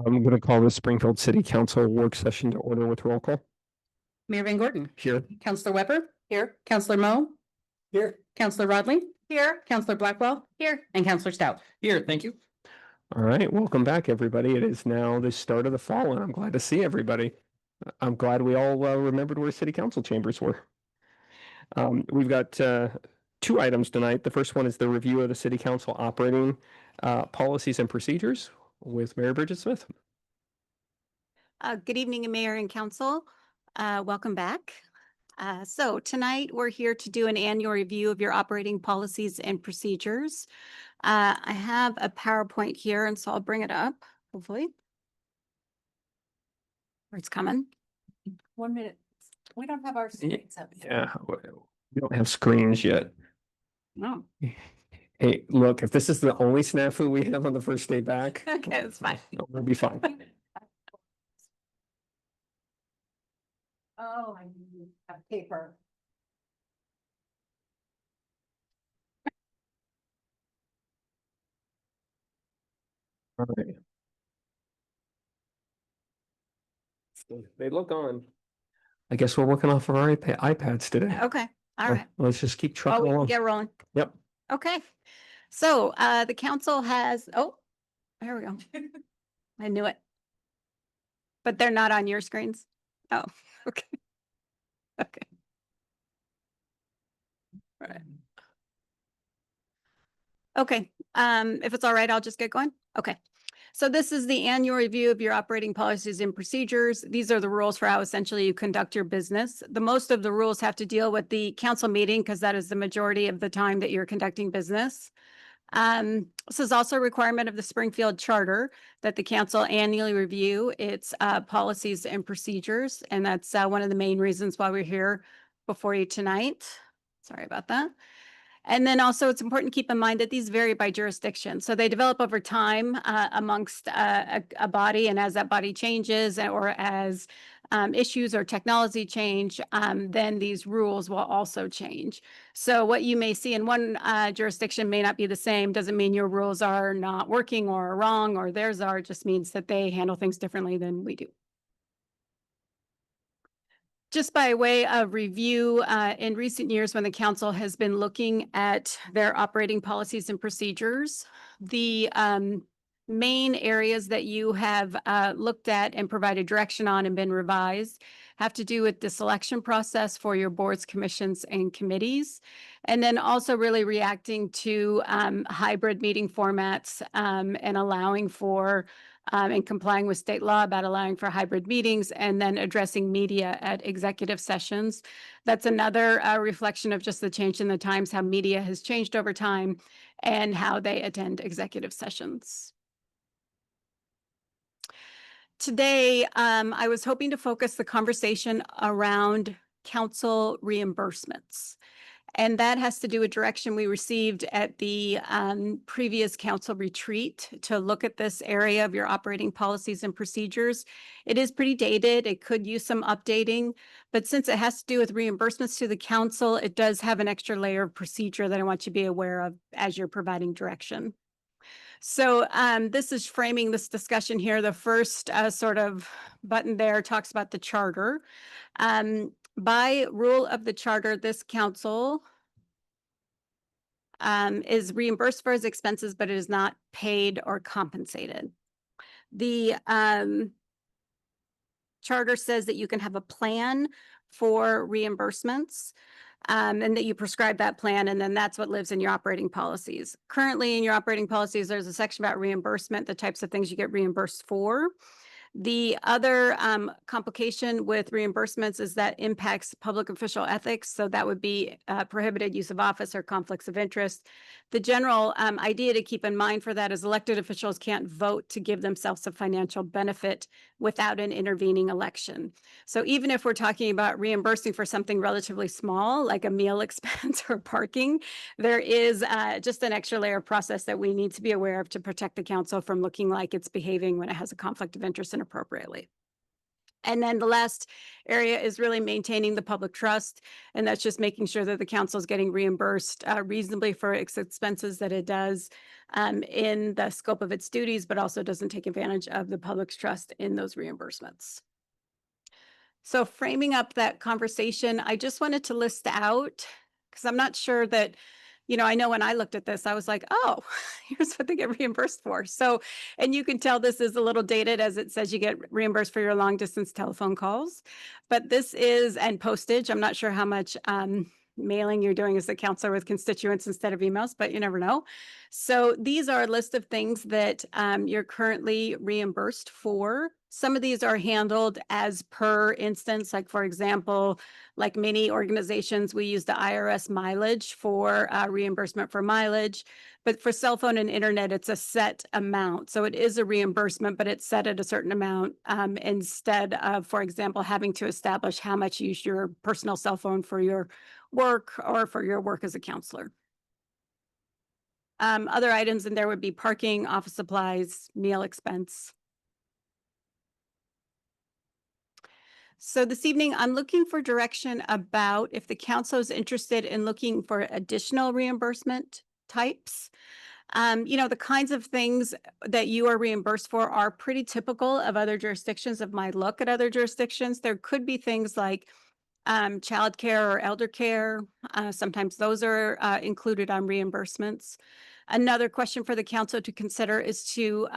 I'm going to call the Springfield City Council work session to order with roll call. Mayor Van Gordon. Here. Counselor Weber. Here. Counselor Mo. Here. Counselor Rodley. Here. Counselor Blackwell. Here. And Counselor Stout. Here, thank you. All right, welcome back, everybody. It is now the start of the fall, and I'm glad to see everybody. I'm glad we all remembered where city council chambers were. We've got two items tonight. The first one is the review of the city council operating policies and procedures with Mayor Bridget Smith. Good evening, Mayor and Council. Welcome back. So tonight we're here to do an annual review of your operating policies and procedures. I have a PowerPoint here, and so I'll bring it up, hopefully. Where it's coming. 1 minute. We don't have our screens up. Yeah, we don't have screens yet. No. Hey, look, if this is the only snafu we have on the first day back, Okay, that's fine. we'll be fine. Oh, I need a paper. All right. They look on. I guess we're working off of our iPads today. Okay, all right. Let's just keep Oh, trucking we can along. get rolling. Yep. Okay. So the council has, oh, there we go. I knew it. But they're not on your screens? Oh, okay. Okay. All right. Okay, if it's all right, I'll just get going. Okay. So this is the annual review of your operating policies and procedures. These are the rules for how essentially you conduct your business. The most of the rules have to deal with the council meeting because that is the majority of the time that you're conducting business. This is also a requirement of the Springfield Charter that the council annually review its policies and procedures. And that's one of the main reasons why we're here before you tonight. Sorry about that. And then also it's important to keep in mind that these vary by jurisdiction. So they develop over time amongst a body, and as that body changes or as issues or technology change, then these rules will also change. So what you may see in one jurisdiction may not be the same, doesn't mean your rules are not working or wrong or theirs are, it just means that they handle things differently than we do. Just by way of review, in recent years, when the council has been looking at their operating policies and procedures, the main areas that you have looked at and provided direction on and been revised have to do with the selection process for your boards, commissions, and committees, and then also really reacting to hybrid meeting formats and allowing for and complying with state law about allowing for hybrid meetings, and then addressing media at executive sessions. That's another reflection of just the change in the times, how media has changed over time and how they attend executive sessions. Today, I was hoping to focus the conversation around council reimbursements. And that has to do with direction we received at the previous council retreat to look at this area of your operating policies and procedures. It is pretty dated. It could use some updating, but since it has to do with reimbursements to the council, it does have an extra layer of procedure that I want you to be aware of as you're providing direction. So this is framing this discussion here. The first sort of button there talks about the charter. By rule of the charter, this council is reimbursed for its expenses, but it is not paid or compensated. The charter says that you can have a plan for reimbursements and that you prescribe that plan, and then that's what lives in your operating policies. Currently in your operating policies, there's a section about reimbursement, the types of things you get reimbursed for. The other complication with reimbursements is that impacts public official ethics. So that would be prohibited use of office or conflicts of interest. The general idea to keep in mind for that is elected officials can't vote to give themselves a financial benefit without an intervening election. So even if we're talking about reimbursing for something relatively small, like a meal expense or parking, there is just an extra layer of process that we need to be aware of to protect the council from looking like it's behaving when it has a conflict of interest inappropriately. And then the last area is really maintaining the public trust. And that's just making sure that the council is getting reimbursed reasonably for its expenses that it does in the scope of its duties, but also doesn't take advantage of the public's trust in those reimbursements. So framing up that conversation, I just wanted to list out, because I'm not sure that, I know when I looked at this, I was like, oh, here's what they get reimbursed for. So, and you can tell this is a little dated as it says you get reimbursed for your long distance telephone calls, but this is, and postage. I'm not sure how much mailing you're doing as a counselor with constituents instead of emails, but you never know. So these are a list of things that you're currently reimbursed for. Some of these are handled as per instance, like for example, like many organizations, we use the IRS mileage for reimbursement for mileage. But for cell phone and internet, it's a set amount. So it is a reimbursement, but it's set at a certain amount instead of, for example, having to establish how much you use your personal cell phone for your work or for your work as a counselor. Other items in there would be parking, office supplies, meal expense. So this evening, I'm looking for direction about if the council is interested in looking for additional reimbursement types. The kinds of things that you are reimbursed for are pretty typical of other jurisdictions. Of my look at other jurisdictions, there could be things like childcare or elder care. Sometimes those are included on reimbursements. Another question for the council to consider is to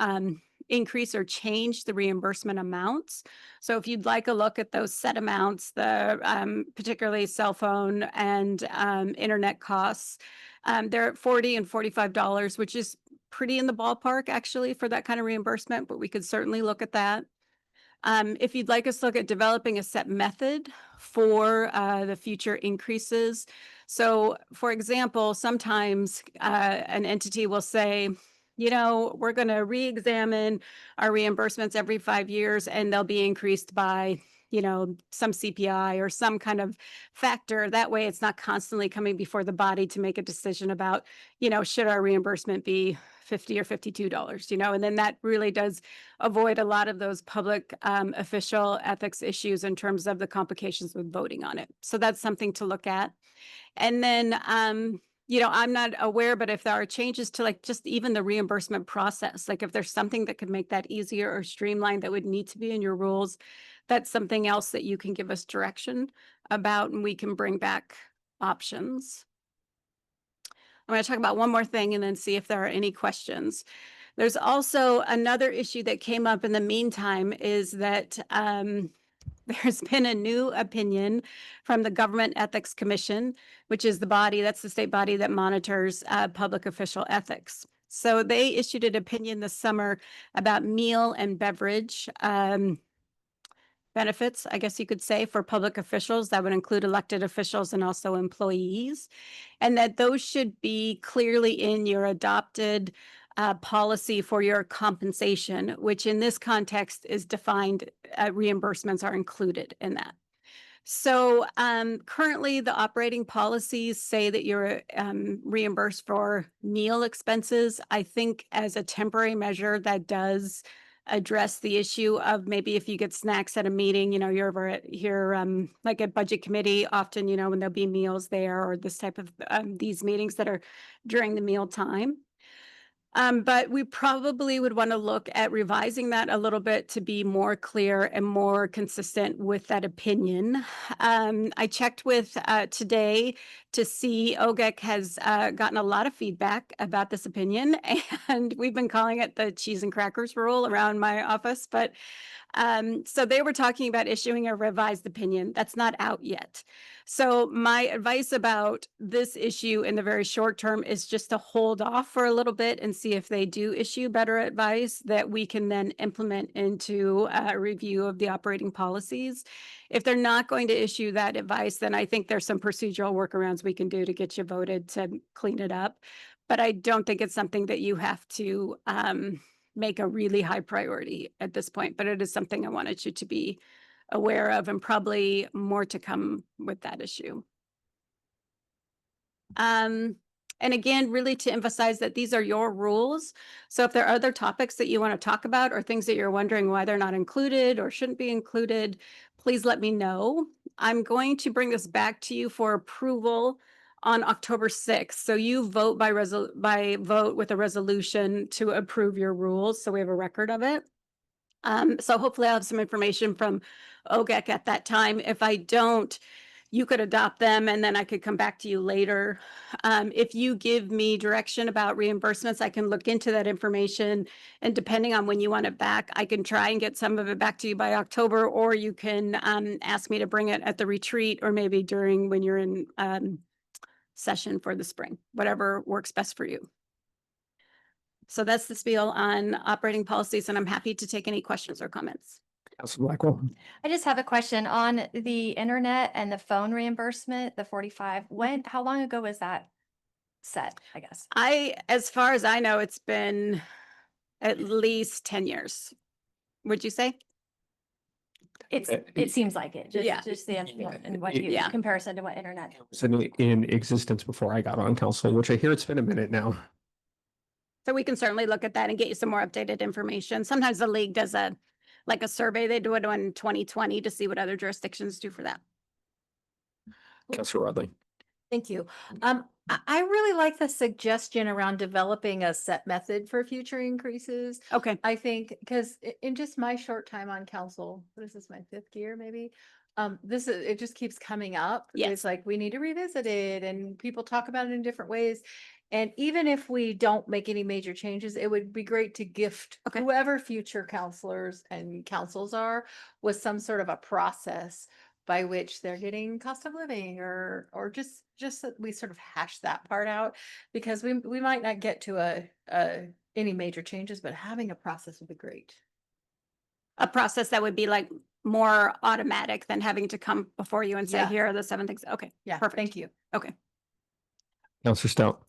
increase or change the reimbursement amounts. So if you'd like a look at those set amounts, the particularly cell phone and internet costs, they're at $40 and $45, which is pretty in the ballpark actually for that kind of reimbursement, but we could certainly look at that. If you'd like us to look at developing a set method for the future increases. So for example, sometimes an entity will say, we're going to re-examine our reimbursements every 5 years and they'll be increased by, some CPI or some kind of factor. That way it's not constantly coming before the body to make a decision about, should our reimbursement be $50 or $52, and then that really does avoid a lot of those public official ethics issues in terms of the complications with voting on it. So that's something to look at. And then, I'm not aware, but if there are changes to like just even the reimbursement process, like if there's something that could make that easier or streamlined that would need to be in your rules, that's something else that you can give us direction about and we can bring back options. I'm going to talk about one more thing and then see if there are any questions. There's also another issue that came up in the meantime is that there's been a new opinion from the Government Ethics Commission, which is the body, that's the state body that monitors public official ethics. So they issued an opinion this summer about meal and beverage benefits, I guess you could say, for public officials. That would include elected officials and also employees, and that those should be clearly in your adopted policy for your compensation, which in this context is defined, reimbursements are included in that. So currently the operating policies say that you're reimbursed for meal expenses. I think as a temporary measure that does address the issue of maybe if you get snacks at a meeting, you're over at here, like at budget committee, often, when there'll be meals there or this type of these meetings that are during the meal time. But we probably would want to look at revising that a little bit to be more clear and more consistent with that opinion. I checked with today to see OGEC has gotten a lot of feedback about this opinion, and we've been calling it the cheese and crackers rule around my office. But so they were talking about issuing a revised opinion. That's not out yet. So my advice about this issue in the very short term is just to hold off for a little bit and see if they do issue better advice that we can then implement into a review of the operating policies. If they're not going to issue that advice, then I think there's some procedural workarounds we can do to get you voted to clean it up. But I don't think it's something that you have to make a really high priority at this point, but it is something I wanted you to be aware of, and probably more to come with that issue. And again, really to emphasize that these are your rules. So if there are other topics that you want to talk about or things that you're wondering why they're not included or shouldn't be included, please let me know. I'm going to bring this back to you for approval on October 6th. So you vote by vote with a resolution to approve your rules. So we have a record of it. So hopefully I'll have some information from OGEC at that time. If I don't, you could adopt them and then I could come back to you later. If you give me direction about reimbursements, I can look into that information. And depending on when you want it back, I can try and get some of it back to you by October, or you can ask me to bring it at the retreat or maybe during when you're in session for the spring, whatever works best for you. So that's the spiel on operating policies, and I'm happy to take any questions or comments. Councilor Blackwell. I just have a question on the internet and the phone reimbursement, the 45. How long ago was that set, I guess? As far as I know, it's been at least 10 years. Would you say? It seems like it, Yeah. just the, and what you, Yeah. comparison to what internet. It was in existence before I got on council, which I hear it's been a minute now. So we can certainly look at that and get you some more updated information. Sometimes the league does a survey. They do it in 2020 to see what other jurisdictions do for that. Councilor Rodley. Thank you. I really like the suggestion around developing a set method for future increases. Okay. I think, because in just my short time on council, what is this, my 5th year maybe? It just keeps coming up. Yes. It's like, we need to revisit it and people talk about it in different ways. And even if we don't make any major changes, it would be great to gift Okay. whoever future counselors and councils are with some sort of a process by which they're getting cost of living or just that we sort of hash that part out, because we might not get to any major changes, but having a process would be great. A process that would be like more automatic than having to come before you and say, Yeah. here are the 7 things. Okay. Yeah, Perfect. thank you. Okay. Councilor Stout.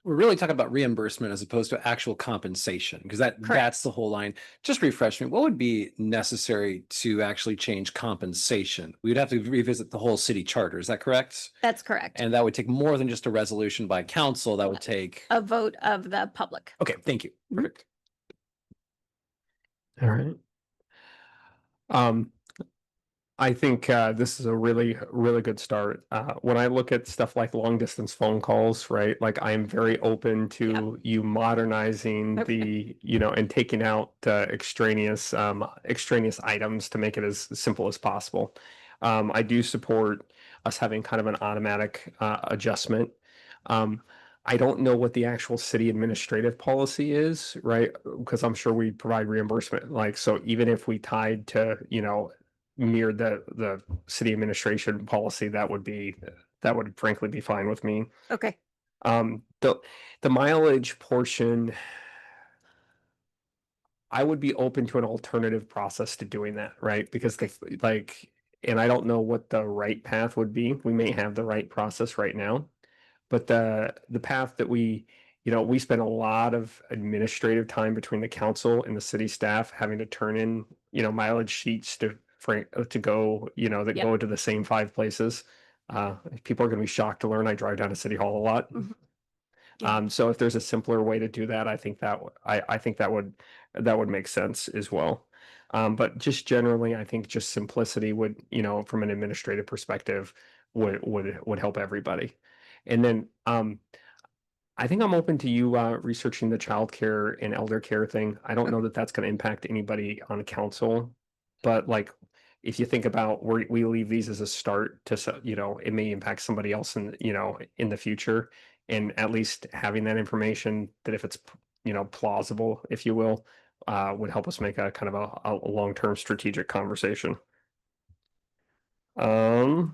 We're really talking about reimbursement as opposed to actual compensation, because that's the whole line. Just refresh me, what would be necessary to actually change compensation? We'd have to revisit the whole city charter, is that correct? That's correct. And that would take more than just a resolution by council, that would take, A vote of the public. okay, thank you. Mhm. Perfect. All right. I think this is a really, really good start. When I look at stuff like long distance phone calls, right? Like I am very open to you modernizing Okay. and taking out extraneous items to make it as simple as possible. I do support us having kind of an automatic adjustment. I don't know what the actual city administrative policy is, right? Because I'm sure we provide reimbursement. Like, so even if we tied to, mirror the city administration policy, that would frankly be fine with me. Okay. The mileage portion, I would be open to an alternative process to doing that, right? Because and I don't know what the right path would be. We may have the right process right now, but the path that we spend a lot of administrative time between the council and the city staff having to turn in, mileage sheets to go, that Yep. go to the same 5 places. People are going to be shocked to learn I drive down to City Hall a lot. Mhm. Yeah. So if there's a simpler way to do that, I think that would make sense as well. But just generally, I think just simplicity would, from an administrative perspective, would help everybody. And then I think I'm open to you researching the childcare and elder care thing. I don't know that that's going to impact anybody on council, but like if you think about where we leave these as a start to, it may impact somebody else in the future, and at least having that information that if it's plausible, if you will, would help us make a kind of a long-term strategic conversation. And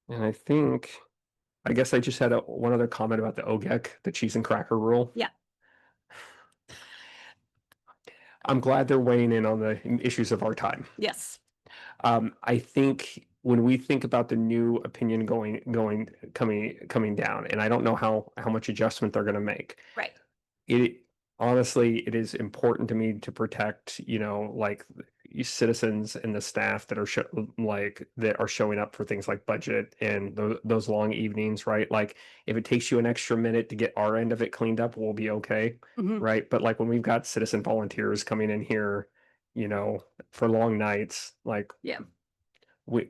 I guess I just had one other comment about the OGEC, the cheese and cracker rule. Yeah. I'm glad they're weighing in on the issues of our time. Yes. I think when we think about the new opinion coming down, and I don't know how much adjustment they're going to make. Right. Honestly, it is important to me to protect, citizens and the staff that are that are showing up for things like budget and those long evenings, right? Like if it takes you an extra minute to get our end of it cleaned up, we'll be okay, Mhm. right? But like when we've got citizen volunteers coming in here, you know, for long nights, like Yeah. we,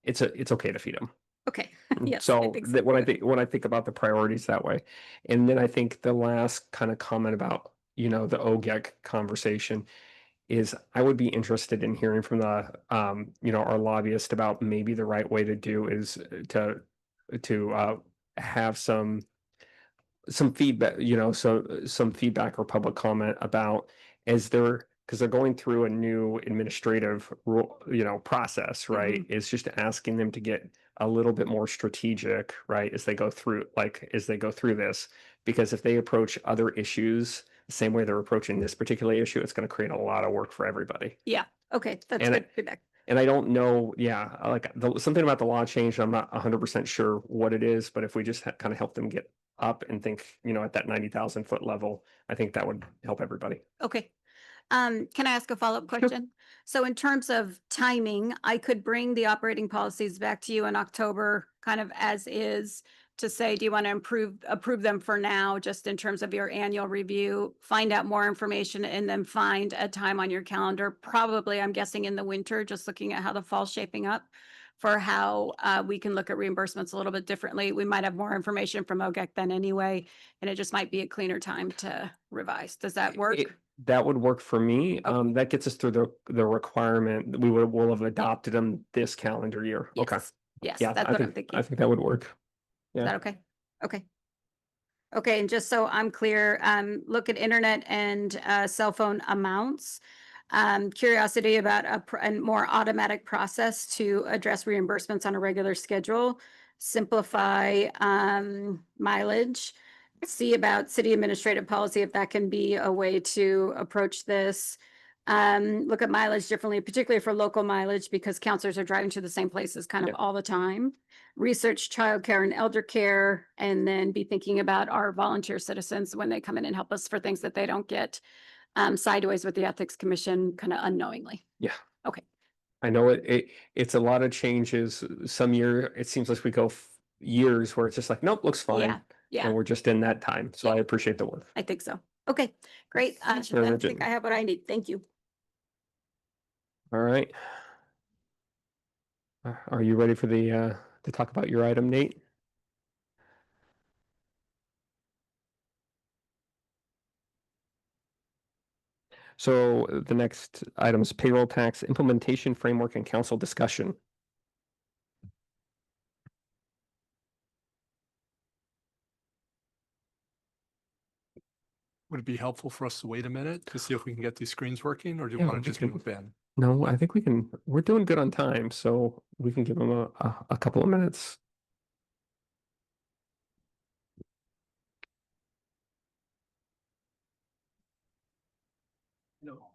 it's okay to feed them. Okay. Yes. I So think so that too. when I think about the priorities that way, and then I think the last kind of comment about, you know, the OGEC conversation is I would be interested in hearing from the you know, our lobbyist about maybe the right way to do is to have some feedback, you know, so some feedback or public comment about as they're because they're going through a new administrative rule, you know, process, right? It's just asking them to get a little bit more strategic, right, as they go through, like as they go through this, because if they approach other issues the same way they're approaching this particular issue, it's going to create a lot of work for everybody. Yeah. Okay. That's And good feedback. and I don't know, yeah, like something about the law change, I'm not 100% sure what it is, but if we just kind of help them get up and think, you know, at that 90,000 foot level, I think that would help everybody. Okay. Can I ask a follow-up question? So in terms of timing, I could bring the operating policies back to you in October, kind of as is, to say, do you want to approve them for now, just in terms of your annual review, find out more information, and then find a time on your calendar, probably, I'm guessing in the winter, just looking at how the fall's shaping up, for how we can look at reimbursements a little bit differently. We might have more information from OGEC then anyway, and it just might be a cleaner time to revise. Does that work? That would work for me. Okay. That gets us through the requirement. We'll have adopted them this calendar year. Okay. Yes. Yes, Yeah, that's what I'm thinking. I think that would work. Is Yeah. that okay? Okay. Okay, and just so I'm clear, look at internet and cell phone amounts. Curiosity about a more automatic process to address reimbursements on a regular schedule. Simplify mileage. See about city administrative policy, if that can be a way to approach this. Look at mileage differently, particularly for local mileage, because counselors are driving to the same places kind of Yeah. all the time. Research childcare and elder care, and then be thinking about our volunteer citizens when they come in and help us for things that they don't get sideways with the Ethics Commission kind of unknowingly. Yeah. Okay. I know it's a lot of changes. Some year it seems like we go years where it's just like, nope, looks fine. Yeah, yeah. And we're just in that time. So Yeah. I appreciate the work. I think so. Okay, great. I Very think good. I have what I need. Thank you. All right. Are you ready for the to talk about your item, Nate? So the next item is payroll tax implementation framework and council discussion. Would it be helpful for us to wait a minute to see if we can get these screens working, or do you Yeah, want we to just can- move in? No, I think we can, we're doing good on time, so we can give them a couple of minutes. No.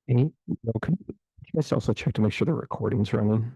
Okay, you guys also check to make sure the recording's running.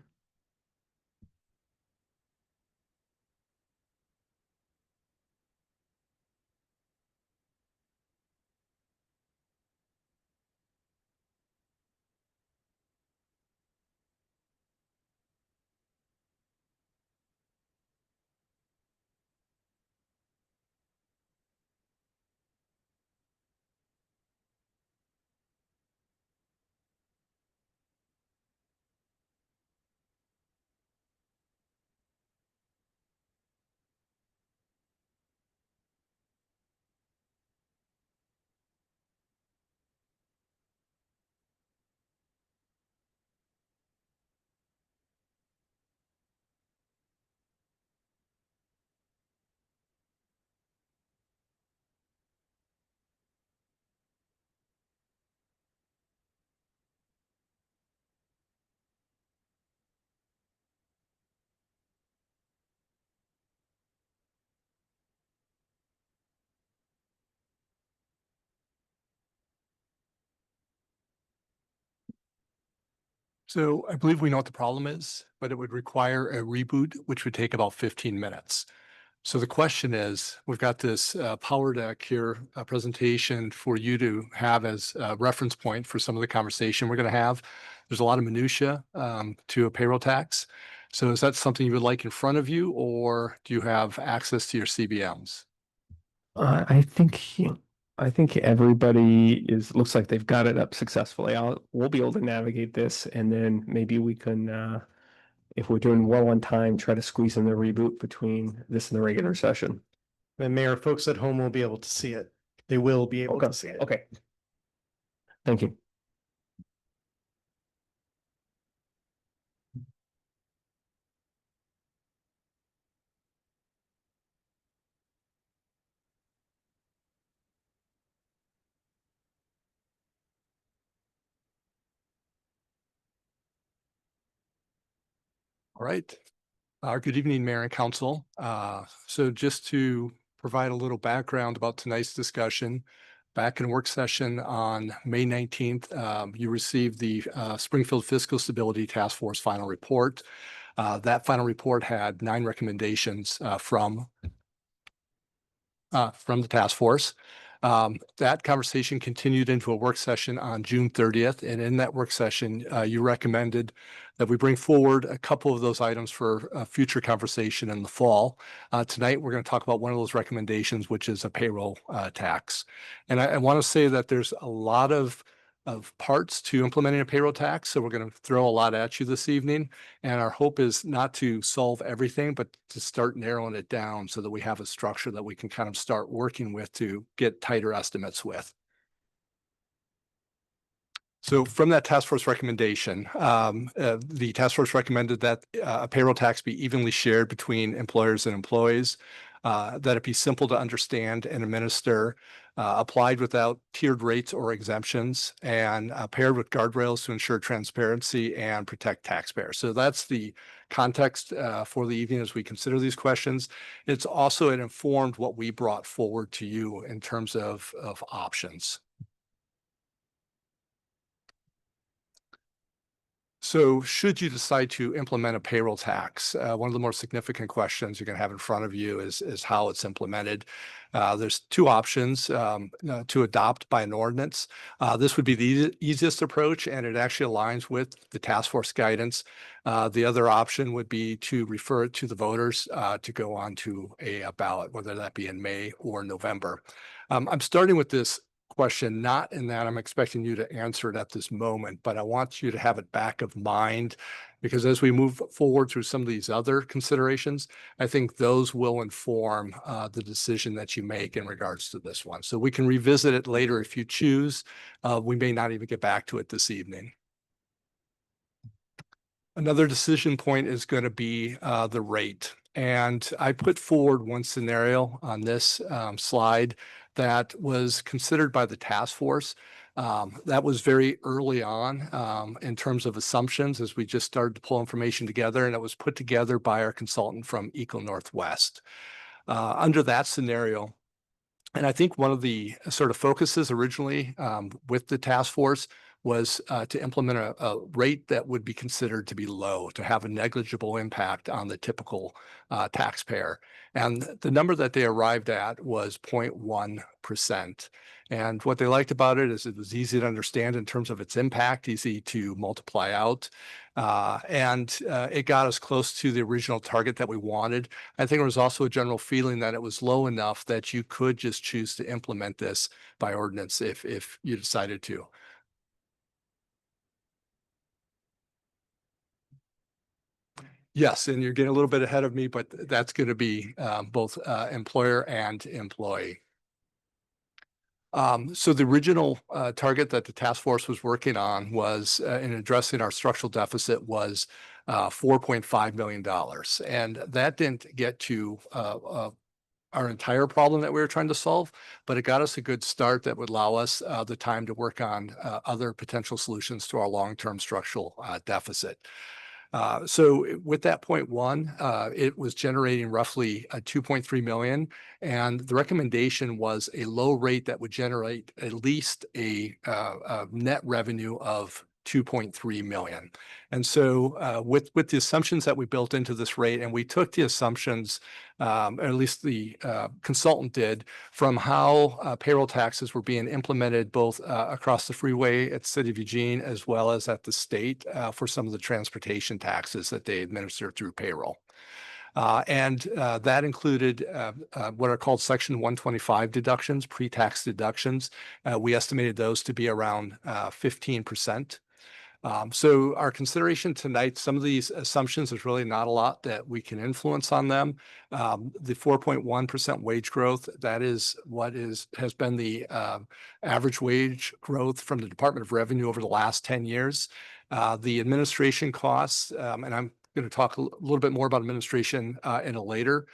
So I believe we know what the problem is, but it would require a reboot, which would take about 15 minutes. So the question is, we've got this Power Deck here, a presentation for you to have as a reference point for some of the conversation we're going to have. There's a lot of minutia to a payroll tax. So is that something you would like in front of you, or do you have access to your CBMs? I think everybody looks like they've got it up successfully. We'll be able to navigate this, and then maybe we can, if we're doing well on time, try to squeeze in the reboot between this and the regular session. And Mayor, folks at home will be able to see it. They will be able to see it. Okay. Thank you. All right. Good evening, Mayor and Council. So just to provide a little background about tonight's discussion, back in work session on May 19th, you received the Springfield Fiscal Stability Task Force final report. That final report had 9 recommendations from the task force. That conversation continued into a work session on June 30th. And in that work session, you recommended that we bring forward a couple of those items for a future conversation in the fall. Tonight, we're going to talk about one of those recommendations, which is a payroll tax. And I want to say that there's a lot of parts to implementing a payroll tax. So we're going to throw a lot at you this evening. And our hope is not to solve everything, but to start narrowing it down so that we have a structure that we can kind of start working with to get tighter estimates with. So from that task force recommendation, the task force recommended that a payroll tax be evenly shared between employers and employees, that it be simple to understand and administer, applied without tiered rates or exemptions, and paired with guardrails to ensure transparency and protect taxpayers. So that's the context for the evening as we consider these questions. It's also informed what we brought forward to you in terms of options. So should you decide to implement a payroll tax, one of the more significant questions you're going to have in front of you is how it's implemented. There's 2 options to adopt by an ordinance. This would be the easiest approach, and it actually aligns with the task force guidance. The other option would be to refer it to the voters to go on to a ballot, whether that be in May or November. I'm starting with this question, not in that I'm expecting you to answer it at this moment, but I want you to have it back of mind, because as we move forward through some of these other considerations, I think those will inform the decision that you make in regards to this one. So we can revisit it later if you choose. We may not even get back to it this evening. Another decision point is going to be the rate. And I put forward one scenario on this slide that was considered by the task force. That was very early on in terms of assumptions as we just started to pull information together, and it was put together by our consultant from Eco Northwest. Under that scenario, and I think one of the sort of focuses originally with the task force was to implement a rate that would be considered to be low, to have a negligible impact on the typical taxpayer. And the number that they arrived at was 0.1%. And what they liked about it is it was easy to understand in terms of its impact, easy to multiply out. And it got us close to the original target that we wanted. I think there was also a general feeling that it was low enough that you could just choose to implement this by ordinance if you decided to. Yes, and you're getting a little bit ahead of me, but that's going to be both employer and employee. So the original target that the task force was working on was in addressing our structural deficit was $4.5 million. And that didn't get to our entire problem that we were trying to solve, but it got us a good start that would allow us the time to work on other potential solutions to our long-term structural deficit. So with that 0.1, it was generating roughly 2.3 million. And the recommendation was a low rate that would generate at least a net revenue of 2.3 million. And so with the assumptions that we built into this rate, and we took the assumptions, or at least the consultant did, from how payroll taxes were being implemented both across the freeway at the City of Eugene as well as at the state for some of the transportation taxes that they administer through payroll. That included what are called Section 125 deductions, pre-tax deductions. We estimated those to be around 15%. So our consideration tonight, some of these assumptions, there's really not a lot that we can influence on them. The 4.1% wage growth, that is what has been the average wage growth from the Department of Revenue over the last 10 years. The administration costs, and I'm going to talk a little bit more about administration in a later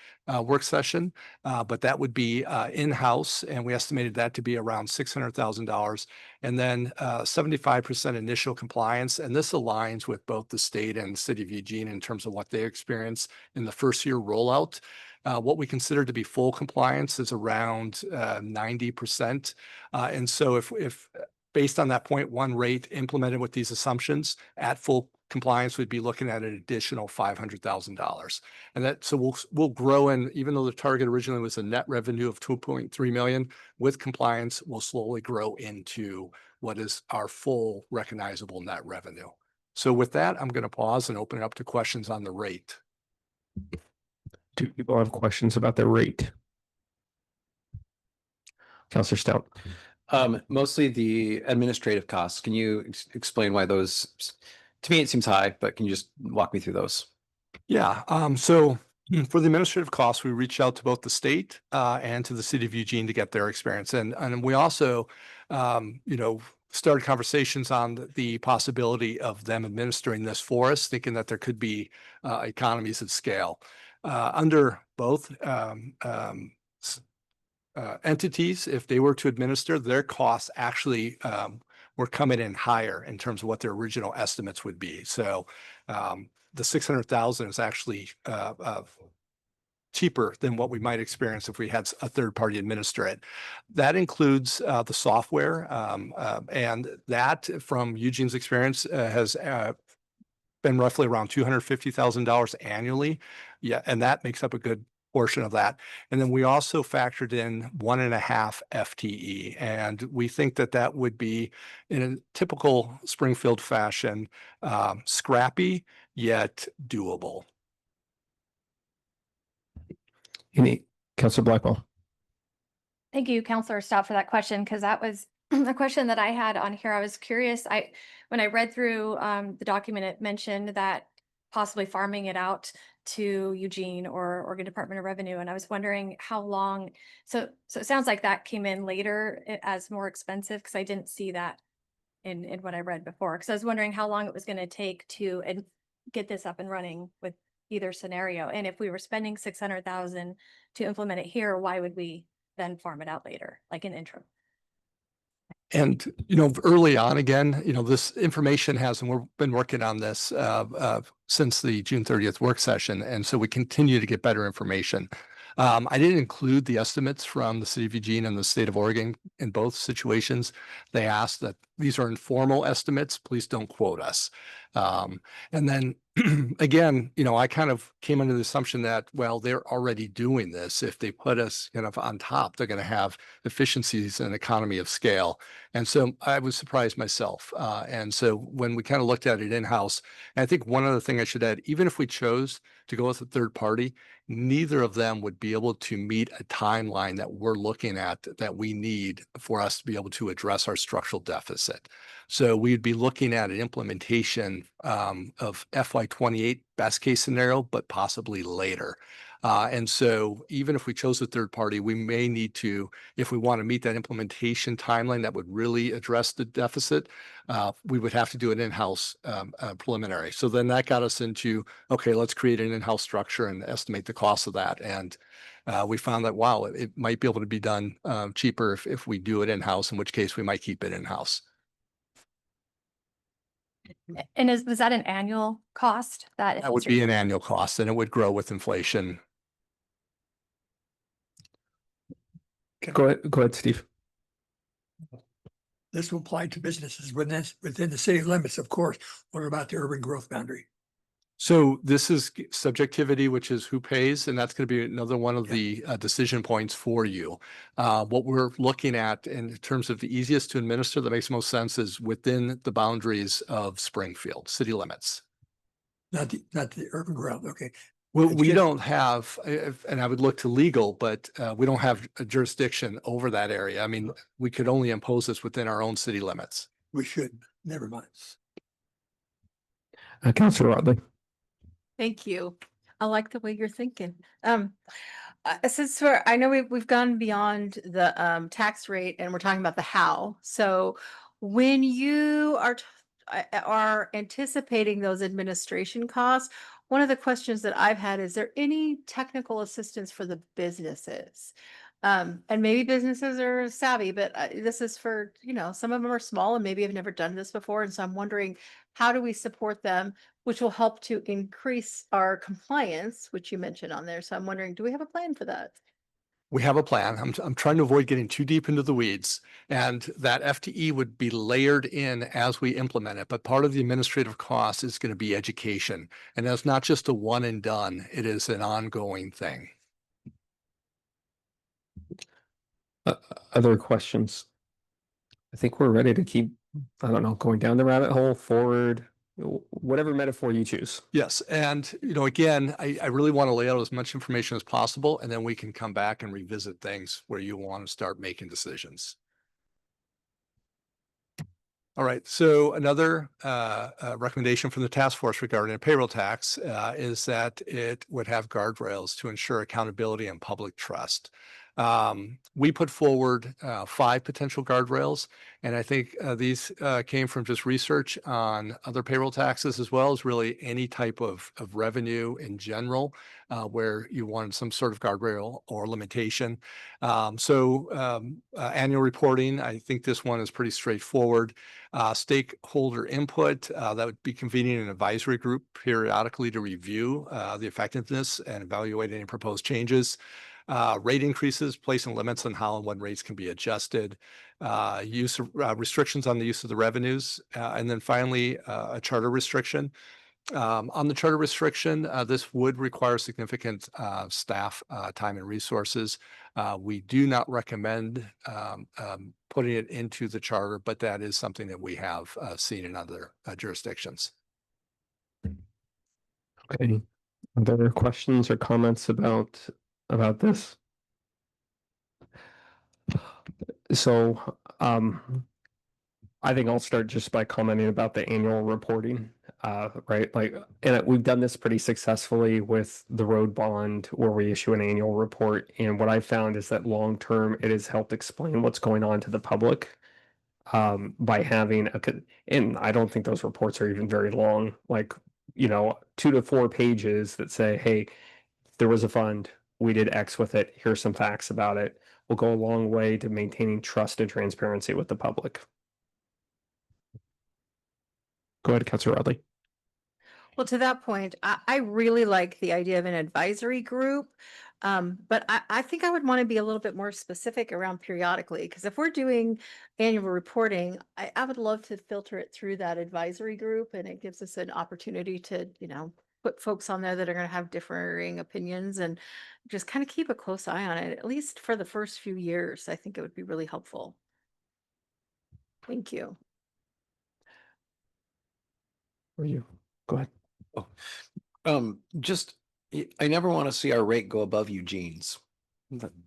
work session, but that would be in-house, and we estimated that to be around $600,000. And then 75% initial compliance, and this aligns with both the state and the City of Eugene in terms of what they experience in the first year rollout. What we consider to be full compliance is around 90%. And so if based on that 0.1 rate implemented with these assumptions at full compliance, we'd be looking at an additional $500,000. And that, so we'll grow in, even though the target originally was a net revenue of 2.3 million, with compliance, we'll slowly grow into what is our full recognizable net revenue. So with that, I'm going to pause and open it up to questions on the rate. Do people have questions about the rate? Counselor Stout. Mostly the administrative costs. Can you explain why those, to me, it seems high, but can you just walk me through those? Yeah. So for the administrative costs, we reached out to both the state and to the City of Eugene to get their experience. And we also, started conversations on the possibility of them administering this for us, thinking that there could be economies of scale. Under both entities, if they were to administer, their costs actually were coming in higher in terms of what their original estimates would be. So the 600,000 is actually cheaper than what we might experience if we had a third party administer it. That includes the software, and that, from Eugene's experience, has been roughly around $250,000 annually. Yeah, and that makes up a good portion of that. And then we also factored in 1.5 FTE, and we think that that would be, in a typical Springfield fashion, scrappy yet doable. Councilor Blackwell. Thank you, Counselor Stout, for that question, because that was a question that I had on here. I was curious. When I read through the document, it mentioned that possibly farming it out to Eugene or Oregon Department of Revenue, and I was wondering how long. So it sounds like that came in later as more expensive, because I didn't see that in what I read before. Because I was wondering how long it was going to take to get this up and running with either scenario, and if we were spending 600,000 to implement it here, why would we then farm it out later, like an interim? And, early on, again, this information has, and we've been working on this since the June 30th work session. And so we continue to get better information. I didn't include the estimates from the City of Eugene and the state of Oregon in both situations. They asked that these are informal estimates. Please don't quote us. And then again, I kind of came under the assumption that, well, they're already doing this. If they put us kind of on top, they're going to have efficiencies and economy of scale. And so I was surprised myself. And so when we kind of looked at it in-house, and I think one other thing I should add, even if we chose to go with a third party, neither of them would be able to meet a timeline that we're looking at that we need for us to be able to address our structural deficit. So we'd be looking at an implementation of FY28 best case scenario, but possibly later. And so even if we chose a third party, we may need to, if we want to meet that implementation timeline that would really address the deficit, we would have to do an in-house preliminary. So then that got us into, okay, let's create an in-house structure and estimate the cost of that. And we found that, wow, it might be able to be done cheaper if we do it in-house, in which case we might keep it in-house. And was that an annual cost? That would be an annual cost, and it would grow with inflation. Go ahead, Steve. this will apply to businesses within the city limits, of course. What about the urban growth boundary? So this is subjectivity, which is who pays, and that's going to be another one of the decision points for you. What we're looking at in terms of the easiest to administer that makes most sense is within the boundaries of Springfield, city limits. Not the urban growth, okay. Well, It's we just- don't have, and I would look to legal, but we don't have a jurisdiction over that area. I mean, we could only impose this within our own city limits. We should, never mind. Councilor Rodley. Thank you. I like the way you're thinking. Since I know we've gone beyond the tax rate and we're talking about the how. So when you are anticipating those administration costs, one of the questions that I've had, is there any technical assistance for the businesses? And maybe businesses are savvy, but this is for, some of them are small and maybe have never done this before. And so I'm wondering, how do we support them, which will help to increase our compliance, which you mentioned on there. So I'm wondering, do we have a plan for that? We have a plan. I'm trying to avoid getting too deep into the weeds, and that FTE would be layered in as we implement it. But part of the administrative cost is going to be education, and that's not just a one and done. It is an ongoing thing. Other questions? I think we're ready to keep, I don't know, going down the rabbit hole, forward, whatever metaphor you choose. Yes, and again, I really want to lay out as much information as possible, and then we can come back and revisit things where you want to start making decisions. All right, so another recommendation from the task force regarding a payroll tax is that it would have guardrails to ensure accountability and public trust. We put forward 5 potential guardrails, and I think these came from just research on other payroll taxes, as well as really any type of revenue in general, where you wanted some sort of guardrail or limitation. Annual reporting, I think this one is pretty straightforward. Stakeholder input, that would be convening an advisory group periodically to review the effectiveness and evaluate any proposed changes. Rate increases, placing limits on how and when rates can be adjusted, use of restrictions on the use of the revenues, and then finally a charter restriction. On the charter restriction, this would require significant staff time and resources. We do not recommend putting it into the charter, but that is something that we have seen in other jurisdictions. Okay. Are there questions or comments about this? So, I think I'll start just by commenting about the annual reporting, right? And we've done this pretty successfully with the road bond, where we issue an annual report. And what I found is that long term, it has helped explain what's going on to the public, by having and I don't think those reports are even very long, 2 to 4 pages that say, hey, there was a fund, we did X with it, here's some facts about it, will go a long way to maintaining trust and transparency with the public. Go ahead, Councilor Rodley. Well, to that point, I really like the idea of an advisory group. But I think I would want to be a little bit more specific around periodically, because if we're doing annual reporting, I would love to filter it through that advisory group, and it gives us an opportunity to, put folks on there that are going to have differing opinions and just kind of keep a close eye on it, at least for the first few years. I think it would be really helpful. Thank you. Or you, go ahead. I never want to see our rate go above Eugene's.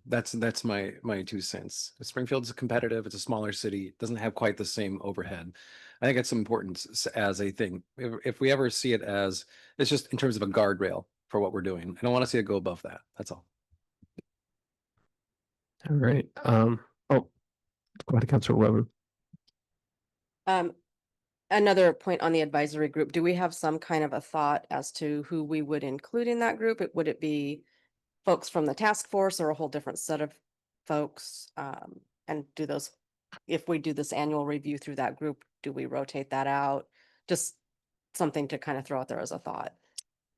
That's my 2 cents. Springfield's competitive. It's a smaller city. It doesn't have quite the same overhead. I think it's important as a thing. If we ever see it as, it's just in terms of a guardrail for what we're doing. I don't want to see it go above that. That's all. All right. Go ahead, Councilor Rowan. Another point on the advisory group, do we have some kind of a thought as to who we would include in that group? Would it be folks from the task force or a whole different set of folks? And if we do this annual review through that group, do we rotate that out? Just something to kind of throw out there as a thought.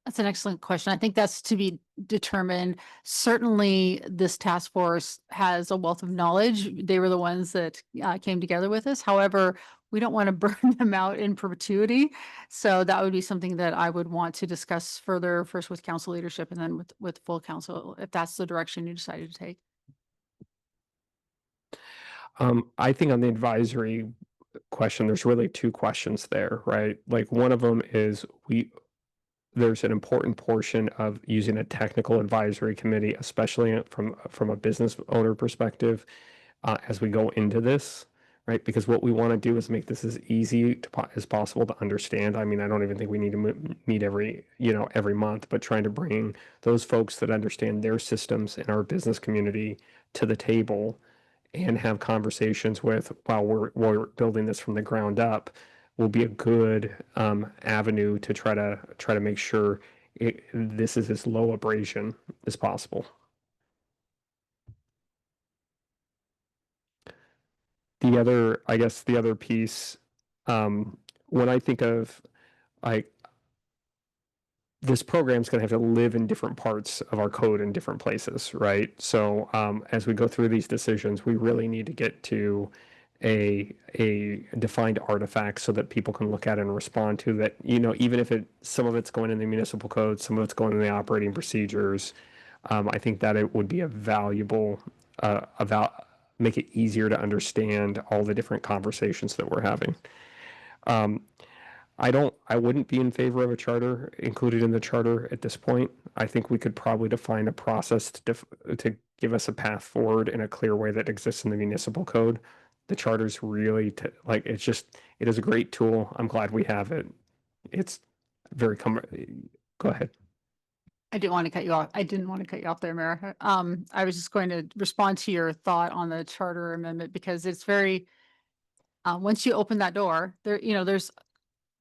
That's an excellent question. I think that's to be determined. Certainly, this task force has a wealth of knowledge. They were the ones that came together with us. However, we don't want to burn them out in perpetuity. So that would be something that I would want to discuss further, first with council leadership and then with full council, if that's the direction you decided to take. I think on the advisory question, there's really two questions there, right? Like one of them is there's an important portion of using a technical advisory committee, especially from a business owner perspective, as we go into this, right? Because what we want to do is make this as easy as possible to understand. I mean, I don't even think we need to meet every month, but trying to bring those folks that understand their systems in our business community to the table and have conversations with while we're building this from the ground up will be a good avenue to try to make sure this is as low abrasion as possible. I guess the other piece, when I think of like this program's going to have to live in different parts of our code in different places, right? So as we go through these decisions, we really need to get to a defined artifact so that people can look at it and respond to that. Even if some of it's going in the municipal code, some of it's going in the operating procedures, I think that it would be a valuable make it easier to understand all the different conversations that we're having. I wouldn't be in favor of a charter included in the charter at this point. I think we could probably define a process to give us a path forward in a clear way that exists in the municipal code. The charter's really it is a great tool. I'm glad we have it. It's very go ahead. I didn't want to cut you off. I didn't want to cut you off there, Mayor. I was just going to respond to your thought on the charter amendment because it's very, once you open that door, there's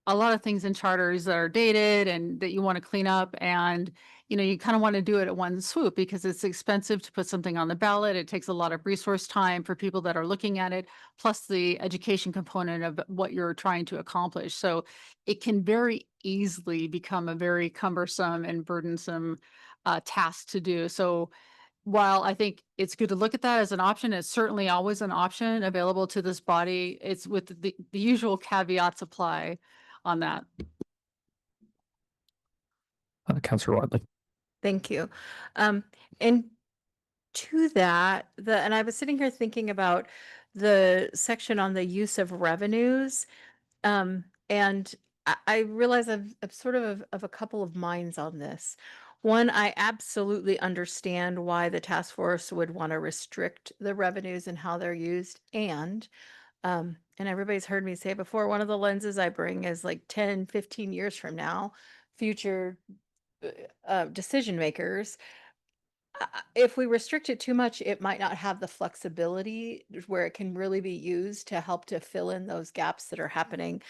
a lot of things in charters that are dated and that you want to clean up, and you kind of want to do it at one swoop because it's expensive to put something on the ballot. It takes a lot of resource time for people that are looking at it, plus the education component of what you're trying to accomplish. So it can very easily become a very cumbersome and burdensome task to do. So while I think it's good to look at that as an option, it's certainly always an option available to this body. It's with the usual caveats apply on that. Councilor Wadley. Thank you. And to that, and I was sitting here thinking about the section on the use of revenues. And I realize I'm sort of a couple of minds on this. One, I absolutely understand why the task force would want to restrict the revenues and how they're used. And everybody's heard me say before, one of the lenses I bring is like 10, 15 years from now, future decision makers. If we restrict it too much, it might not have the flexibility where it can really be used to help to fill in those gaps that are happening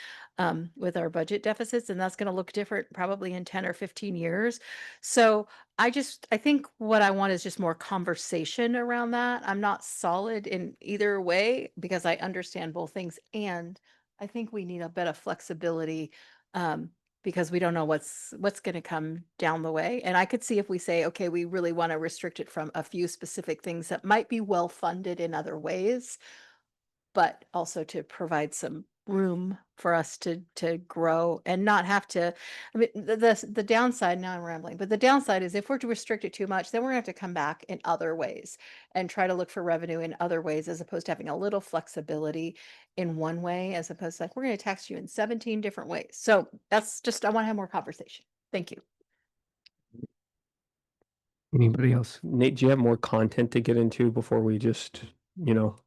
with our budget deficits. And that's going to look different probably in 10 or 15 years. So I think what I want is just more conversation around that. I'm not solid in either way because I understand both things. And I think we need a bit of flexibility because we don't know what's going to come down the way. And I could see if we say, okay, we really want to restrict it from a few specific things that might be well funded in other ways, but also to provide some room for us to grow and not have to. I mean, the downside, now I'm rambling, but the downside is if we're to restrict it too much, then we're gonna have to come back in other ways and try to look for revenue in other ways, as opposed to having a little flexibility in one way, as opposed to like, we're going to tax you in 17 different ways. So that's just, I want to have more conversation. Thank you. Anybody else? Nate, do you have more content to get into before we just,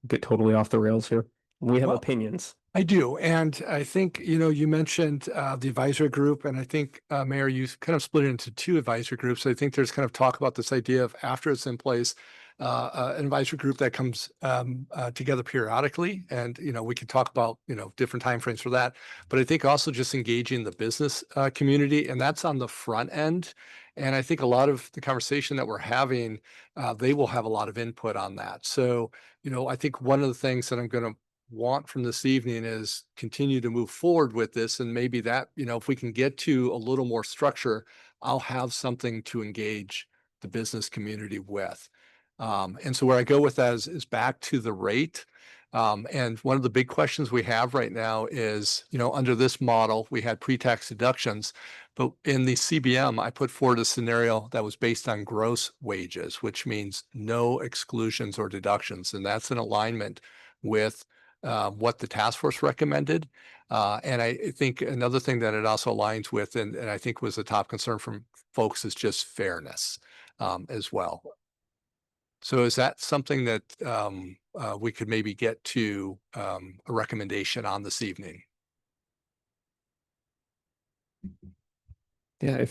get totally off the rails here? We have Well, opinions. I do. And I think, you mentioned the advisory group, and I think, Mayor, you kind of split it into two advisory groups. I think there's kind of talk about this idea of after it's in place, an advisory group that comes together periodically. And, we can talk about, different timeframes for that. But I think also just engaging the business community, and that's on the front end. And I think a lot of the conversation that we're having, they will have a lot of input on that. So, I think one of the things that I'm going to want from this evening is continue to move forward with this, and maybe that, if we can get to a little more structure I'll have something to engage the business community with. And so where I go with that is back to the rate. And one of the big questions we have right now is, under this model, we had pre-tax deductions, but in the CBM, I put forward a scenario that was based on gross wages, which means no exclusions or deductions. And that's in alignment with what the task force recommended. And I think another thing that it also aligns with, and I think was a top concern from folks, is just fairness as well. So is that something that we could maybe get to a recommendation on this evening? Yeah,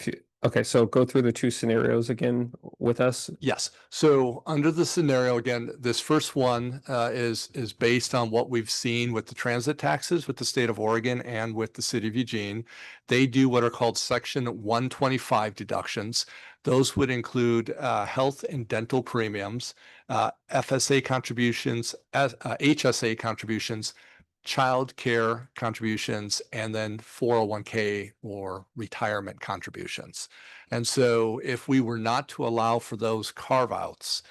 okay, so go through the two scenarios again with us. Yes. So under the scenario, again, this first one is based on what we've seen with the transit taxes with the state of Oregon and with the city of Eugene. They do what are called Section 125 deductions. Those would include health and dental premiums, FSA contributions, HSA contributions, child care contributions, and then 401k or retirement contributions. And so if we were not to allow for those carve-outs,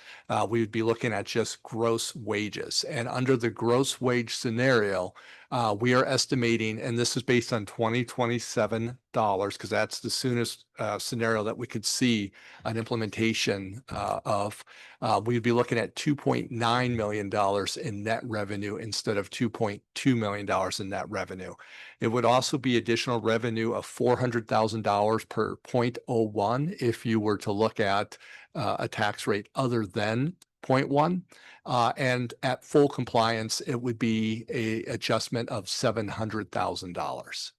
we would be looking at just gross wages. And under the gross wage scenario, we are estimating, and this is based on 2027 dollars, because that's the soonest scenario that we could see an implementation of. We'd be looking at $2.9 million in net revenue instead of $2.2 million in net revenue. It would also be additional revenue of $400,000 per 0.01 if you were to look at a tax rate other than 0.1. And at full compliance, it would be a adjustment of $700,000.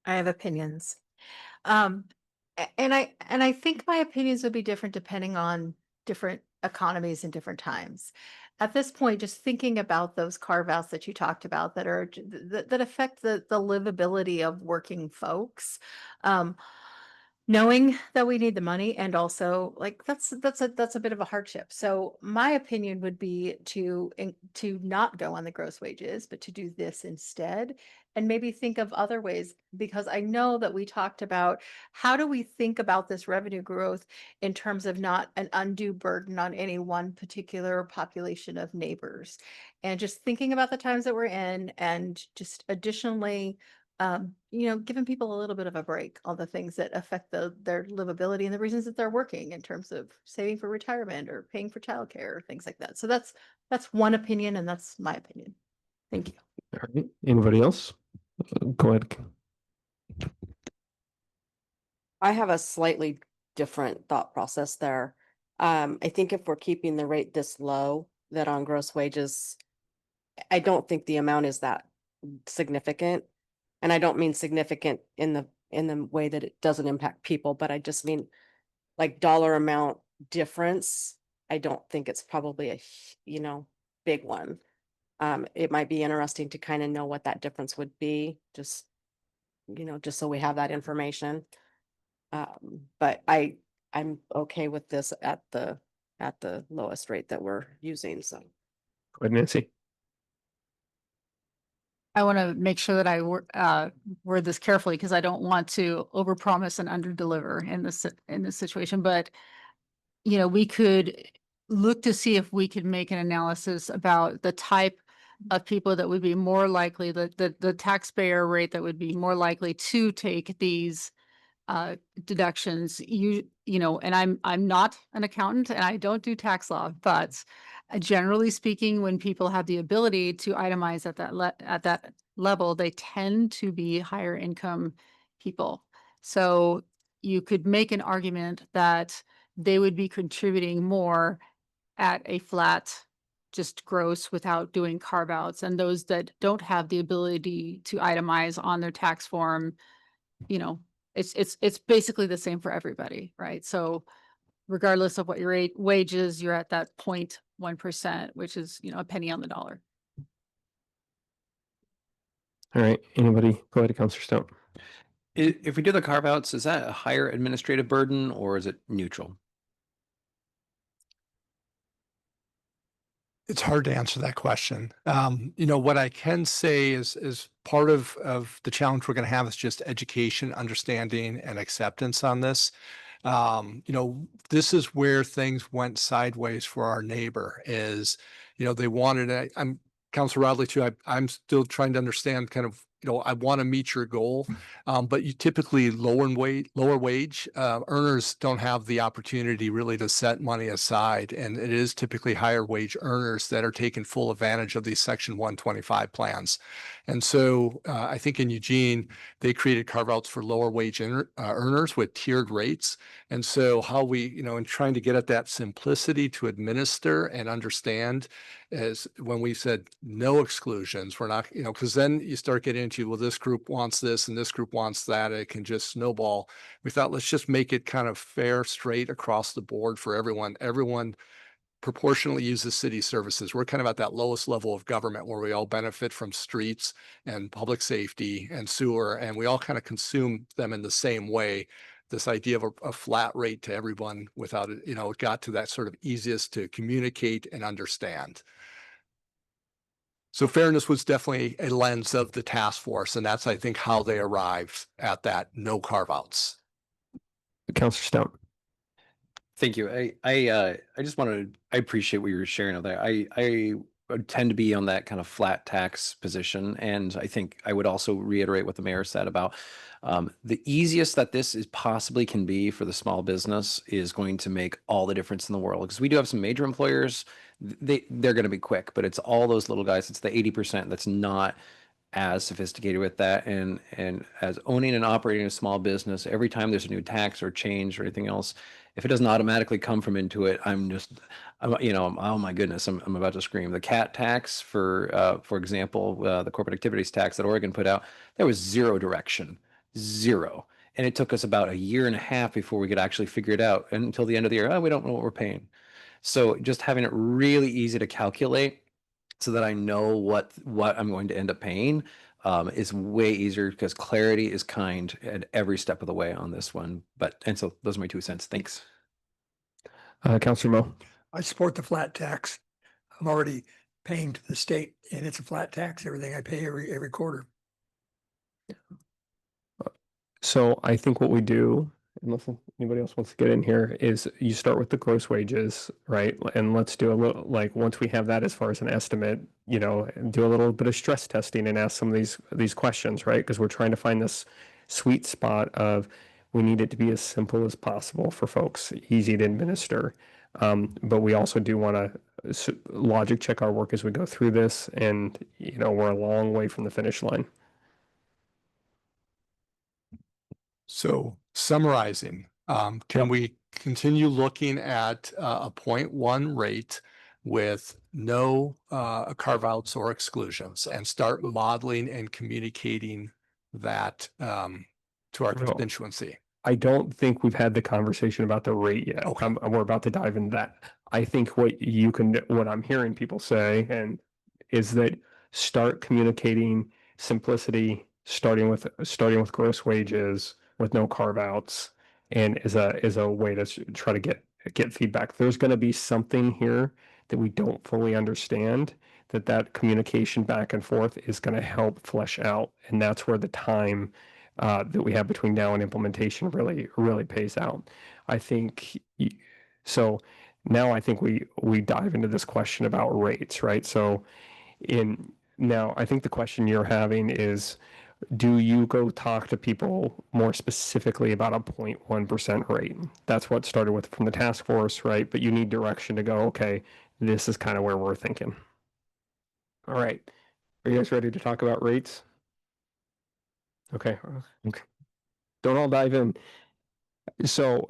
I have opinions. And I think my opinions would be different depending on different economies and different times. At this point, just thinking about those carve-outs that you talked about that are that affect the livability of working folks. Knowing that we need the money, and also like that's a bit of a hardship. So my opinion would be to not go on the gross wages, but to do this instead, and maybe think of other ways, because I know that we talked about how do we think about this revenue growth in terms of not an undue burden on any one particular population of neighbors, and just thinking about the times that we're in, and just additionally giving people a little bit of a break on the things that affect their livability and the reasons that they're working in terms of saving for retirement or paying for childcare or things like that. So that's one opinion, and that's my opinion. Thank you. All right. Anybody else? Go ahead. I have a slightly different thought process there. I think if we're keeping the rate this low, that on gross wages, I don't think the amount is that significant. And I don't mean significant in the way that it doesn't impact people, but I just mean like dollar amount difference. I don't think it's probably a, big one. It might be interesting to kind of know what that difference would be, just so we have that information. But I'm okay with this at the lowest rate that we're using, so. Go ahead, Nancy. I want to make sure that I word this carefully, because I don't want to overpromise and underdeliver in this situation. But we could look to see if we could make an analysis about the type of people that would be more likely, the taxpayer rate that would be more likely to take these deductions. And I'm not an accountant and I don't do tax law, but generally speaking, when people have the ability to itemize at that level, they tend to be higher income people. So you could make an argument that they would be contributing more at a flat, just gross, without doing carve outs. And those that don't have the ability to itemize on their tax form, it's basically the same for everybody, right? So regardless of what your wage is, you're at that 0.1%, which is, a penny on the dollar. All right. Anybody? Go ahead, Councilor Stout. If we do the carve outs, is that a higher administrative burden or is it neutral? It's hard to answer that question. What I can say is part of the challenge we're going to have is just education, understanding, and acceptance on this. This is where things went sideways for our neighbor is, they wanted, I'm Council Rodley too. I'm still trying to understand kind of, I want to meet your goal. But you typically lower wage earners don't have the opportunity really to set money aside. And it is typically higher wage earners that are taking full advantage of these Section 125 plans. And so I think in Eugene, they created carve outs for lower wage earners with tiered rates. And so how we, in trying to get at that simplicity to administer and understand is when we said no exclusions, we're not, because then you start getting into, well, this group wants this and this group wants that. It can just snowball. We thought, let's just make it kind of fair, straight across the board for everyone. Everyone proportionally uses city services. We're kind of at that lowest level of government where we all benefit from streets and public safety and sewer, and we all kind of consume them in the same way. This idea of a flat rate to everyone without it, it got to that sort of easiest to communicate and understand. So fairness was definitely a lens of the task force, and that's, I think, how they arrived at that no carve outs. Councilor Stone. Thank you. I just wanted, I appreciate what you were sharing of that. I would tend to be on that kind of flat tax position. And I think I would also reiterate what the mayor said about the easiest that this is possibly can be for the small business is going to make all the difference in the world. Because we do have some major employers, they're going to be quick, but it's all those little guys. It's the 80% that's not as sophisticated with that. And as owning and operating a small business, every time there's a new tax or change or anything else, if it doesn't automatically come from Intuit, oh my goodness, I'm about to scream. The CAT tax, for example, the corporate activities tax that Oregon put out, there was zero direction, zero. And it took us about 1.5 years before we could actually figure it out. And until the end of the year, we don't know what we're paying. So just having it really easy to calculate so that I know what I'm going to end up paying is way easier because clarity is kind at every step of the way on this one. And so those are my 2 cents. Thanks. Councilor Mo. I support the flat tax. I'm already paying to the state and it's a flat tax, everything I pay every quarter. So I think what we do, unless anybody else wants to get in here, is you start with the gross wages, right? And let's do a little, like, once we have that as far as an estimate, do a little bit of stress testing and ask some of these questions, right? Because we're trying to find this sweet spot of we need it to be as simple as possible for folks, easy to administer. But we also do want to logic check our work as we go through this, and we're a long way from the finish line. So summarizing, can we continue looking at a 0.1 rate with no carve outs or exclusions and start modeling and communicating that to our constituency? I don't think we've had the conversation about the rate yet. Okay. We're about to dive into that. I think what I'm hearing people say is that start communicating simplicity, starting with gross wages with no carve outs, and is a way to try to get feedback. There's going to be something here that we don't fully understand, that communication back and forth is going to help flesh out, and that's where the time that we have between now and implementation really pays out. I think so. Now I think we dive into this question about rates, right? So now I think the question you're having is, do you go talk to people more specifically about a 0.1% rate? That's what started with from the task force, right? But you need direction to go, okay, this is kind of where we're thinking. All right. Are you guys ready to talk about rates? Okay. Don't all dive in. So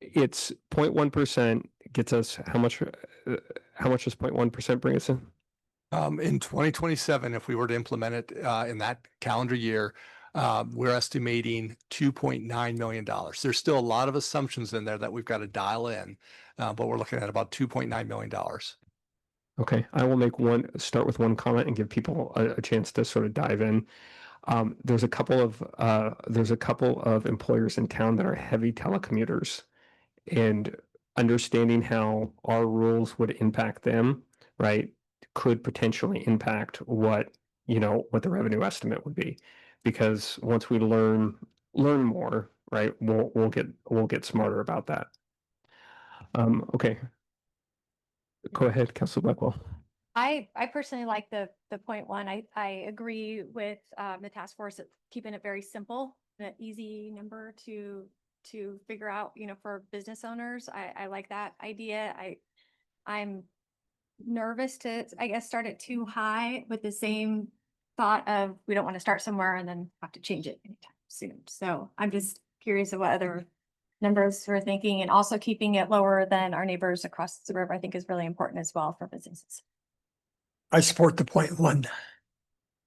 it's 0.1% gets us how much does 0.1% bring us in? In 2027, if we were to implement it in that calendar year, we're estimating $2.9 million. There's still a lot of assumptions in there that we've got to dial in, but we're looking at about $2.9 million. Okay, I will start with one comment and give people a chance to sort of dive in. There's a couple of employers in town that are heavy telecommuters, and understanding how our rules would impact them right, could potentially impact what, what the revenue estimate would be. Because once we learn more, right, we'll get smarter about that. Okay. Go ahead, Councilor Blackwell. I personally like the 0.1. I agree with the task force at keeping it very simple, an easy number to figure out, for business owners. I like that idea. I'm nervous to, I guess, start it too high with the same thought of we don't want to start somewhere and then have to change it anytime soon. So I'm just curious of what other numbers we're thinking, and also keeping it lower than our neighbors across the river, I think is really important as well for businesses. I support the 0.1.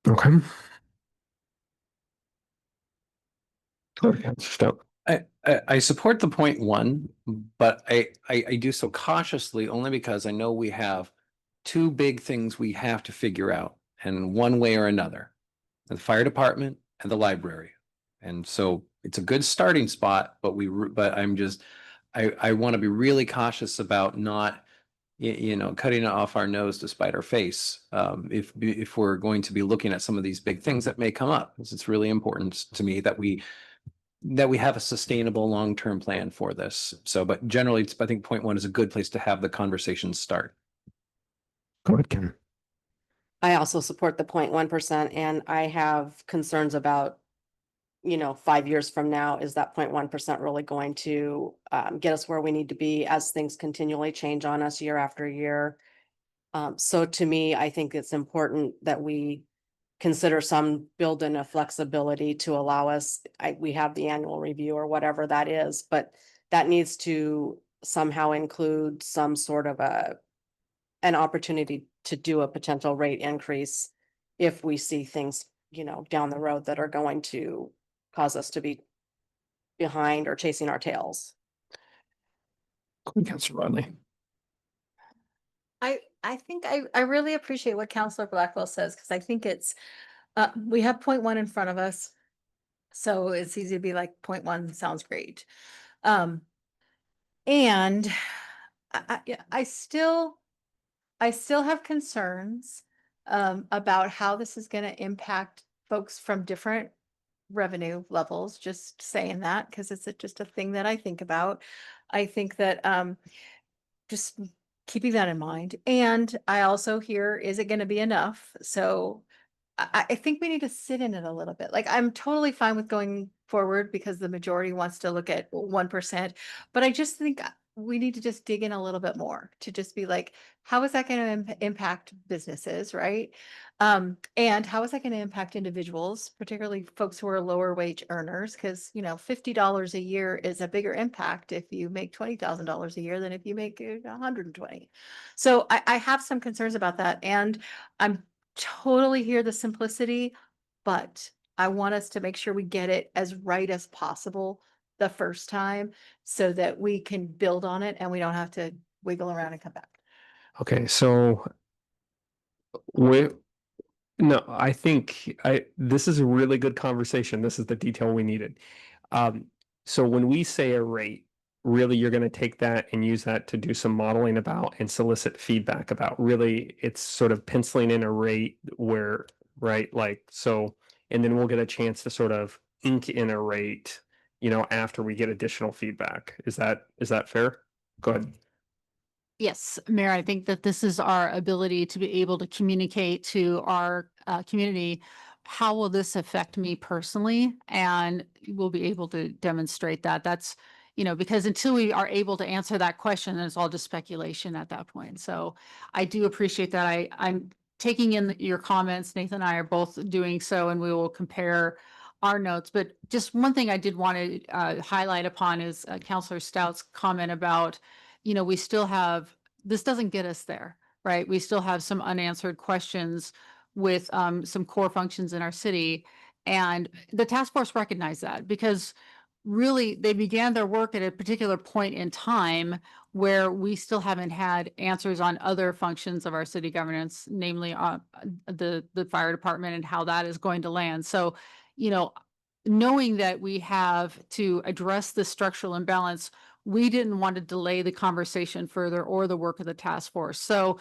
Okay. Okay, Councilor Stout. I support the 0.1, but I do so cautiously only because I know we have two big things we have to figure out, and one way or another, the fire department and the library. And so it's a good starting spot, but I want to be really cautious about not, cutting it off our nose to spite our face. If we're going to be looking at some of these big things that may come up, because it's really important to me that we have a sustainable long-term plan for this. So, but generally, I think 0.1 is a good place to have the conversation start. Go ahead, Ken. I also support the 0.1%, and I have concerns about, 5 years from now, is that 0.1% really going to get us where we need to be as things continually change on us year after year? So to me, I think it's important that we consider build in a flexibility to allow us, we have the annual review or whatever that is, but that needs to somehow include some sort of an opportunity to do a potential rate increase if we see things, down the road that are going to cause us to be behind or chasing our tails. Go ahead, Councilor Rodley. I think I really appreciate what Counselor Blackwell says, because I think it's, we have 0.1 in front of us. So it's easy to be like 0.1 sounds great. And I still have concerns about how this is going to impact folks from different revenue levels. Just saying that, because it's just a thing that I think about. I think that just keeping that in mind. And I also hear, is it going to be enough? So I think we need to sit in it a little bit. Like, I'm totally fine with going forward because the majority wants to look at 1%, but I just think we need to just dig in a little bit more to just be like, how is that going to impact businesses, right? And how is that going to impact individuals, particularly folks who are lower wage earners? Because, $50 a year is a bigger impact if you make $20,000 a year than if you make 120. So I have some concerns about that, and I'm totally hear the simplicity, but I want us to make sure we get it as right as possible the first time so that we can build on it and we don't have to wiggle around and come back. Okay, so I think this is a really good conversation. This is the detail we needed. So when we say a rate, really you're going to take that and use that to do some modeling about and solicit feedback about. Really, it's sort of penciling in a rate where, right, like, so, and then we'll get a chance to sort of ink in a rate, after we get additional feedback. Is that fair? Go ahead. Yes, Mayor, I think that this is our ability to be able to communicate to our community. How will this affect me personally? And we'll be able to demonstrate that. That's, because until we are able to answer that question, it's all just speculation at that point. So I do appreciate that. I'm taking in your comments. Nathan and I are both doing so, and we will compare our notes. But just one thing I did want to highlight upon is Councilor Stout's comment about, we still have, this doesn't get us there, right? We still have some unanswered questions with some core functions in our city. And the task force recognized that because really they began their work at a particular point in time where we still haven't had answers on other functions of our city governance, namely the fire department and how that is going to land. So, knowing that we have to address the structural imbalance, we didn't want to delay the conversation further or the work of the task force. So,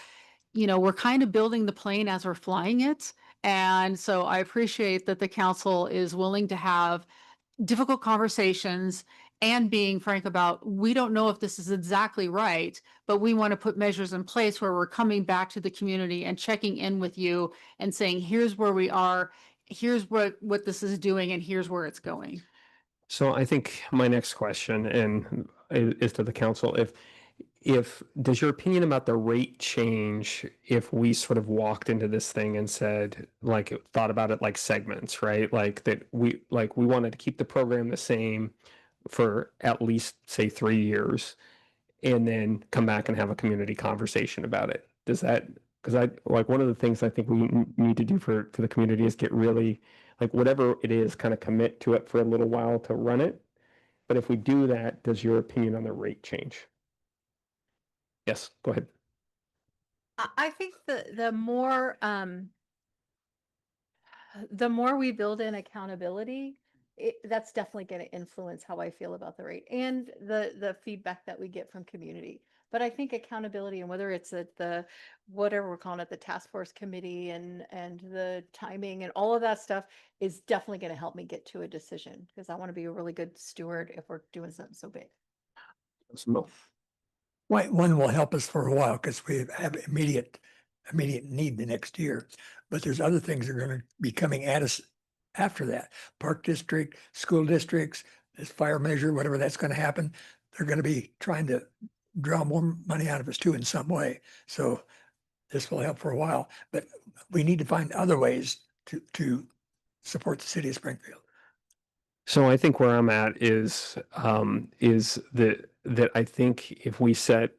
we're kind of building the plane as we're flying it. And so I appreciate that the council is willing to have difficult conversations and being frank about, we don't know if this is exactly right, but we want to put measures in place where we're coming back to the community and checking in with you and saying, here's where we are, here's what this is doing, and here's where it's going. So I think my next question and is to the council, if does your opinion about the rate change if we sort of walked into this thing and said, like, thought about it like segments, right? Like that we wanted to keep the program the same for at least say 3 years and then come back and have a community conversation about it. Does that, because I like one of the things I think we need to do for the community is get really like whatever it is, kind of commit to it for a little while to run it. But if we do that, does your opinion on the rate change? Yes, go ahead. I think the more we build in accountability, that's definitely going to influence how I feel about the rate and the feedback that we get from community. But I think accountability, and whether it's at the whatever we're calling it, the task force committee and the timing and all of that stuff, is definitely going to help me get to a decision, because I want to be a really good steward if we're doing something so big. One will help us for a while because we have immediate need the next year. But there's other things that are going to be coming at us after that. Park district, school districts, this fire measure, whatever that's going to happen, they're going to be trying to draw more money out of us too in some way. So this will help for a while, but we need to find other ways to support the city of Springfield. So I think where I'm at is that I think if we set,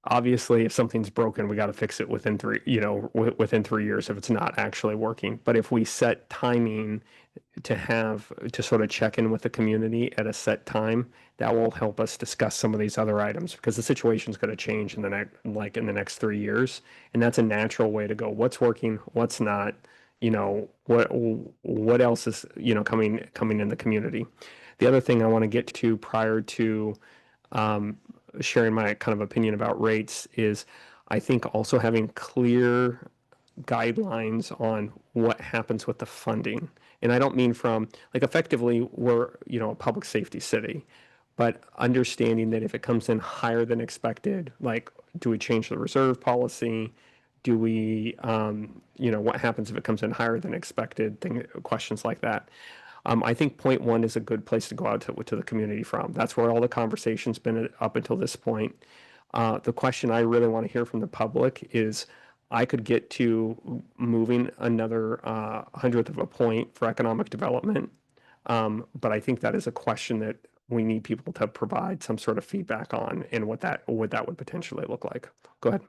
obviously if something's broken, we got to fix it within within 3 years if it's not actually working. But if we set timing to sort of check in with the community at a set time, that will help us discuss some of these other items, because the situation's going to change in the next 3 years. And that's a natural way to go. What's working, what's not, what else is, coming in the community. The other thing I want to get to prior to sharing my kind of opinion about rates is I think also having clear guidelines on what happens with the funding. And I don't mean from like effectively we're, a public safety city, but understanding that if it comes in higher than expected, like do we change the reserve policy? Do we, what happens if it comes in higher than expected? Questions like that. I think point one is a good place to go out to the community from. That's where all the conversation's been up until this point. The question I really want to hear from the public is, I could get to moving another 100th of a point for economic development. But I think that is a question that we need people to provide some sort of feedback on and what that would potentially look like. Go ahead.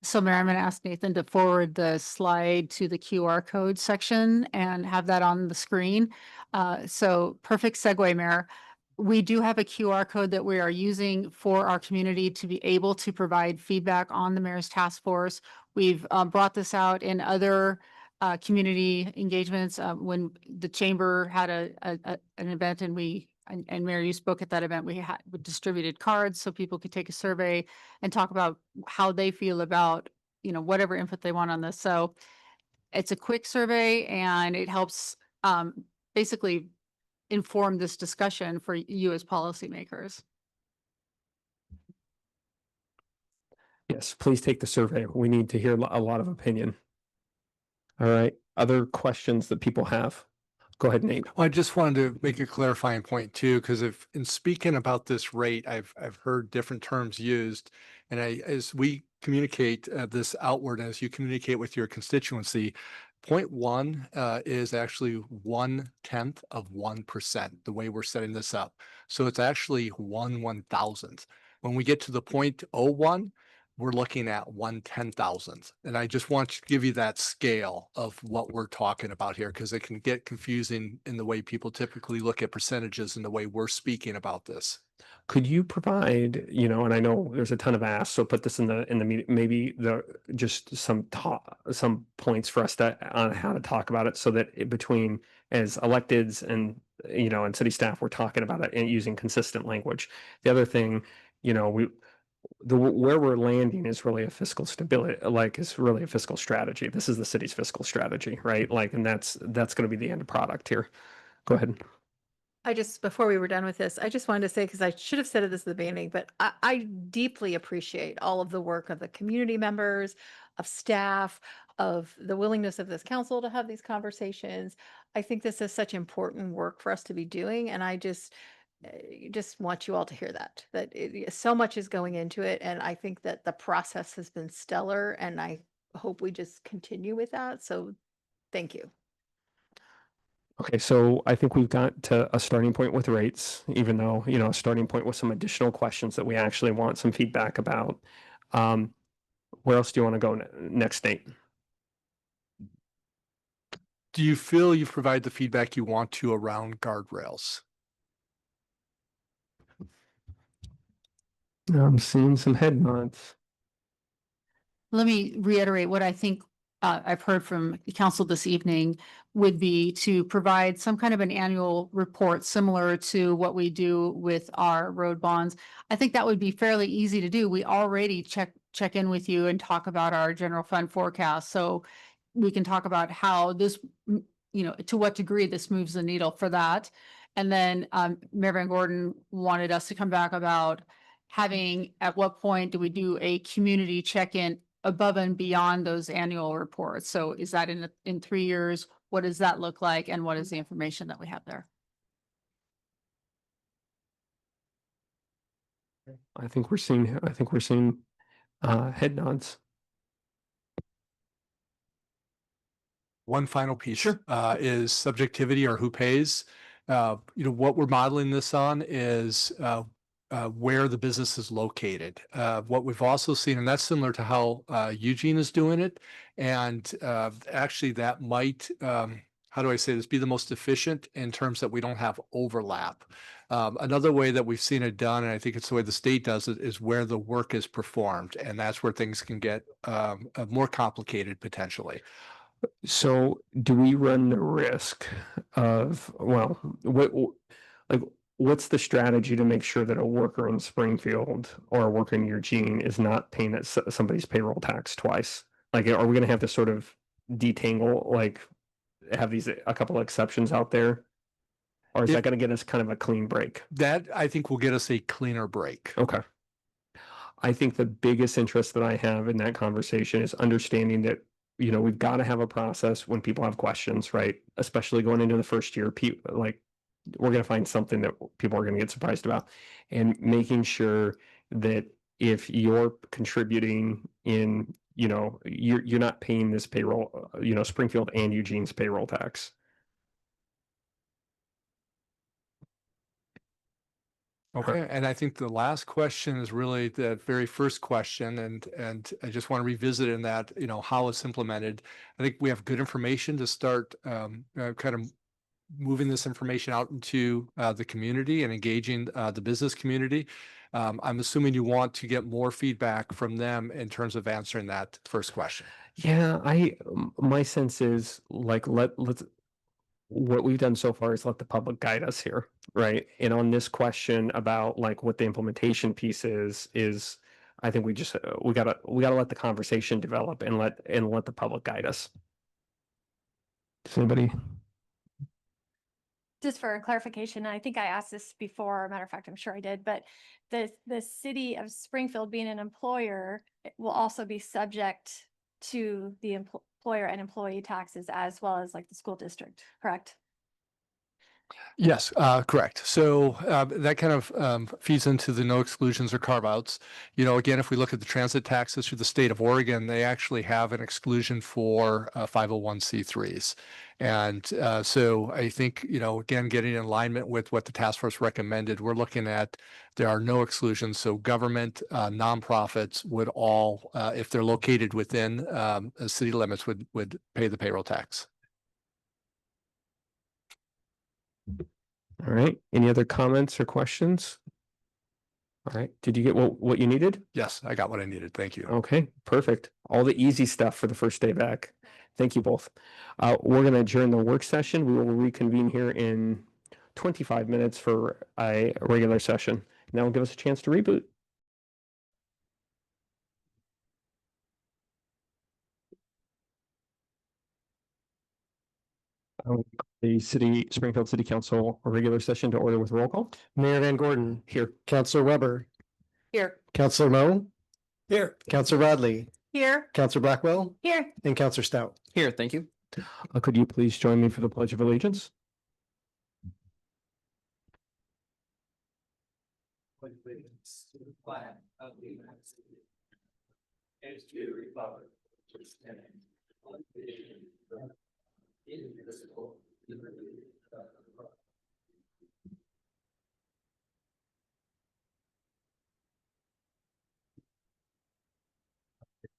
So Mayor, I'm going to ask Nathan to forward the slide to the QR code section and have that on the screen. So perfect segue, Mayor. We do have a QR code that we are using for our community to be able to provide feedback on the mayor's task force. We've brought this out in other community engagements when the chamber had an event and Mayor, you spoke at that event. We distributed cards so people could take a survey and talk about how they feel about, whatever input they want on this. So it's a quick survey and it helps basically inform this discussion for you as policymakers. Yes, please take the survey. We need to hear a lot of opinion. All right. Other questions that people have? Go ahead, Nate. Well, I just wanted to make a clarifying point too, because if in speaking about this rate, I've heard different terms used, and as we communicate this outward, as you communicate with your constituency, 0.1 is actually 1/10 of 1%, the way we're setting this up. So it's actually 1/1000th. When we get to the 0.01, we're looking at 1/10,000th. And I just want to give you that scale of what we're talking about here, because it can get confusing in the way people typically look at percentages and the way we're speaking about this. Could you provide, and I know there's a ton of asks, so put this in the meeting, maybe just some points for us on how to talk about it, so that between as electeds and and city staff, we're talking about it and using consistent language. The other thing, where we're landing is really a fiscal stability, like it's really a fiscal strategy. This is the city's fiscal strategy, right? Like, and that's going to be the end product here. Go ahead. I just, before we were done with this, I just wanted to say, because I should have said this at the beginning, but I deeply appreciate all of the work of the community members, of staff, of the willingness of this council to have these conversations. I think this is such important work for us to be doing, and I just want you all to hear that so much is going into it, and I think that the process has been stellar, and I hope we just continue with that. So thank you. Okay, so I think we've got to a starting point with rates, even though, you know, a starting point with some additional questions that we actually want some feedback about. Where else do you want to go next, Nate? Do you feel you've provided the feedback you want to around guardrails? I'm seeing some head nods. Let me reiterate what I think I've heard from the council this evening would be to provide some kind of an annual report similar to what we do with our road bonds. I think that would be fairly easy to do. We already check in with you and talk about our general fund forecast. So we can talk about how this, you know, to what degree this moves the needle for that. And then Mayor Van Gordon wanted us to come back about having, at what point do we do a community check-in above and beyond those annual reports? So is that in 3 years? What does that look like? And what is the information that we have there? I think we're seeing head nods. One final piece is subjectivity, or who pays. You know, what we're modeling this on is where the business is located. What we've also seen, and that's similar to how Eugene is doing it. And actually that might, how do I say this, be the most efficient in terms that we don't have overlap. Another way that we've seen it done, and I think it's the way the state does it, is where the work is performed. And that's where things can get more complicated potentially. So do we run the risk of, well, what's the strategy to make sure that a worker in Springfield or a worker in Eugene is not paying somebody's payroll tax twice? Like, are we going to have to sort of detangle, like have a couple of exceptions out there? Or is that going to get us kind of a clean break? That, I think, will get us a cleaner break. Okay. I think the biggest interest that I have in that conversation is understanding that, you know, we've got to have a process when people have questions, right? Especially going into the first year, like we're going to find something that people are going to get surprised about, and making sure that if you're contributing in, you know, you're not paying this payroll, you know, Springfield and Eugene's payroll tax. Okay, and I think the last question is really the very first question, and I just want to revisit in that, you know, how it's implemented. I think we have good information to start kind of moving this information out into the community and engaging the business community. I'm assuming you want to get more feedback from them in terms of answering that first question. Yeah, my sense is like let's what we've done so far is let the public guide us here, right? And on this question about like what the implementation piece is I think we gotta let the conversation develop and let the public guide us. Does anybody? Just for clarification, I think I asked this before, matter of fact, I'm sure I did, but the city of Springfield being an employer will also be subject to the employer and employee taxes as well as like the school district, correct? Yes, correct. So that kind of feeds into the no exclusions or carve outs. You know, again, if we look at the transit taxes through the state of Oregon, they actually have an exclusion for 501c3s. And so I think, you know, again, getting in alignment with what the task force recommended, we're looking at there are no exclusions. So government, nonprofits would all, if they're located within city limits, would pay the payroll tax. All right. Any other comments or questions? All right. Did you get what you needed? Yes, I got what I needed. Thank you. Okay, perfect. All the easy stuff for the first day back. Thank you both. We're going to adjourn the work session. We will reconvene here in 25 minutes for a regular session. And that will give us a chance to reboot. The Springfield City Council regular session to order with roll call. Mayor Van Gordon. Here. Counselor Weber. Here. Counselor Mo. Here. Counselor Rodley. Here. Counselor Blackwell. Here. And Counselor Stout. Here, thank you. Could you please join me for the Pledge of Allegiance?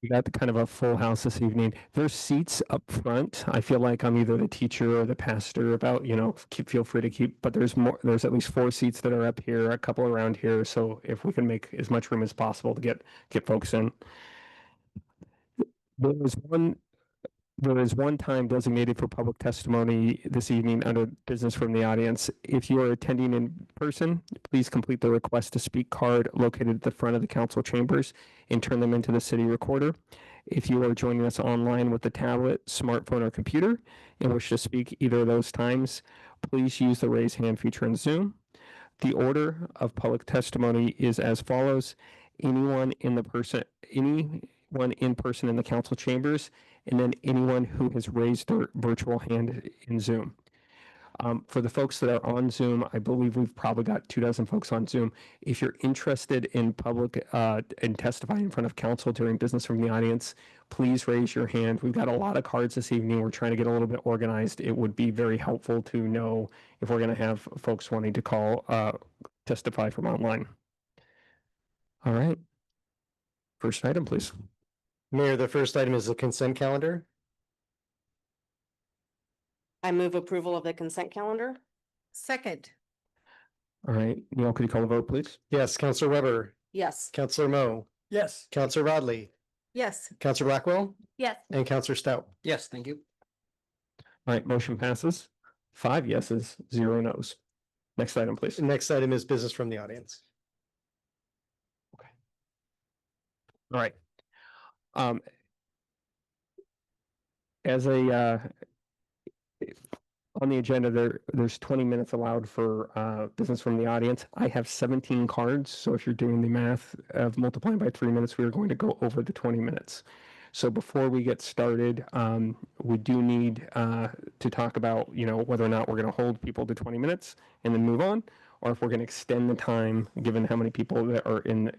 We got kind of a full house this evening. There's seats up front. I feel like I'm either the teacher or the pastor about, feel free to keep, but there's at least 4 seats that are up here, a couple around here. So if we can make as much room as possible to get folks in. There is one time designated for public testimony this evening under business from the audience. If you are attending in person, please complete the request to speak card located at the front of the council chambers and turn them into the city recorder. If you are joining us online with a tablet, smartphone, or computer and wish to speak either of those times, please use the raise hand feature in Zoom. The order of public testimony is as follows. Anyone in person in the council chambers, and then anyone who has raised their virtual hand in Zoom. For the folks that are on Zoom, I believe we've probably got 24 folks on Zoom. If you're interested in public and testifying in front of council during business from the audience, please raise your hand. We've got a lot of cards this evening. We're trying to get a little bit organized. It would be very helpful to know if we're going to have folks wanting to testify from online. All right. First item, please. Mayor, the first item is the consent calendar. I move approval of the consent calendar. Second. All right, Neil, could you call the vote, please? Yes, Counselor Weber. Yes. Counselor Mo. Yes. Counselor Rodley. Yes. Counselor Blackwell. Yes. And Counselor Stout. Yes, thank you. All right, motion passes. 5 yeses, 0 nos. Next item, please. The next item is business from the audience. All right. As a on the agenda, there's 20 minutes allowed for business from the audience. I have 17 cards, so if you're doing the math of multiplying by 3 minutes, we are going to go over the 20 minutes. So before we get started, we do need to talk about, whether or not we're going to hold people to 20 minutes and then move on, or if we're going to extend the time given how many people that are in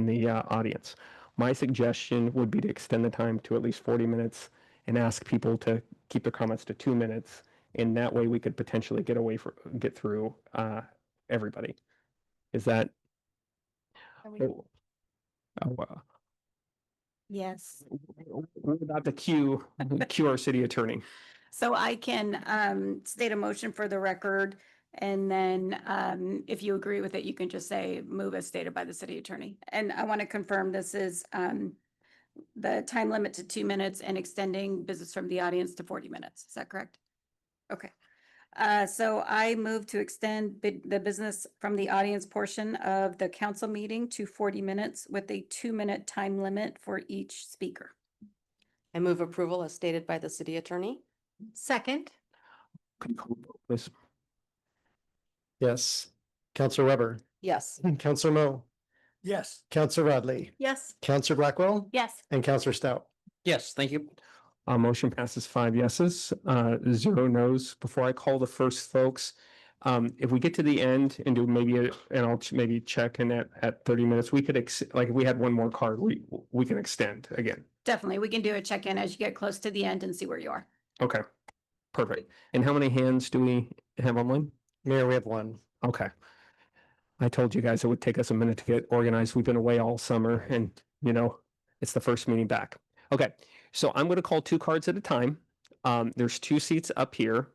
the audience. My suggestion would be to extend the time to at least 40 minutes and ask people to keep their comments to 2 minutes. And that way we could potentially get through everybody. Is that? Yes. We're about to cue our city attorney. So I can state a motion for the record. And then if you agree with it, you can just say move as stated by the city attorney. And I want to confirm this is the time limit to 2 minutes and extending business from the audience to 40 minutes. Is that correct? Okay. So I move to extend the business from the audience portion of the council meeting to 40 minutes with a 2-minute time limit for each speaker. I move approval as stated by the city attorney. Second. Could you call the vote, please? Yes. Counselor Weber. Yes. Counselor Mo. Yes. Counselor Rodley. Yes. Counselor Blackwell. Yes. And Counselor Stout. Yes, thank you. Motion passes 5 yeses, 0 nos. Before I call the first folks, if we get to the end and do and I'll maybe check in at 30 minutes, we could, if we had one more card, we can extend again. Definitely. We can do a check-in as you get close to the end and see where you are. Okay, perfect. And how many hands do we have online? Mayor, we have 1. Okay. I told you guys it would take us a minute to get organized. We've been away all summer and, it's the first meeting back. Okay, so I'm going to call 2 cards at a time. There's 2 seats up here.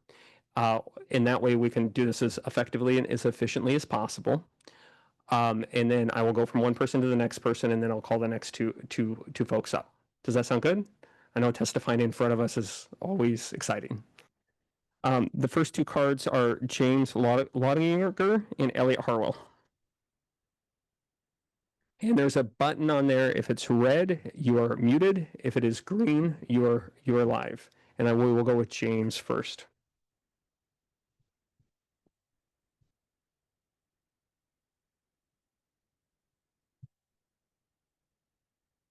And that way we can do this as effectively and as efficiently as possible. And then I will go from one person to the next person, and then I'll call the next two folks up. Does that sound good? I know testifying in front of us is always exciting. The first 2 cards are James Lottinger and Elliot Harwell. And there's a button on there. If it's red, you are muted. If it is green, you are live. And then we will go with James first.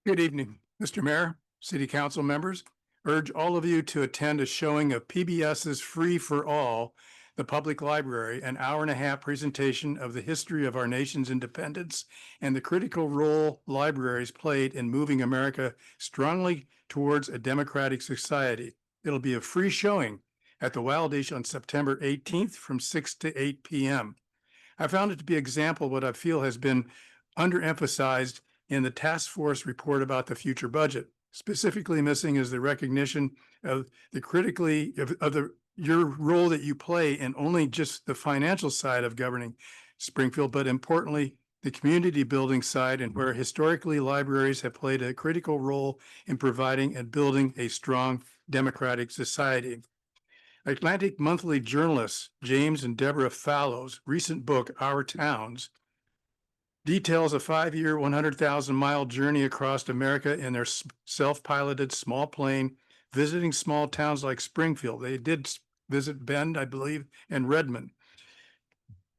Good evening, Mr. Mayor, City Council members. Urge all of you to attend a showing of PBS's Free for All, the Public Library, an hour-and-a-half presentation of the history of our nation's independence and the critical role libraries played in moving America strongly towards a democratic society. It'll be a free showing at the Wildish on September 18th from 6 to 8 p.m. I found it to be an example of what I feel has been underemphasized in the task force report about the future budget. Specifically missing is the recognition of the your role that you play in only just the financial side of governing Springfield, but importantly, the community building side, and where historically libraries have played a critical role in providing and building a strong democratic society. Atlantic Monthly journalists James and Deborah Fallow's recent book, Our Towns, details a 5-year, 100,000-mile journey across America in their self-piloted small plane, visiting small towns like Springfield. They did visit Bend, I believe, and Redmond,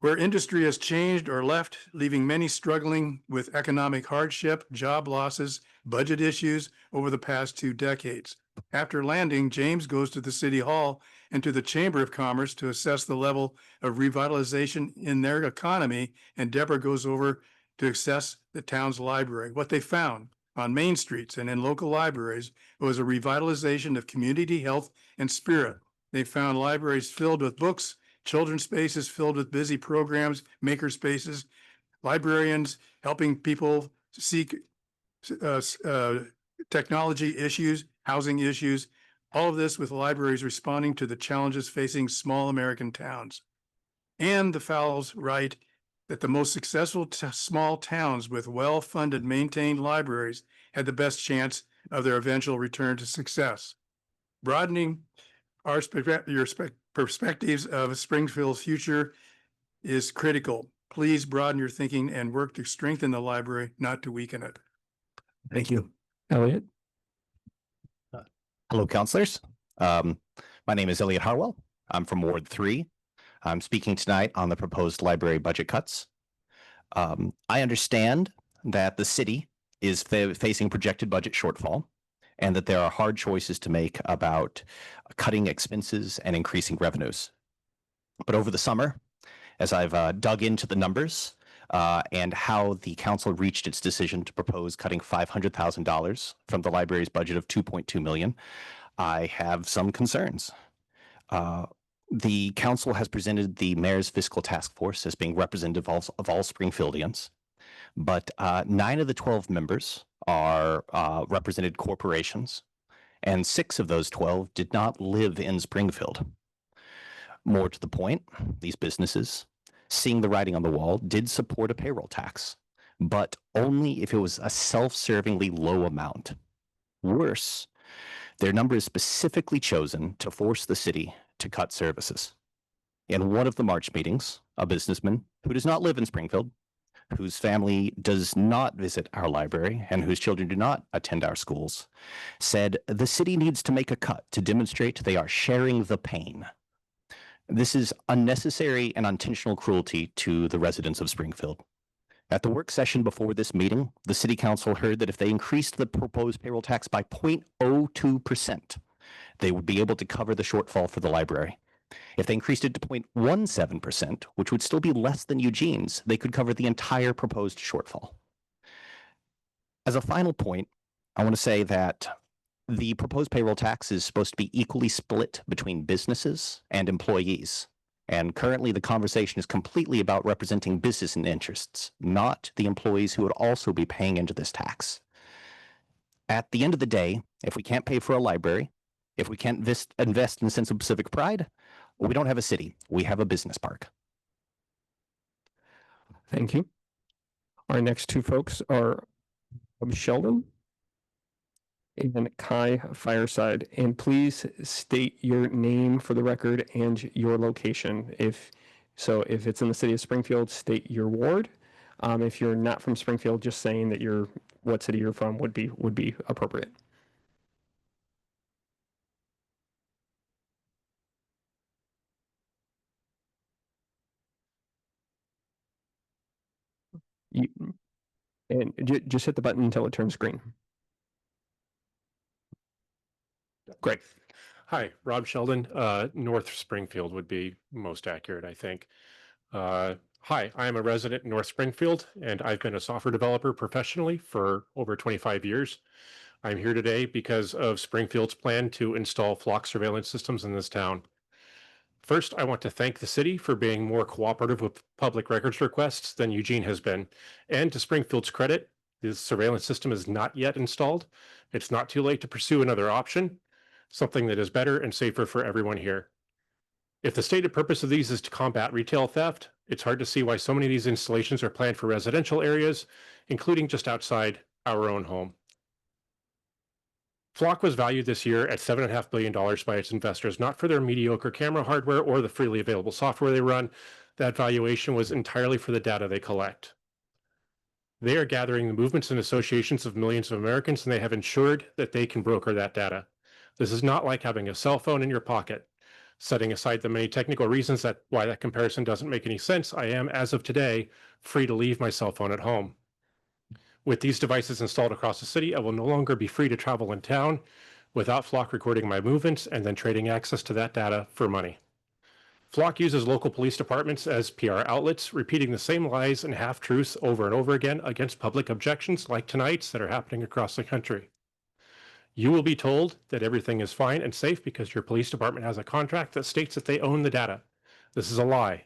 where industry has changed or left, leaving many struggling with economic hardship, job losses, budget issues over the past 2 decades. After landing, James goes to the City Hall and to the Chamber of Commerce to assess the level of revitalization in their economy, and Deborah goes over to assess the town's library. What they found on main streets and in local libraries was a revitalization of community health and spirit. They found libraries filled with books, children's spaces filled with busy programs, maker spaces, librarians helping people seek technology issues, housing issues, all of this with libraries responding to the challenges facing small American towns. And the Fowles write that the most successful small towns with well-funded, maintained libraries had the best chance of their eventual return to success. Broadening your perspectives of Springfield's future is critical. Please broaden your thinking and work to strengthen the library, not to weaken it. Thank you. Elliot? Hello, councilors. My name is Elliot Harwell. I'm from Ward 3. I'm speaking tonight on the proposed library budget cuts. I understand that the city is facing projected budget shortfall and that there are hard choices to make about cutting expenses and increasing revenues. But over the summer, as I've dug into the numbers and how the council reached its decision to propose cutting $500,000 from the library's budget of $2.2 million, I have some concerns. The council has presented the mayor's fiscal task force as being representative of all Springfieldians, but 9 of the 12 members are represented corporations, and 6 of those 12 did not live in Springfield. More to the point, these businesses, seeing the writing on the wall, did support a payroll tax, but only if it was a self-servingly low amount. Worse, their number is specifically chosen to force the city to cut services. In one of the March meetings, a businessman who does not live in Springfield, whose family does not visit our library, and whose children do not attend our schools, said the city needs to make a cut to demonstrate they are sharing the pain. This is unnecessary and intentional cruelty to the residents of Springfield. At the work session before this meeting, the city council heard that if they increased the proposed payroll tax by 0.02%, they would be able to cover the shortfall for the library. If they increased it to 0.17%, which would still be less than Eugene's, they could cover the entire proposed shortfall. As a final point, I want to say that the proposed payroll tax is supposed to be equally split between businesses and employees. And currently the conversation is completely about representing business interests, not the employees who would also be paying into this tax. At the end of the day, if we can't pay for a library, if we can't invest in a sense of civic pride, we don't have a city, we have a business park. Thank you. Our next 2 folks are Bob Sheldon and Kai Fireside. And please state your name for the record and your location. If it's in the city of Springfield, state your ward. If you're not from Springfield, just saying that what city you're from would be appropriate. You, and just hit the button until it turns green. Great. Hi, Rob Sheldon. North Springfield would be most accurate, I think. Hi, I am a resident in North Springfield, and I've been a software developer professionally for over 25 years. I'm here today because of Springfield's plan to install flock surveillance systems in this town. First, I want to thank the city for being more cooperative with public records requests than Eugene has been. And to Springfield's credit, this surveillance system is not yet installed. It's not too late to pursue another option, something that is better and safer for everyone here. If the stated purpose of these is to combat retail theft, it's hard to see why so many of these installations are planned for residential areas, including just outside our own home. Flock was valued this year at $7.5 billion by its investors, not for their mediocre camera hardware or the freely available software they run. That valuation was entirely for the data they collect. They are gathering the movements and associations of millions of Americans, and they have ensured that they can broker that data. This is not like having a cell phone in your pocket. Setting aside the many technical reasons that why that comparison doesn't make any sense, I am, as of today, free to leave my cell phone at home. With these devices installed across the city, I will no longer be free to travel in town without Flock recording my movements and then trading access to that data for money. Flock uses local police departments as PR outlets, repeating the same lies and half-truths over and over again against public objections like tonight's that are happening across the country. You will be told that everything is fine and safe because your police department has a contract that states that they own the data. This is a lie.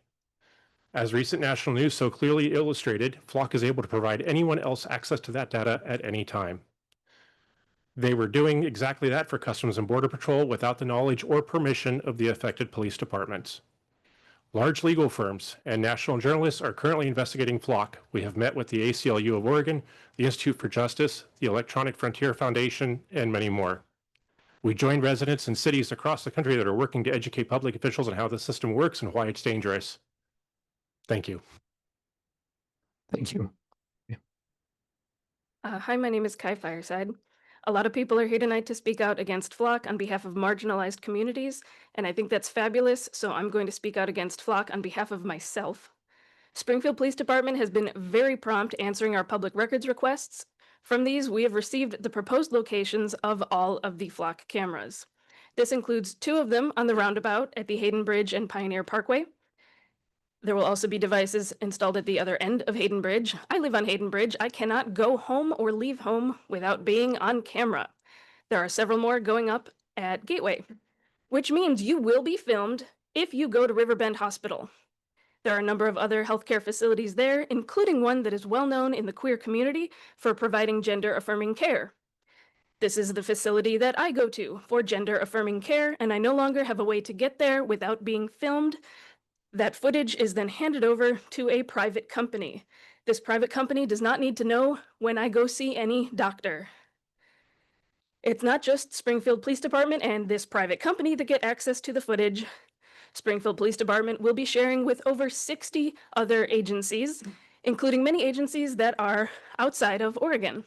As recent national news so clearly illustrated, Flock is able to provide anyone else access to that data at any time. They were doing exactly that for Customs and Border Patrol without the knowledge or permission of the affected police departments. Large legal firms and national journalists are currently investigating Flock. We have met with the ACLU of Oregon, the Institute for Justice, the Electronic Frontier Foundation, and many more. We join residents in cities across the country that are working to educate public officials on how the system works and why it's dangerous. Thank you. Thank you. Hi, my name is Kai Fireside. A lot of people are here tonight to speak out against Flock on behalf of marginalized communities, and I think that's fabulous, so I'm going to speak out against Flock on behalf of myself. Springfield Police Department has been very prompt answering our public records requests. From these, we have received the proposed locations of all of the Flock cameras. This includes 2 of them on the roundabout at the Hayden Bridge and Pioneer Parkway. There will also be devices installed at the other end of Hayden Bridge. I live on Hayden Bridge. I cannot go home or leave home without being on camera. There are several more going up at Gateway, which means you will be filmed if you go to Riverbend Hospital. There are a number of other healthcare facilities there, including one that is well known in the queer community for providing gender-affirming care. This is the facility that I go to for gender-affirming care, and I no longer have a way to get there without being filmed. That footage is then handed over to a private company. This private company does not need to know when I go see any doctor. It's not just Springfield Police Department and this private company that get access to the footage. Springfield Police Department will be sharing with over 60 other agencies, including many agencies that are outside of Oregon.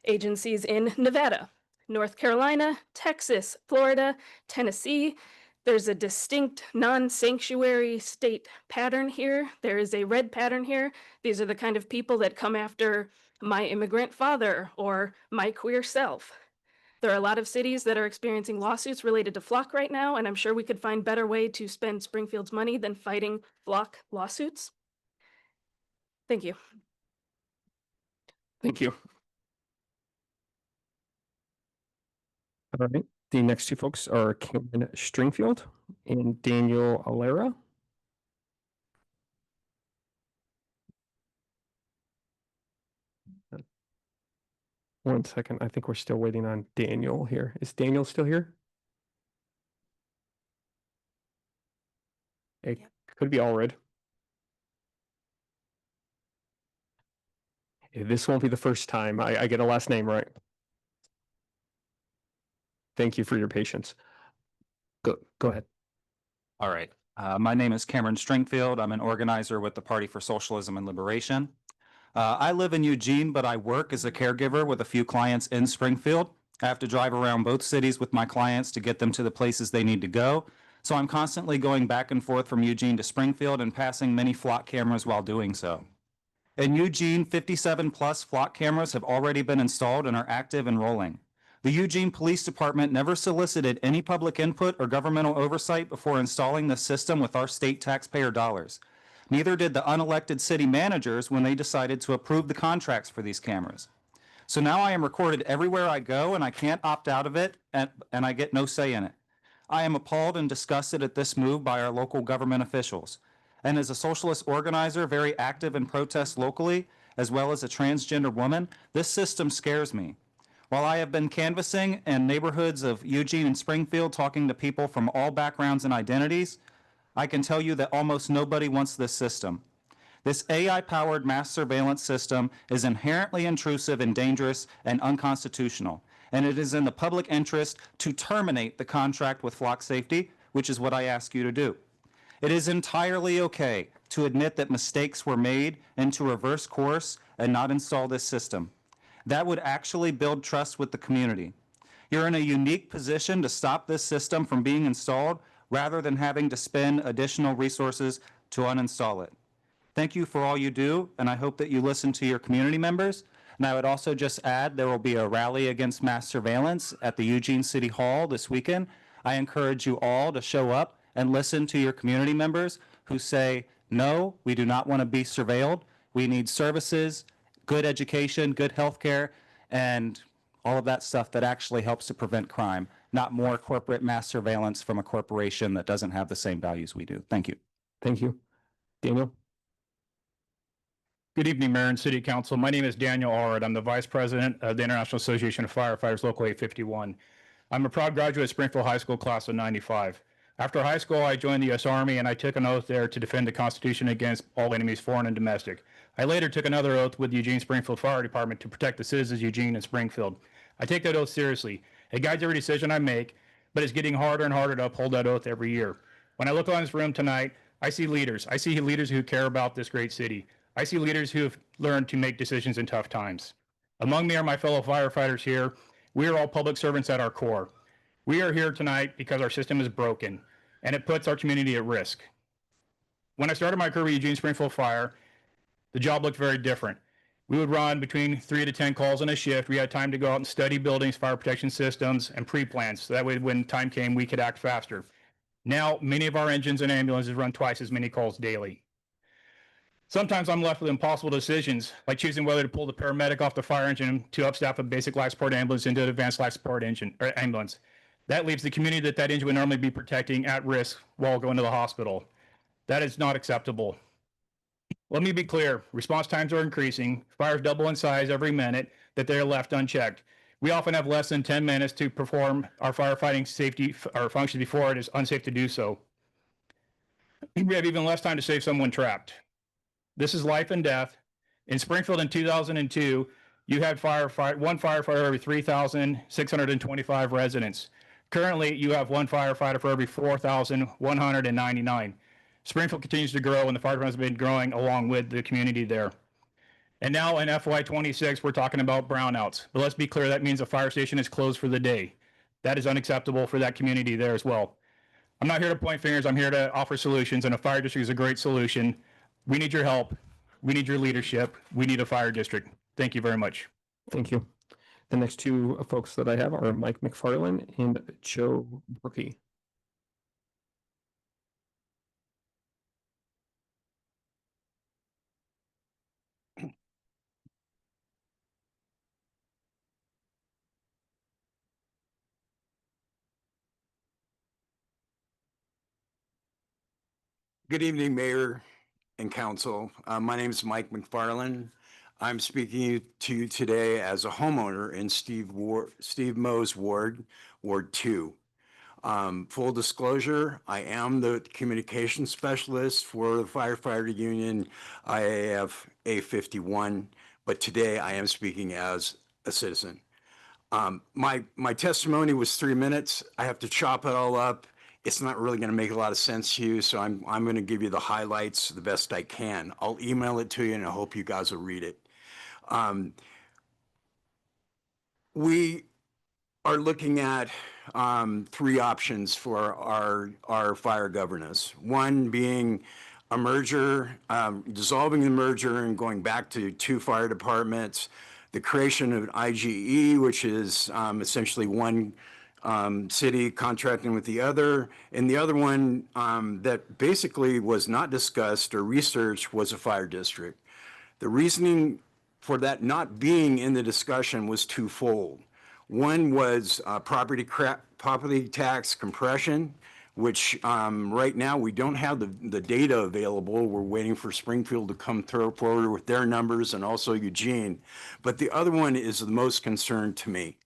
Agencies in Nevada, North Carolina, Texas, Florida, Tennessee. There's a distinct non-sanctuary state pattern here. There is a red pattern here. These are the kind of people that come after my immigrant father or my queer self. There are a lot of cities that are experiencing lawsuits related to Flock right now, and I'm sure we could find better way to spend Springfield's money than fighting Flock lawsuits. Thank you. Thank you. All right. The next 2 folks are Cameron Stringfield and Daniel Alera. One second. I think we're still waiting on Daniel here. Is Daniel still here? It could be Allred. This won't be the first time I get a last name right. Thank you for your patience. Go ahead. All right. My name is Cameron Stringfield. I'm an organizer with the Party for Socialism and Liberation. I live in Eugene, but I work as a caregiver with a few clients in Springfield. I have to drive around both cities with my clients to get them to the places they need to go. So I'm constantly going back and forth from Eugene to Springfield and passing many Flock cameras while doing so. In Eugene, 57 plus flock cameras have already been installed and are active and rolling. The Eugene Police Department never solicited any public input or governmental oversight before installing the system with our state taxpayer dollars. Neither did the unelected city managers when they decided to approve the contracts for these cameras. So now I am recorded everywhere I go and I can't opt out of it and I get no say in it. I am appalled and disgusted at this move by our local government officials. And as a socialist organizer, very active in protests locally, as well as a transgender woman, this system scares me. While I have been canvassing in neighborhoods of Eugene and Springfield, talking to people from all backgrounds and identities, I can tell you that almost nobody wants this system. This AI-powered mass surveillance system is inherently intrusive and dangerous and unconstitutional, and it is in the public interest to terminate the contract with Flock Safety, which is what I ask you to do. It is entirely okay to admit that mistakes were made and to reverse course and not install this system. That would actually build trust with the community. You're in a unique position to stop this system from being installed rather than having to spend additional resources to uninstall it. Thank you for all you do, and I hope that you listen to your community members. And I would also just add there will be a rally against mass surveillance at the Eugene City Hall this weekend. I encourage you all to show up and listen to your community members who say, no, we do not want to be surveilled. We need services, good education, good health care, and all of that stuff that actually helps to prevent crime, not more corporate mass surveillance from a corporation that doesn't have the same values we do. Thank you. Thank you. Daniel? Good evening, Mayor and City Council. My name is Daniel Allred. I'm the Vice President of the International Association of Firefighters, Local 851. I'm a proud graduate of Springfield High School class of 95. After high school, I joined the U.S. Army and I took an oath there to defend the Constitution against all enemies, foreign and domestic. I later took another oath with the Eugene Springfield Fire Department to protect the citizens of Eugene and Springfield. I take that oath seriously. It guides every decision I make, but it's getting harder and harder to uphold that oath every year. When I look around this room tonight, I see leaders. I see leaders who care about this great city. I see leaders who have learned to make decisions in tough times. Among me are my fellow firefighters here. We are all public servants at our core. We are here tonight because our system is broken and it puts our community at risk. When I started my career with Eugene Springfield Fire, the job looked very different. We would run between 3 to 10 calls in a shift. We had time to go out and study buildings, fire protection systems, and pre-plans. So that way when time came, we could act faster. Now, many of our engines and ambulances run twice as many calls daily. Sometimes I'm left with impossible decisions, like choosing whether to pull the paramedic off the fire engine to upstaff a basic life support ambulance into an advanced life support ambulance. That leaves the community that engine would normally be protecting at risk while going to the hospital. That is not acceptable. Let me be clear, response times are increasing, fires double in size every minute that they're left unchecked. We often have less than 10 minutes to perform our firefighting safety or function before it is unsafe to do so. We have even less time to save someone trapped. This is life and death. In Springfield in 2002, you had one firefighter every 3,625 residents. Currently, you have one firefighter for every 4,199. Springfield continues to grow and the fire department has been growing along with the community there. And now in FY26, we're talking about brownouts. But let's be clear, that means the fire station is closed for the day. That is unacceptable for that community there as well. I'm not here to point fingers. I'm here to offer solutions, and a fire district is a great solution. We need your help. We need your leadership. We need a fire district. Thank you very much. Thank you. The next two folks that I have are Mike McFarland and Joe Brookie. Good evening, Mayor and Council. My name is Mike McFarland. I'm speaking to you today as a homeowner in Steve Moe's Ward 2. Full disclosure, I am the communication specialist for the firefighter union IAF A51, but today I am speaking as a citizen. My testimony was 3 minutes. I have to chop it all up. It's not really going to make a lot of sense to you, so I'm going to give you the highlights the best I can. I'll email it to you, and I hope you guys will read it. We are looking at 3 options for our fire governance. One being a merger, dissolving the merger and going back to 2 fire departments, the creation of an IGE, which is essentially one city contracting with the other, and the other one that basically was not discussed or researched was a fire district. The reasoning for that not being in the discussion was twofold. One was property tax compression, which right now we don't have the data available. We're waiting for Springfield to come forward with their numbers and also Eugene. But the other one is the most concern to me,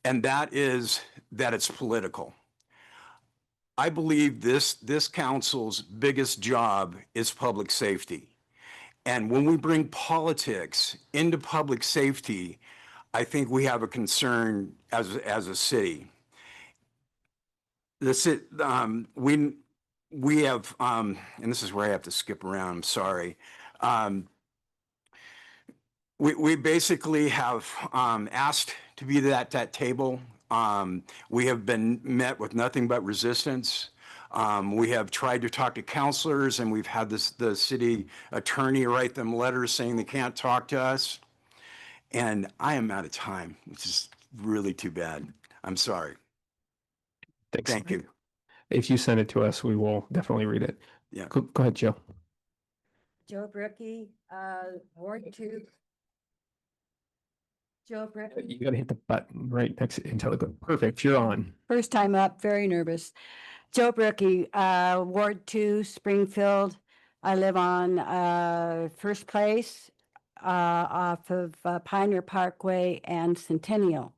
and that is that it's political. I believe this council's biggest job is public safety. And when we bring politics into public safety, I think we have a concern as a city. We have, and this is where I have to skip around, I'm sorry. We basically have asked to be at that table. We have been met with nothing but resistance. We have tried to talk to counselors, and we've had the city attorney write them letters saying they can't talk to us. And I am out of time, which is really too bad. I'm sorry. Thanks. Thank you. If you send it to us, we will definitely read it. Yeah. Go ahead, Joe. Joe Bricky, Ward 2. Joe Bricky. You gotta hit the button right next until it goes. Perfect. You're on. First time up, very nervous. Joe Bricky, Ward 2, Springfield. I live on First Place off of Pioneer Parkway and Centennial.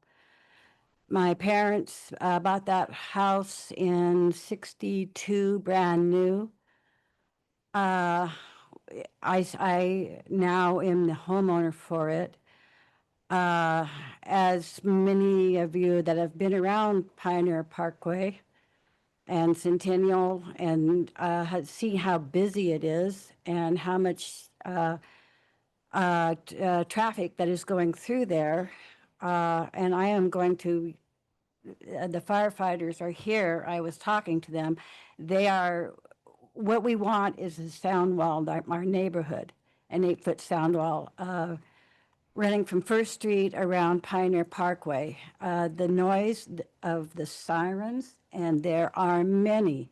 My parents bought that house in '62, brand new. I now am the homeowner for it. As many of you that have been around Pioneer Parkway and Centennial and see how busy it is and how much traffic that is going through there. And I am going to, the firefighters are here. I was talking to them. What we want is a sound wall, our neighborhood, an 8-foot sound wall running from First Street around Pioneer Parkway. The noise of the sirens, and there are many.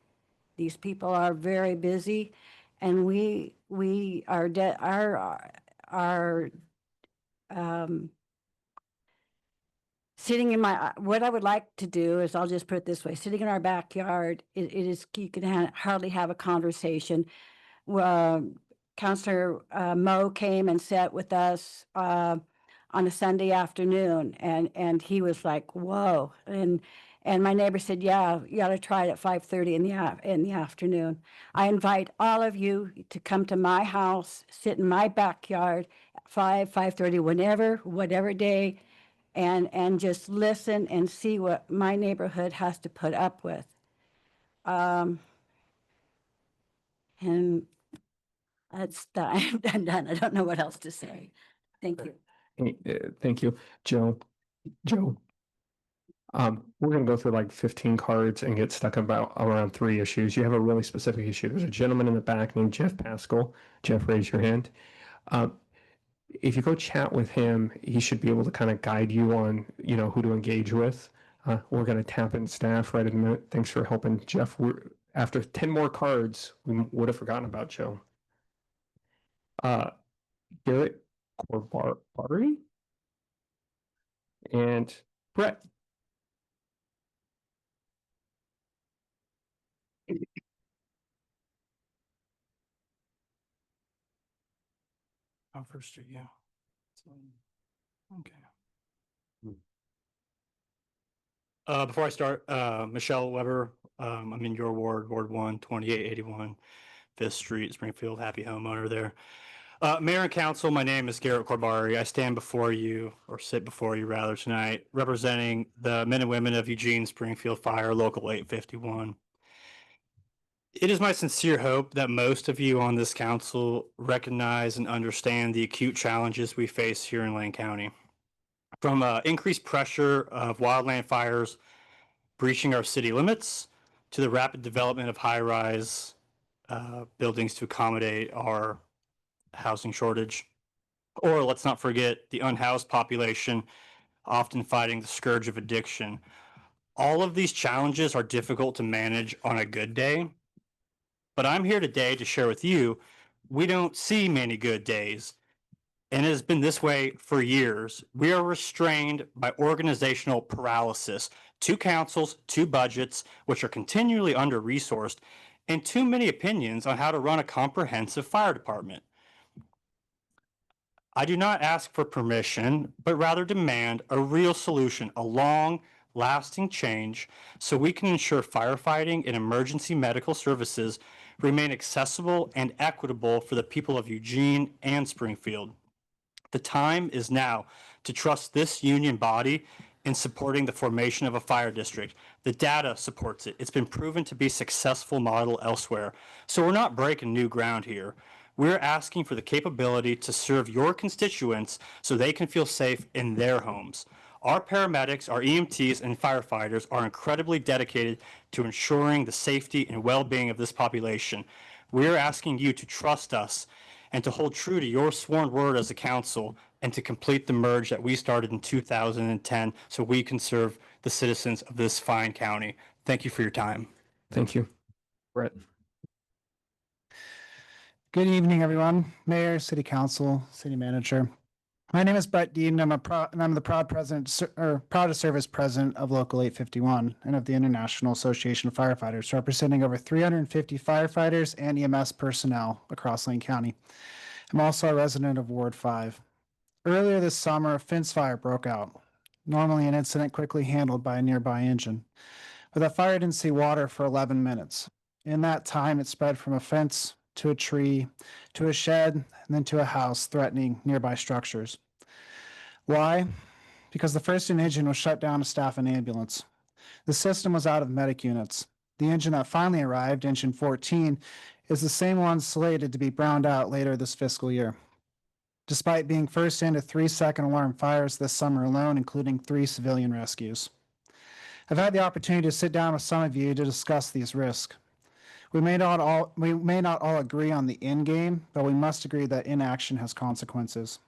These people are very busy, and we are sitting in what I would like to do is, I'll just put it this way, sitting in our backyard, it is, you can hardly have a conversation. Councillor Moe came and sat with us on a Sunday afternoon, and he was like, whoa. And my neighbor said, yeah, you ought to try it at 5:30 in the afternoon. I invite all of you to come to my house, sit in my backyard at 5:30, whatever day, and just listen and see what my neighborhood has to put up with. And that's I'm done. I don't know what else to say. Thank you. Thank you, Joe. We're gonna go through like 15 cards and get stuck about around 3 issues. You have a really specific issue. There's a gentleman in the back named Jeff Pascal. Jeff, raise your hand. If you go chat with him, he should be able to kind of guide you on, who to engage with. We're gonna tap in staff right in a minute. Thanks for helping, Jeff. After 10 more cards, we would have forgotten about Joe. Garrett Corbari and Brett. On First Street, yeah. Okay. Before I start, Michelle Weber, I'm in your ward, Ward 1, 2881 5th Street, Springfield, happy homeowner there. Mayor and Council, my name is Garrett Corbari. I stand before you, or sit before you rather, tonight, representing the men and women of Eugene Springfield Fire Local 851. It is my sincere hope that most of you on this council recognize and understand the acute challenges we face here in Lane County. From increased pressure of wildland fires breaching our city limits to the rapid development of high-rise buildings to accommodate our housing shortage. Or let's not forget the unhoused population, often fighting the scourge of addiction. All of these challenges are difficult to manage on a good day, but I'm here today to share with you, we don't see many good days, and it has been this way for years. We are restrained by organizational paralysis, 2 councils, 2 budgets, which are continually under-resourced, and too many opinions on how to run a comprehensive fire department. I do not ask for permission, but rather demand a real solution, a long-lasting change, so we can ensure firefighting and emergency medical services remain accessible and equitable for the people of Eugene and Springfield. The time is now to trust this union body in supporting the formation of a fire district. The data supports it. It's been proven to be a successful model elsewhere. So we're not breaking new ground here. We're asking for the capability to serve your constituents so they can feel safe in their homes. Our paramedics, our EMTs, and firefighters are incredibly dedicated to ensuring the safety and well-being of this population. We're asking you to trust us and to hold true to your sworn word as a council and to complete the merge that we started in 2010 so we can serve the citizens of this fine county. Thank you for your time. Thank you. Brett. Good evening, everyone. Mayor, City Council, City Manager. My name is Brett Dean. I'm the proud to serve as president of Local 851 and of the International Association of Firefighters, representing over 350 firefighters and EMS personnel across Lane County. I'm also a resident of Ward 5. Earlier this summer, a fence fire broke out. Normally an incident quickly handled by a nearby engine. But that fire didn't see water for 11 minutes. In that time, it spread from a fence to a tree, to a shed, and then to a house, threatening nearby structures. Why? Because the first engine was shut down to staff an ambulance. The system was out of medic units. The engine that finally arrived, engine 14, is the same one slated to be browned out later this fiscal year. Despite being first into 3-second alarm fires this summer alone, including 3 civilian rescues. I've had the opportunity to sit down with some of you to discuss these risks. We may not all agree on the end game, but we must agree that inaction has consequences.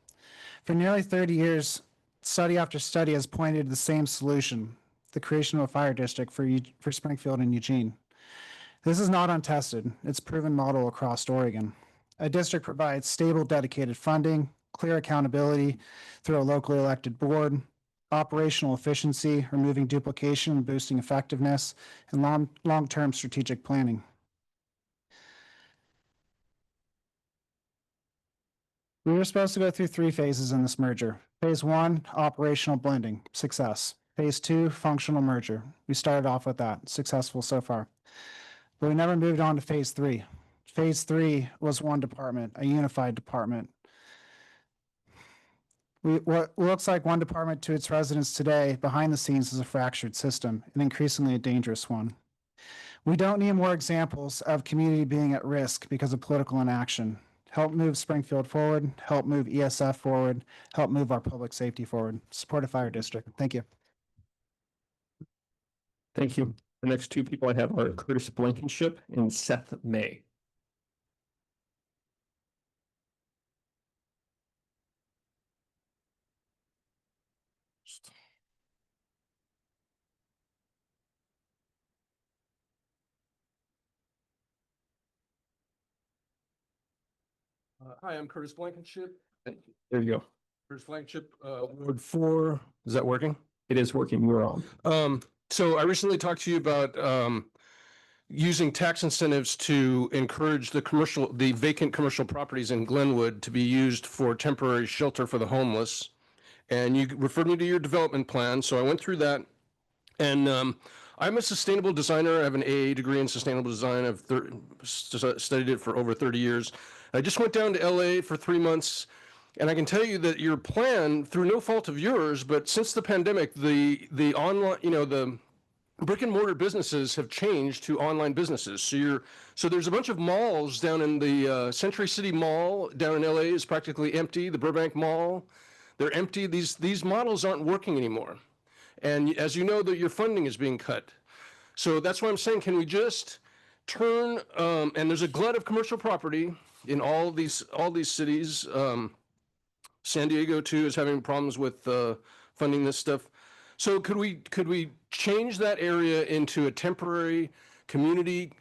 For nearly 30 years, study after study has pointed to the same solution, the creation of a fire district for Springfield and Eugene. This is not untested. It's a proven model across Oregon. A district provides stable, dedicated funding, clear accountability through a locally elected board, operational efficiency, removing duplication and boosting effectiveness, and long-term strategic planning. We were supposed to go through 3 phases in this merger. Phase 1, operational blending, success. Phase 2, functional merger. We started off with that, successful so far. But we never moved on to phase 3. Phase 3 was one department, a unified department. What looks like one department to its residents today, behind the scenes, is a fractured system, and increasingly a dangerous one. We don't need more examples of community being at risk because of political inaction. Help move Springfield forward, help move ESF forward, help move our public safety forward. Support a fire district. Thank you. Thank you. The next 2 people I have are Curtis Blankenship and Seth May. Hi, I'm Curtis Blankenship. There you go. Curtis Blankenship, Ward 4. Is that working? It is working. We're on. So I recently talked to you about using tax incentives to encourage the vacant commercial properties in Glenwood to be used for temporary shelter for the homeless. And you referred me to your development plan. So I went through that. And I'm a sustainable designer. I have an AA degree in sustainable design. I've studied it for over 30 years. I just went down to LA for 3 months, and I can tell you that your plan, through no fault of yours, but since the pandemic, the online, the brick and mortar businesses have changed to online businesses. So there's a bunch of malls down in the Century City Mall down in LA is practically empty. The Burbank Mall, they're empty. These models aren't working anymore. And as you know, that your funding is being cut. So that's why I'm saying, can we just turn, and there's a glut of commercial property in all these cities. San Diego too is having problems with funding this stuff. So could we change that area into a temporary community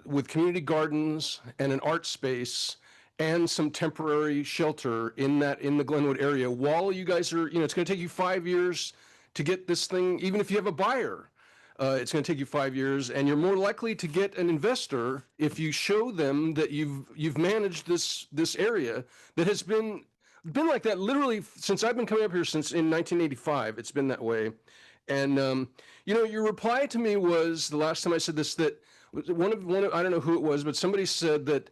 with community gardens and an art space and some temporary shelter in the Glenwood area while you guys are, it's going to take you 5 years to get this thing, even if you have a buyer. It's going to take you 5 years, and you're more likely to get an investor if you show them that you've managed this area that has been like that literally since I've been coming up here since in 1985. It's been that way. And your reply to me was the last time I said this, that one of I don't know who it was, but somebody said that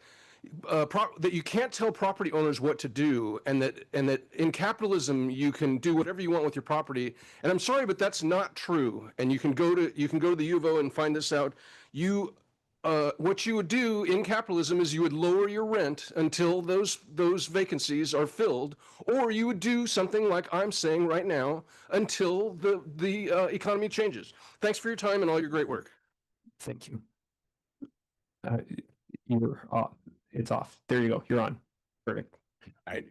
that you can't tell property owners what to do, and that in capitalism you can do whatever you want with your property. And I'm sorry, but that's not true. And you can go to the U of O and find this out. What you would do in capitalism is you would lower your rent until those vacancies are filled, or you would do something like I'm saying right now until the economy changes. Thanks for your time and all your great work. Thank you. You're off. It's off. There you go. You're on. Perfect. All right.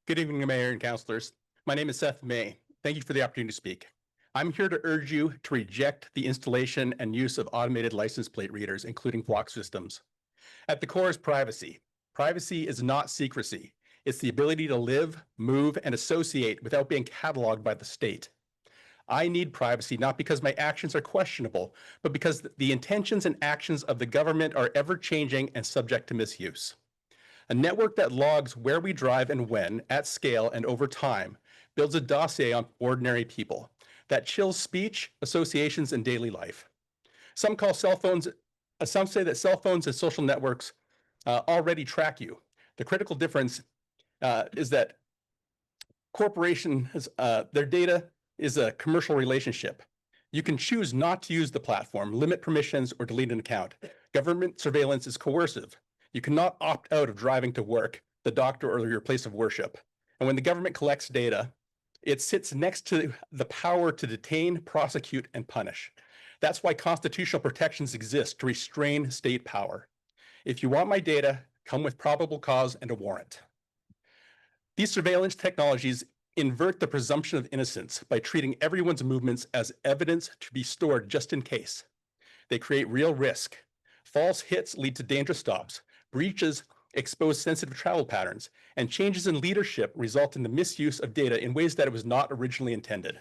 Good evening, Mayor and councilors. My name is Seth May. Thank you for the opportunity to speak. I'm here to urge you to reject the installation and use of automated license plate readers, including Flock systems. At the core is privacy. Privacy is not secrecy. It's the ability to live, move, and associate without being cataloged by the state. I need privacy not because my actions are questionable, but because the intentions and actions of the government are ever changing and subject to misuse. A network that logs where we drive and when, at scale and over time, builds a dossier on ordinary people that chills speech, associations, and daily life. Some say that cell phones and social networks already track you. The critical difference is that corporations, their data is a commercial relationship. You can choose not to use the platform, limit permissions, or delete an account. Government surveillance is coercive. You cannot opt out of driving to work, the doctor, or your place of worship. And when the government collects data, it sits next to the power to detain, prosecute, and punish. That's why constitutional protections exist to restrain state power. If you want my data, come with probable cause and a warrant. These surveillance technologies invert the presumption of innocence by treating everyone's movements as evidence to be stored just in case. They create real risk. False hits lead to dangerous stops. Breaches expose sensitive travel patterns, and changes in leadership result in the misuse of data in ways that it was not originally intended.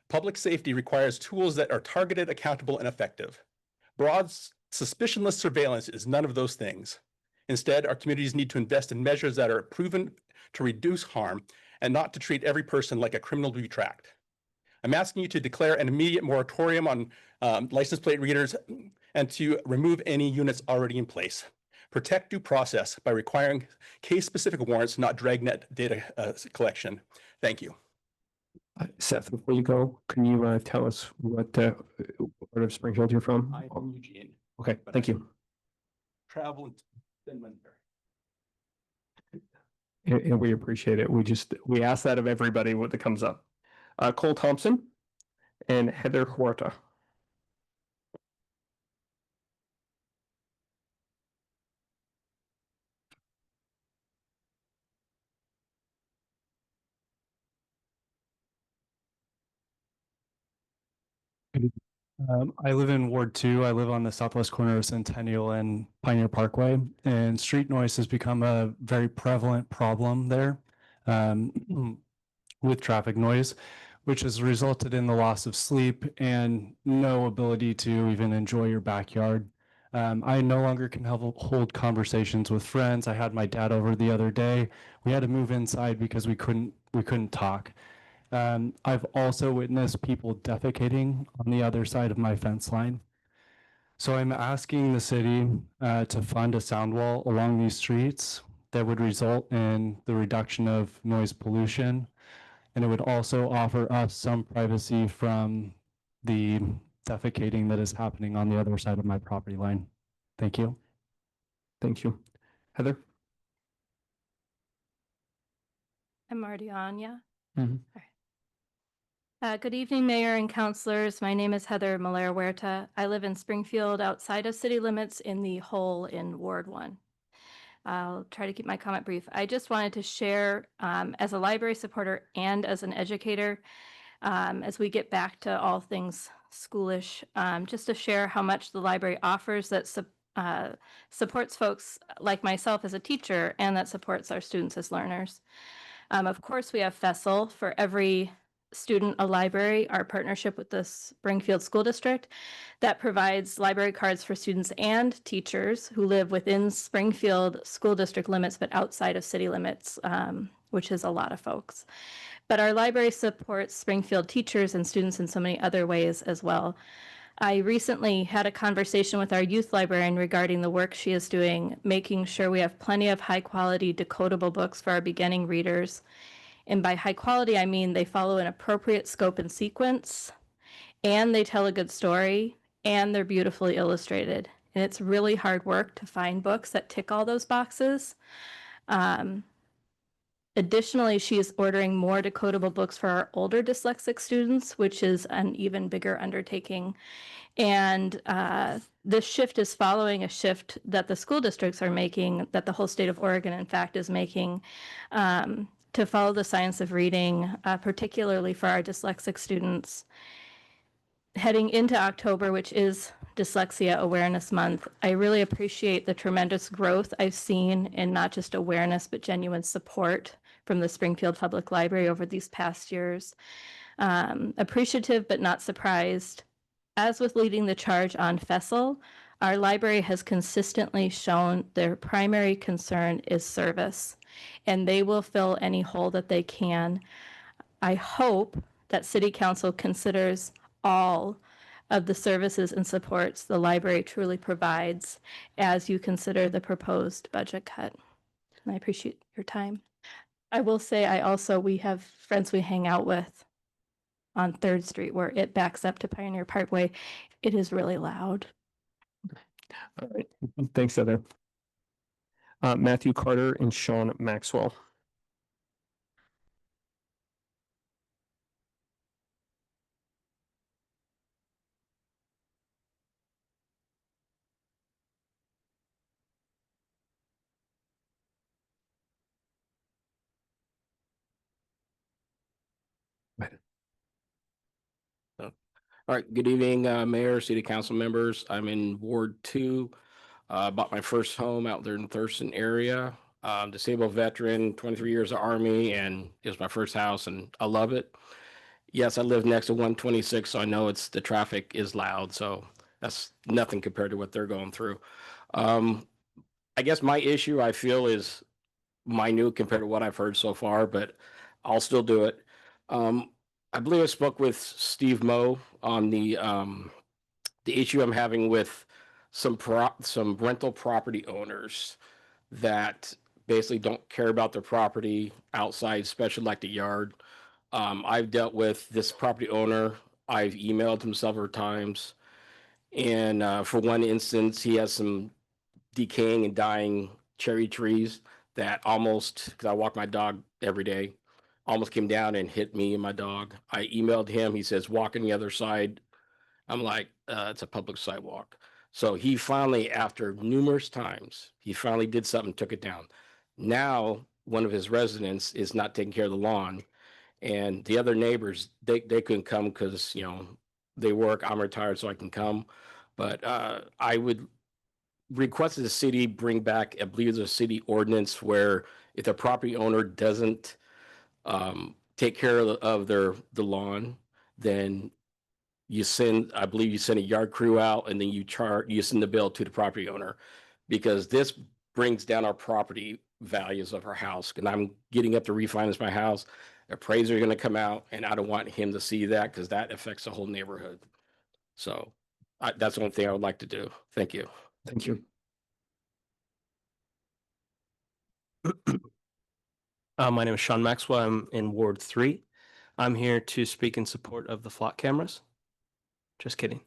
Public safety requires tools that are targeted, accountable, and effective. Broad, suspicionless surveillance is none of those things. Instead, our communities need to invest in measures that are proven to reduce harm and not to treat every person like a criminal to be tracked. I'm asking you to declare an immediate moratorium on license plate readers and to remove any units already in place. Protect due process by requiring case-specific warrants, not dragnet data collection. Thank you. Seth, before you go, can you tell us what part of Springfield you're from? I'm from Eugene. Okay, thank you. Travel in Finland. And we appreciate it. We ask that of everybody when it comes up. Cole Thompson and Heather Huerta. I live in Ward 2. I live on the southwest corner of Centennial and Pioneer Parkway, and street noise has become a very prevalent problem there with traffic noise, which has resulted in the loss of sleep and no ability to even enjoy your backyard. I no longer can hold conversations with friends. I had my dad over the other day. We had to move inside because we couldn't talk. I've also witnessed people defecating on the other side of my fence line. So I'm asking the city to fund a sound wall along these streets that would result in the reduction of noise pollution. And it would also offer us some privacy from the defecating that is happening on the other side of my property line. Thank you. Thank you. Heather? I'm already on, yeah? Mhm. Good evening, Mayor and councilors. My name is Heather Malera Huerta. I live in Springfield outside of city limits in the Hole in Ward 1. I'll try to keep my comment brief. I just wanted to share as a library supporter and as an educator, as we get back to all things schoolish, just to share how much the library offers that supports folks like myself as a teacher and that supports our students as learners. Of course, we have FESL for every student a library, our partnership with the Springfield School District that provides library cards for students and teachers who live within Springfield School District limits, but outside of city limits, which is a lot of folks. But our library supports Springfield teachers and students in so many other ways as well. I recently had a conversation with our youth librarian regarding the work she is doing, making sure we have plenty of high quality decodable books for our beginning readers. And by high quality, I mean they follow an appropriate scope and sequence, and they tell a good story, and they're beautifully illustrated. And it's really hard work to find books that tick all those boxes. Additionally, she is ordering more decodable books for our older dyslexic students, which is an even bigger undertaking. And this shift is following a shift that the school districts are making, that the whole state of Oregon, in fact, is making, to follow the science of reading, particularly for our dyslexic students. Heading into October, which is Dyslexia Awareness Month, I really appreciate the tremendous growth I've seen in not just awareness, but genuine support from the Springfield Public Library over these past years. Appreciative, but not surprised. As with leading the charge on FESL, our library has consistently shown their primary concern is service, and they will fill any hole that they can. I hope that City Council considers all of the services and supports the library truly provides as you consider the proposed budget cut. And I appreciate your time. I will say we have friends we hang out with on 3rd Street where it backs up to Pioneer Parkway. It is really loud. All right. Thanks, Heather. Matthew Carter and Sean Maxwell. All right, good evening, Mayor, City Council members. I'm in Ward 2. Bought my first home out there in the Thurston area. Disabled veteran, 23 years of Army, and it was my first house, and I love it. Yes, I live next to 126, so I know the traffic is loud, so that's nothing compared to what they're going through. I guess my issue, I feel, is minute compared to what I've heard so far, but I'll still do it. I believe I spoke with Steve Moe on the issue I'm having with some rental property owners that basically don't care about their property outside, especially like the yard. I've dealt with this property owner. I've emailed him several times. And for one instance, he has some decaying and dying cherry trees that almost, because I walk my dog every day, almost came down and hit me and my dog. I emailed him. He says, walk on the other side. I'm like, it's a public sidewalk. So he finally, after numerous times, he finally did something, took it down. Now, one of his residents is not taking care of the lawn. And the other neighbors, they couldn't come because, they work. I'm retired, so I can come. But I would request that the city bring back, I believe there's a city ordinance where if the property owner doesn't take care of the lawn, then I believe you send a yard crew out, and then you send the bill to the property owner, because this brings down our property values of our house. And I'm getting up to refinance my house. Appraiser are going to come out, and I don't want him to see that because that affects the whole neighborhood. So that's the only thing I would like to do. Thank you. Thank you. My name is Sean Maxwell. I'm in Ward 3. I'm here to speak in support of the flock cameras. Just kidding.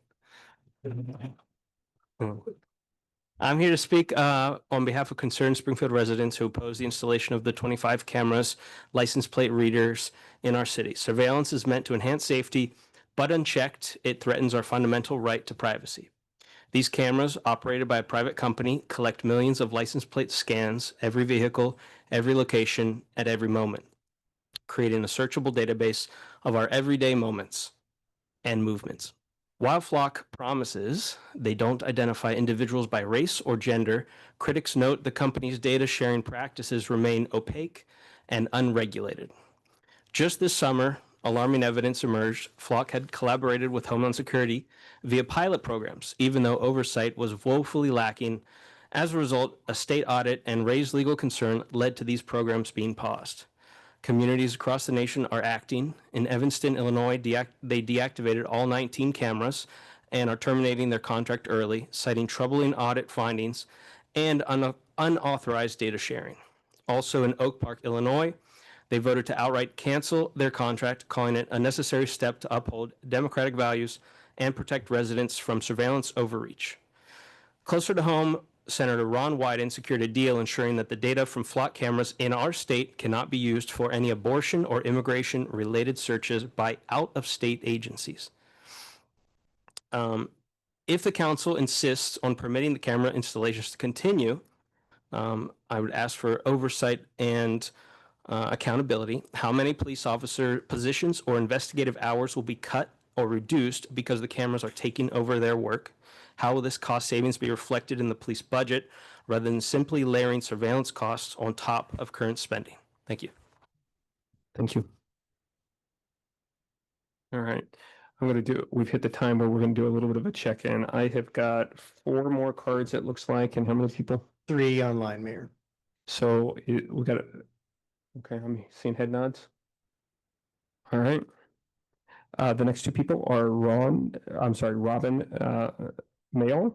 I'm here to speak on behalf of concerned Springfield residents who oppose the installation of the 25 cameras, license plate readers in our city. Surveillance is meant to enhance safety, but unchecked, it threatens our fundamental right to privacy. These cameras, operated by a private company, collect millions of license plate scans, every vehicle, every location, at every moment, creating a searchable database of our everyday moments and movements. While Flock promises they don't identify individuals by race or gender, critics note the company's data sharing practices remain opaque and unregulated. Just this summer, alarming evidence emerged. Flock had collaborated with Homeland Security via pilot programs, even though oversight was woefully lacking. As a result, a state audit and raised legal concern led to these programs being paused. Communities across the nation are acting. In Evanston, Illinois, they deactivated all 19 cameras and are terminating their contract early, citing troubling audit findings and unauthorized data sharing. Also in Oak Park, Illinois, they voted to outright cancel their contract, calling it a necessary step to uphold democratic values and protect residents from surveillance overreach. Closer to home, Senator Ron Wyden secured a deal ensuring that the data from Flock cameras in our state cannot be used for any abortion or immigration-related searches by out-of-state agencies. If the council insists on permitting the camera installations to continue, I would ask for oversight and accountability. How many police officer positions or investigative hours will be cut or reduced because the cameras are taking over their work? How will this cost savings be reflected in the police budget rather than simply layering surveillance costs on top of current spending? Thank you. Thank you. All right. We've hit the time where we're going to do a little bit of a check-in. I have got 4 more cards, it looks like, and how many people? 3 online, Mayor. So we got okay, I'm seeing head nods. All right. The next 2 people are Robin Mayo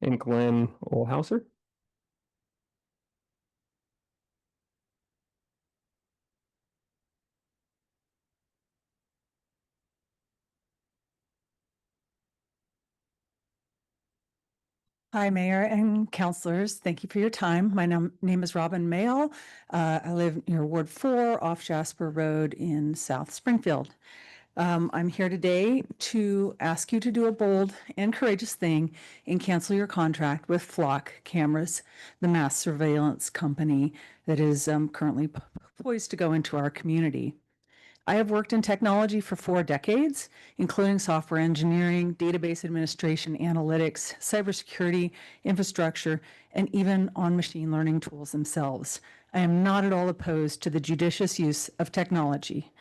and Glenn Olhauser. Hi, Mayor and councilors. Thank you for your time. My name is Robin Mayo. I live near Ward 4 off Jasper Road in South Springfield. I'm here today to ask you to do a bold and courageous thing and cancel your contract with Flock Cameras, the mass surveillance company that is currently poised to go into our community. I have worked in technology for 4 decades, including software engineering, database administration, analytics, cybersecurity, infrastructure, and even on machine learning tools themselves. I am not at all opposed to the judicious use of technology.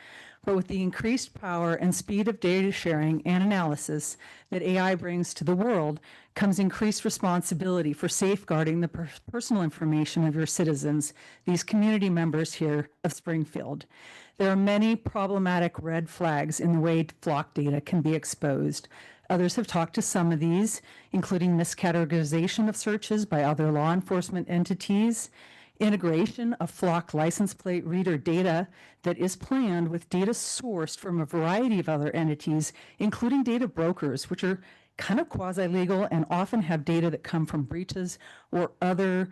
But with the increased power and speed of data sharing and analysis that AI brings to the world comes increased responsibility for safeguarding the personal information of your citizens, these community members here of Springfield. There are many problematic red flags in the way Flock data can be exposed. Others have talked to some of these, including miscategorization of searches by other law enforcement entities, integration of Flock license plate reader data that is planned with data sourced from a variety of other entities, including data brokers, which are kind of quasi-legal and often have data that come from breaches or other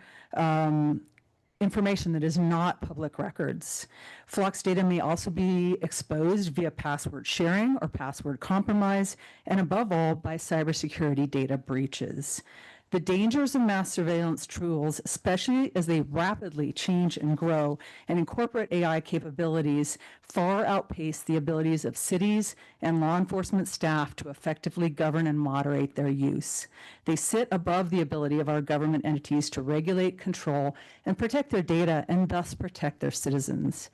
information that is not public records. Flock's data may also be exposed via password sharing or password compromise, and above all, by cybersecurity data breaches. The dangers of mass surveillance tools, especially as they rapidly change and grow and incorporate AI capabilities, far outpace the abilities of cities and law enforcement staff to effectively govern and moderate their use. They sit above the ability of our government entities to regulate, control, and protect their data and thus protect their citizens.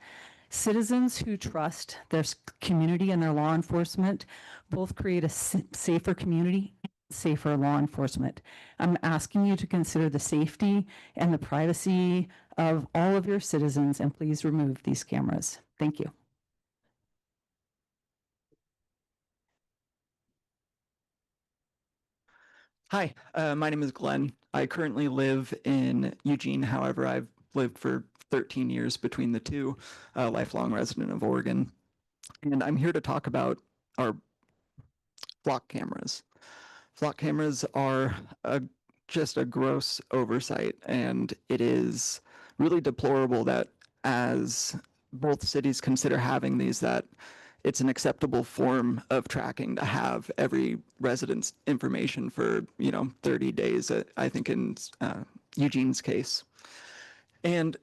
Citizens who trust their community and their law enforcement both create a safer community, safer law enforcement. I'm asking you to consider the safety and the privacy of all of your citizens, and please remove these cameras. Thank you. Hi, my name is Glenn. I currently live in Eugene. However, I've lived for 13 years between the two, a lifelong resident of Oregon. And I'm here to talk about our Flock cameras. Flock cameras are a just a gross oversight, and it is really deplorable that as both cities consider having these, that it's an acceptable form of tracking to have every resident's information for, 30 days, I think in Eugene's case. And,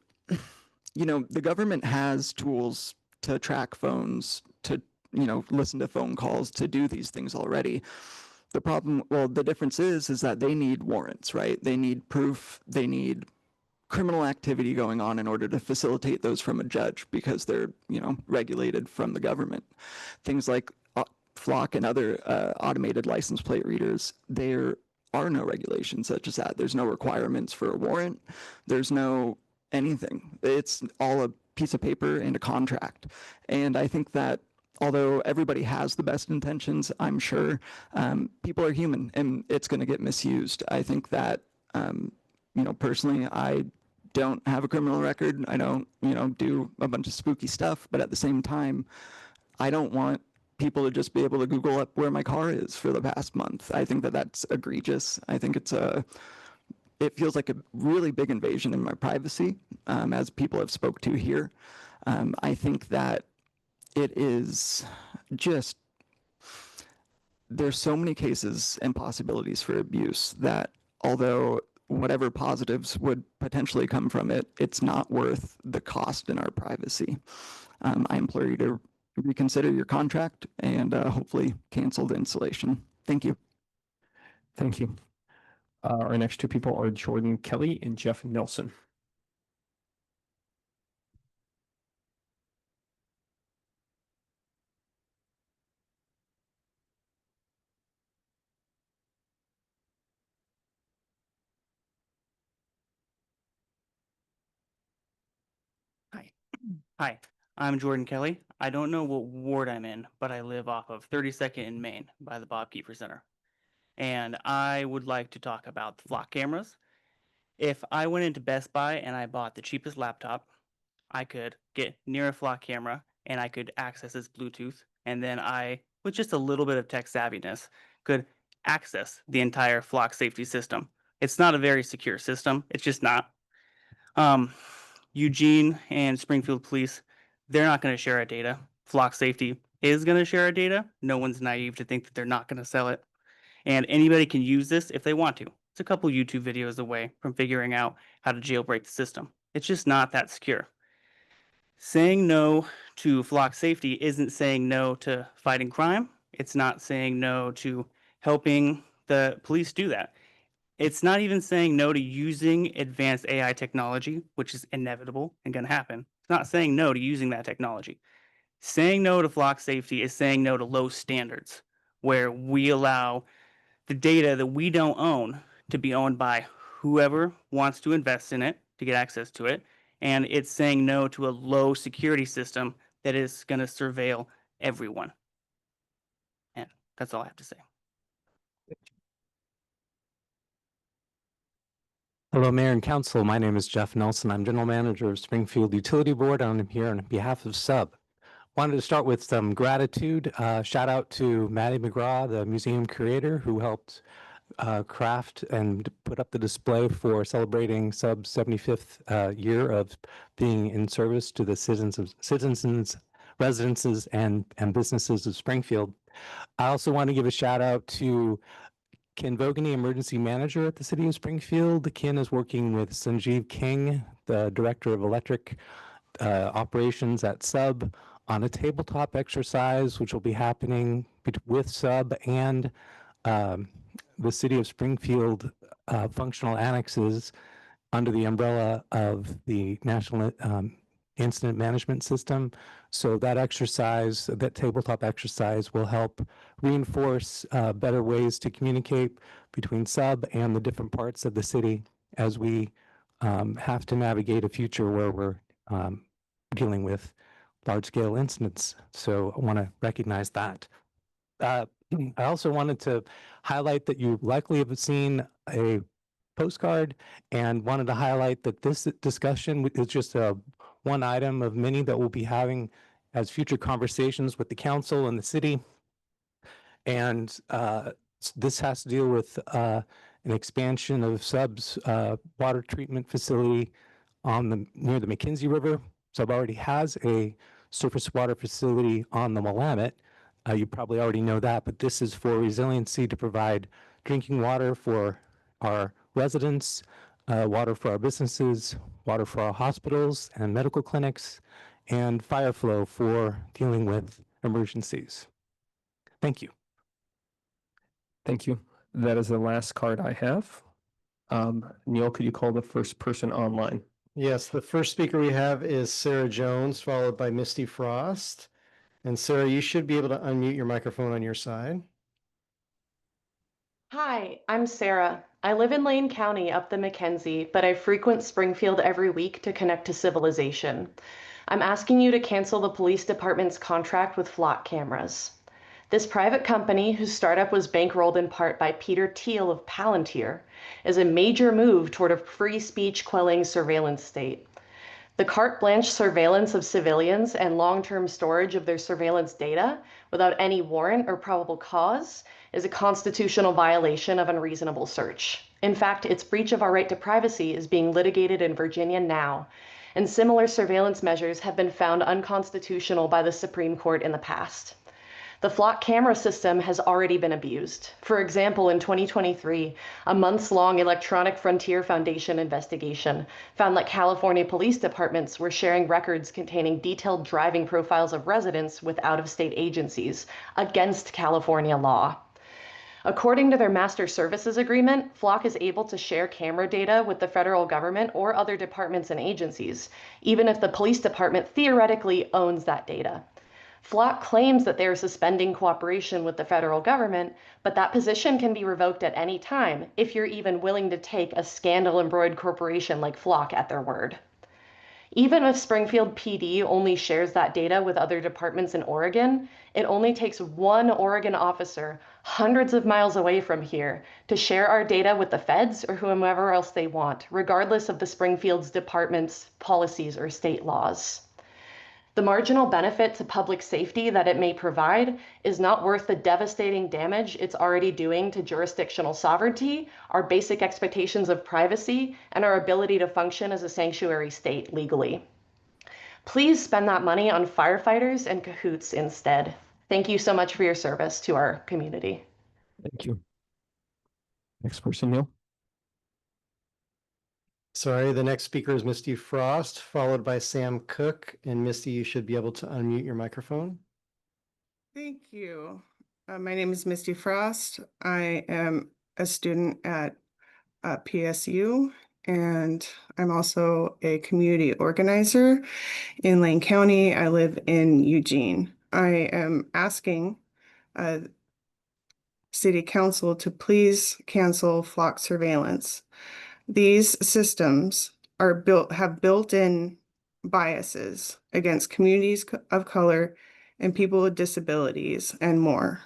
the government has tools to track phones, to, listen to phone calls, to do these things already. The difference is that they need warrants, right? They need proof, they need criminal activity going on in order to facilitate those from a judge, because they're, regulated from the government. Things like Flock and other automated license plate readers, there are no regulations such as that. There's no requirements for a warrant. There's no anything. It's all a piece of paper and a contract. And I think that although everybody has the best intentions, I'm sure people are human and it's going to get misused. I think that, personally, I don't have a criminal record. I don't, do a bunch of spooky stuff, but at the same time, I don't want people to just be able to Google up where my car is for the past month. I think that that's egregious. I think it feels like a really big invasion in my privacy, as people have spoke to here. I think that it is just, there's so many cases and possibilities for abuse that although whatever positives would potentially come from it, it's not worth the cost in our privacy. I implore you to reconsider your contract and hopefully cancel the installation. Thank you. Thank you. Our next two people are Jordan Kelly and Jeff Nelson. Hi, I'm Jordan Kelly. I don't know what ward I'm in, but I live off of 32nd in Maine by the Bob Kiefer Center. And I would like to talk about the Flock cameras. If I went into Best Buy and I bought the cheapest laptop, I could get near a Flock camera and I could access its Bluetooth. And then I, with just a little bit of tech savviness, could access the entire Flock safety system. It's not a very secure system. It's just not. Eugene and Springfield Police, they're not going to share our data. Flock Safety is going to share our data. No one's naive to think that they're not going to sell it. And anybody can use this if they want to. It's a couple YouTube videos away from figuring out how to jailbreak the system. It's just not that secure. Saying no to Flock Safety isn't saying no to fighting crime. It's not saying no to helping the police do that. It's not even saying no to using advanced AI technology, which is inevitable and going to happen. It's not saying no to using that technology. Saying no to Flock Safety is saying no to low standards, where we allow the data that we don't own to be owned by whoever wants to invest in it to get access to it. And it's saying no to a low security system that is going to surveil everyone. And that's all I have to say. Hello, Mayor and Council. My name is Jeff Nelson. I'm General Manager of Springfield Utility Board. I'm here on behalf of SUB. Wanted to start with some gratitude. Shout out to Maddie McGraw, the museum curator, who helped craft and put up the display for celebrating SUB's 75th year of being in service to the citizens, residences, and businesses of Springfield. I also want to give a shout out to Ken Vogany, Emergency Manager at the City of Springfield. Ken is working with Sanjeev King, the Director of Electric Operations at SUB, on a tabletop exercise, which will be happening with SUB and the City of Springfield functional annexes under the umbrella of the National Incident Management System. So that exercise, that tabletop exercise, will help reinforce better ways to communicate between SUB and the different parts of the city as we have to navigate a future where we're dealing with large-scale incidents. So I want to recognize that. I also wanted to highlight that you likely have seen a postcard and wanted to highlight that this discussion is just one item of many that we'll be having as future conversations with the council and the city. And this has to deal with an expansion of Sub's water treatment facility near the McKenzie River. Sub already has a surface water facility on the Willamette. You probably already know that, but this is for resiliency to provide drinking water for our residents, water for our businesses, water for our hospitals and medical clinics, and fire flow for dealing with emergencies. Thank you. Thank you. That is the last card I have. Neil, could you call the first person online? Yes, the first speaker we have is Sarah Jones, followed by Misty Frost. And Sarah, you should be able to unmute your microphone on your side. Hi, I'm Sarah. I live in Lane County up the McKenzie, but I frequent Springfield every week to connect to civilization. I'm asking you to cancel the police department's contract with Flock cameras. This private company, whose startup was bankrolled in part by Peter Thiel of Palantir, is a major move toward a free speech quelling surveillance state. The carte blanche surveillance of civilians and long-term storage of their surveillance data without any warrant or probable cause is a constitutional violation of unreasonable search. In fact, its breach of our right to privacy is being litigated in Virginia now, and similar surveillance measures have been found unconstitutional by the Supreme Court in the past. The Flock camera system has already been abused. For example, in 2023, a months-long Electronic Frontier Foundation investigation found that California police departments were sharing records containing detailed driving profiles of residents with out-of-state agencies against California law. According to their master services agreement, Flock is able to share camera data with the federal government or other departments and agencies, even if the police department theoretically owns that data. Flock claims that they are suspending cooperation with the federal government, but that position can be revoked at any time if you're even willing to take a scandal-embroiled corporation like Flock at their word. Even if Springfield PD only shares that data with other departments in Oregon, it only takes one Oregon officer hundreds of miles away from here to share our data with the feds or whomever else they want, regardless of the Springfield's department's policies or state laws. The marginal benefit to public safety that it may provide is not worth the devastating damage it's already doing to jurisdictional sovereignty, our basic expectations of privacy, and our ability to function as a sanctuary state legally. Please spend that money on firefighters and cahoots instead. Thank you so much for your service to our community. Thank you. Next person, Neil. Sorry, the next speaker is Misty Frost, followed by Sam Cook. And Misty, you should be able to unmute your microphone. Thank you. My name is Misty Frost. I am a student at PSU, and I'm also a community organizer in Lane County. I live in Eugene. I am asking City Council to please cancel Flock surveillance. These systems have built-in biases against communities of color and people with disabilities and more.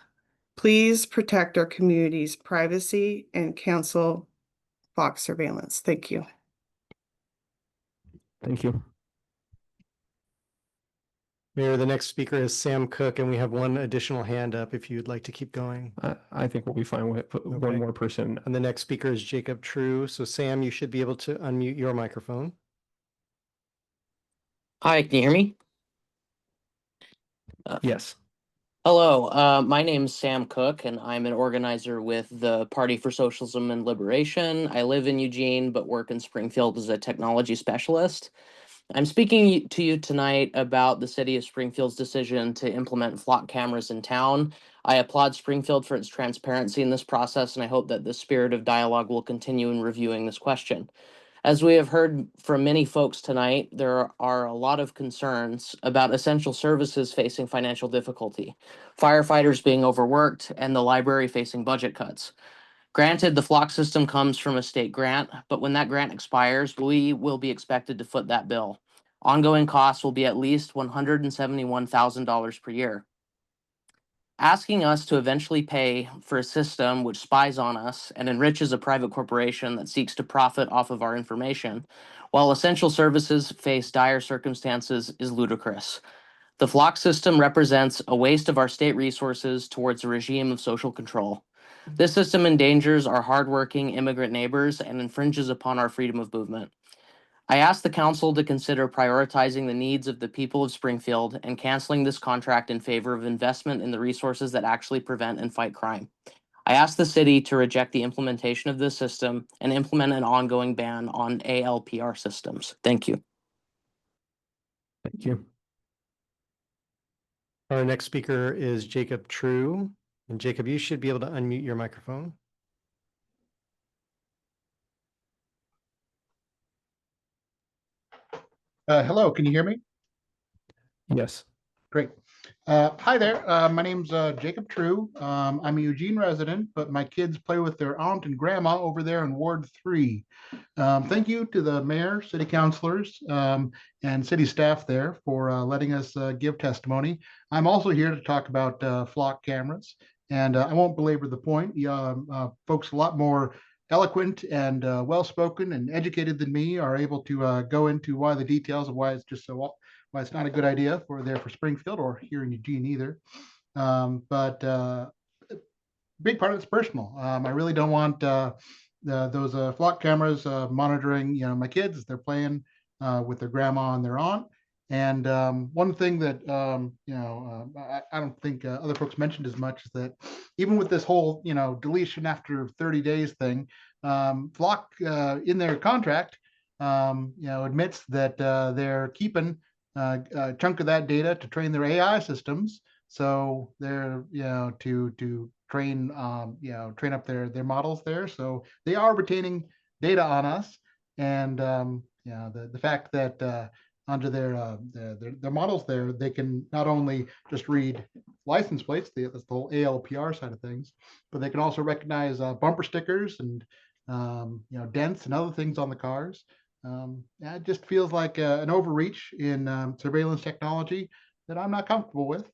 Please protect our community's privacy and cancel Flock surveillance. Thank you. Thank you. Mayor, the next speaker is Sam Cook, and we have one additional hand up if you'd like to keep going. I think we'll be fine with one more person. And the next speaker is Jacob True. So Sam, you should be able to unmute your microphone. Hi, can you hear me? Yes. Hello, my name's Sam Cook, and I'm an organizer with the Party for Socialism and Liberation. I live in Eugene, but work in Springfield as a technology specialist. I'm speaking to you tonight about the city of Springfield's decision to implement Flock cameras in town. I applaud Springfield for its transparency in this process, and I hope that the spirit of dialogue will continue in reviewing this question. As we have heard from many folks tonight, there are a lot of concerns about essential services facing financial difficulty, firefighters being overworked, and the library facing budget cuts. Granted, the Flock system comes from a state grant, but when that grant expires, we will be expected to foot that bill. Ongoing costs will be at least $171,000 per year. Asking us to eventually pay for a system which spies on us and enriches a private corporation that seeks to profit off of our information, while essential services face dire circumstances, is ludicrous. The Flock system represents a waste of our state resources towards a regime of social control. This system endangers our hardworking immigrant neighbors and infringes upon our freedom of movement. I ask the council to consider prioritizing the needs of the people of Springfield and canceling this contract in favor of investment in the resources that actually prevent and fight crime. I ask the city to reject the implementation of this system and implement an ongoing ban on ALPR systems. Thank you. Thank you. Our next speaker is Jacob True. And Jacob, you should be able to unmute your microphone. Hello, can you hear me? Yes. Great. Hi there. My name's Jacob True. I'm a Eugene resident, but my kids play with their aunt and grandma over there in Ward 3. Thank you to the mayor, city councilors, and city staff there for letting us give testimony. I'm also here to talk about flock cameras, and I won't belabor the point. Folks a lot more eloquent and well-spoken and educated than me are able to go into why the details of why it's not a good idea for Springfield or here in Eugene either. But big part of it's personal. I really don't want those flock cameras monitoring, my kids as they're playing with their grandma and their aunt. And one thing that I don't think other folks mentioned as much is that even with this whole deletion after 30 days thing, Flock in their contract admits that they're keeping a chunk of that data to train their AI systems. So they're to train train up their models there. So they are retaining data on us, and the fact that under their models there, they can not only just read license plates, that's the whole ALPR side of things, but they can also recognize bumper stickers and dents and other things on the cars. It just feels like an overreach in surveillance technology that I'm not comfortable with,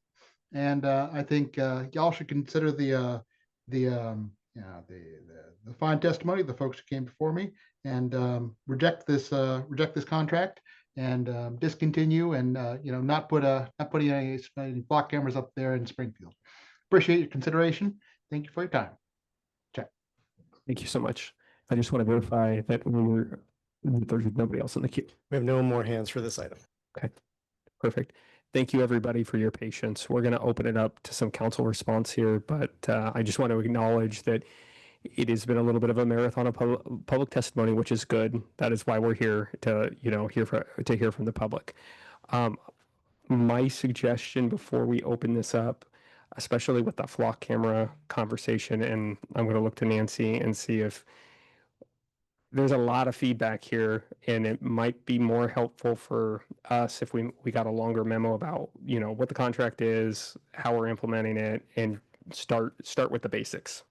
and I think y'all should consider the fine testimony of the folks who came before me and reject this contract and discontinue and not putting any block cameras up there in Springfield. Appreciate your consideration. Thank you for your time. Check. Thank you so much. I just want to verify that there's nobody else in the queue. We have no more hands for this item. Okay, perfect. Thank you, everybody, for your patience. We're going to open it up to some council response here, but I just want to acknowledge that it has been a little bit of a marathon of public testimony, which is good. That is why we're here to hear from the public. My suggestion before we open this up, especially with the flock camera conversation, and I'm going to look to Nancy and see if there's a lot of feedback here, and it might be more helpful for us if we got a longer memo about what the contract is, how we're implementing it, and start with the basics.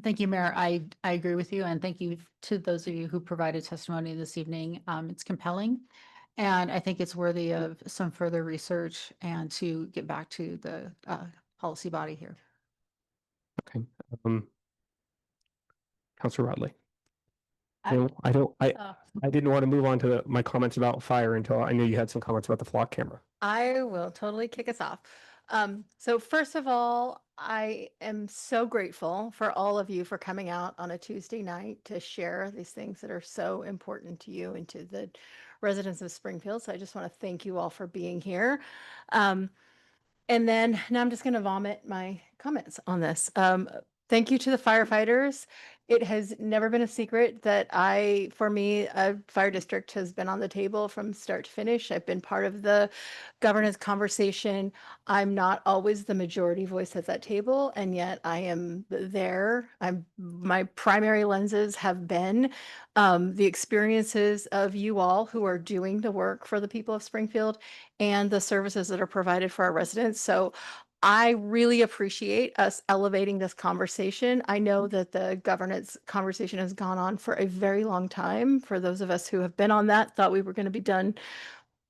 Thank you, Mayor. I agree with you, and thank you to those of you who provided testimony this evening. It's compelling, and I think it's worthy of some further research and to get back to the policy body here. Okay. Councilor Rodley. I didn't want to move on to my comments about fire until I knew you had some comments about the flock camera. I will totally kick us off. So first of all, I am so grateful for all of you for coming out on a Tuesday night to share these things that are so important to you and to the residents of Springfield. So I just want to thank you all for being here. And then now I'm just going to vomit my comments on this. Thank you to the firefighters. It has never been a secret that for me, a fire district has been on the table from start to finish. I've been part of the governance conversation. I'm not always the majority voice at that table, and yet I am there. My primary lenses have been the experiences of you all who are doing the work for the people of Springfield and the services that are provided for our residents. So I really appreciate us elevating this conversation. I know that the governance conversation has gone on for a very long time. For those of us who have been on that, thought we were going to be done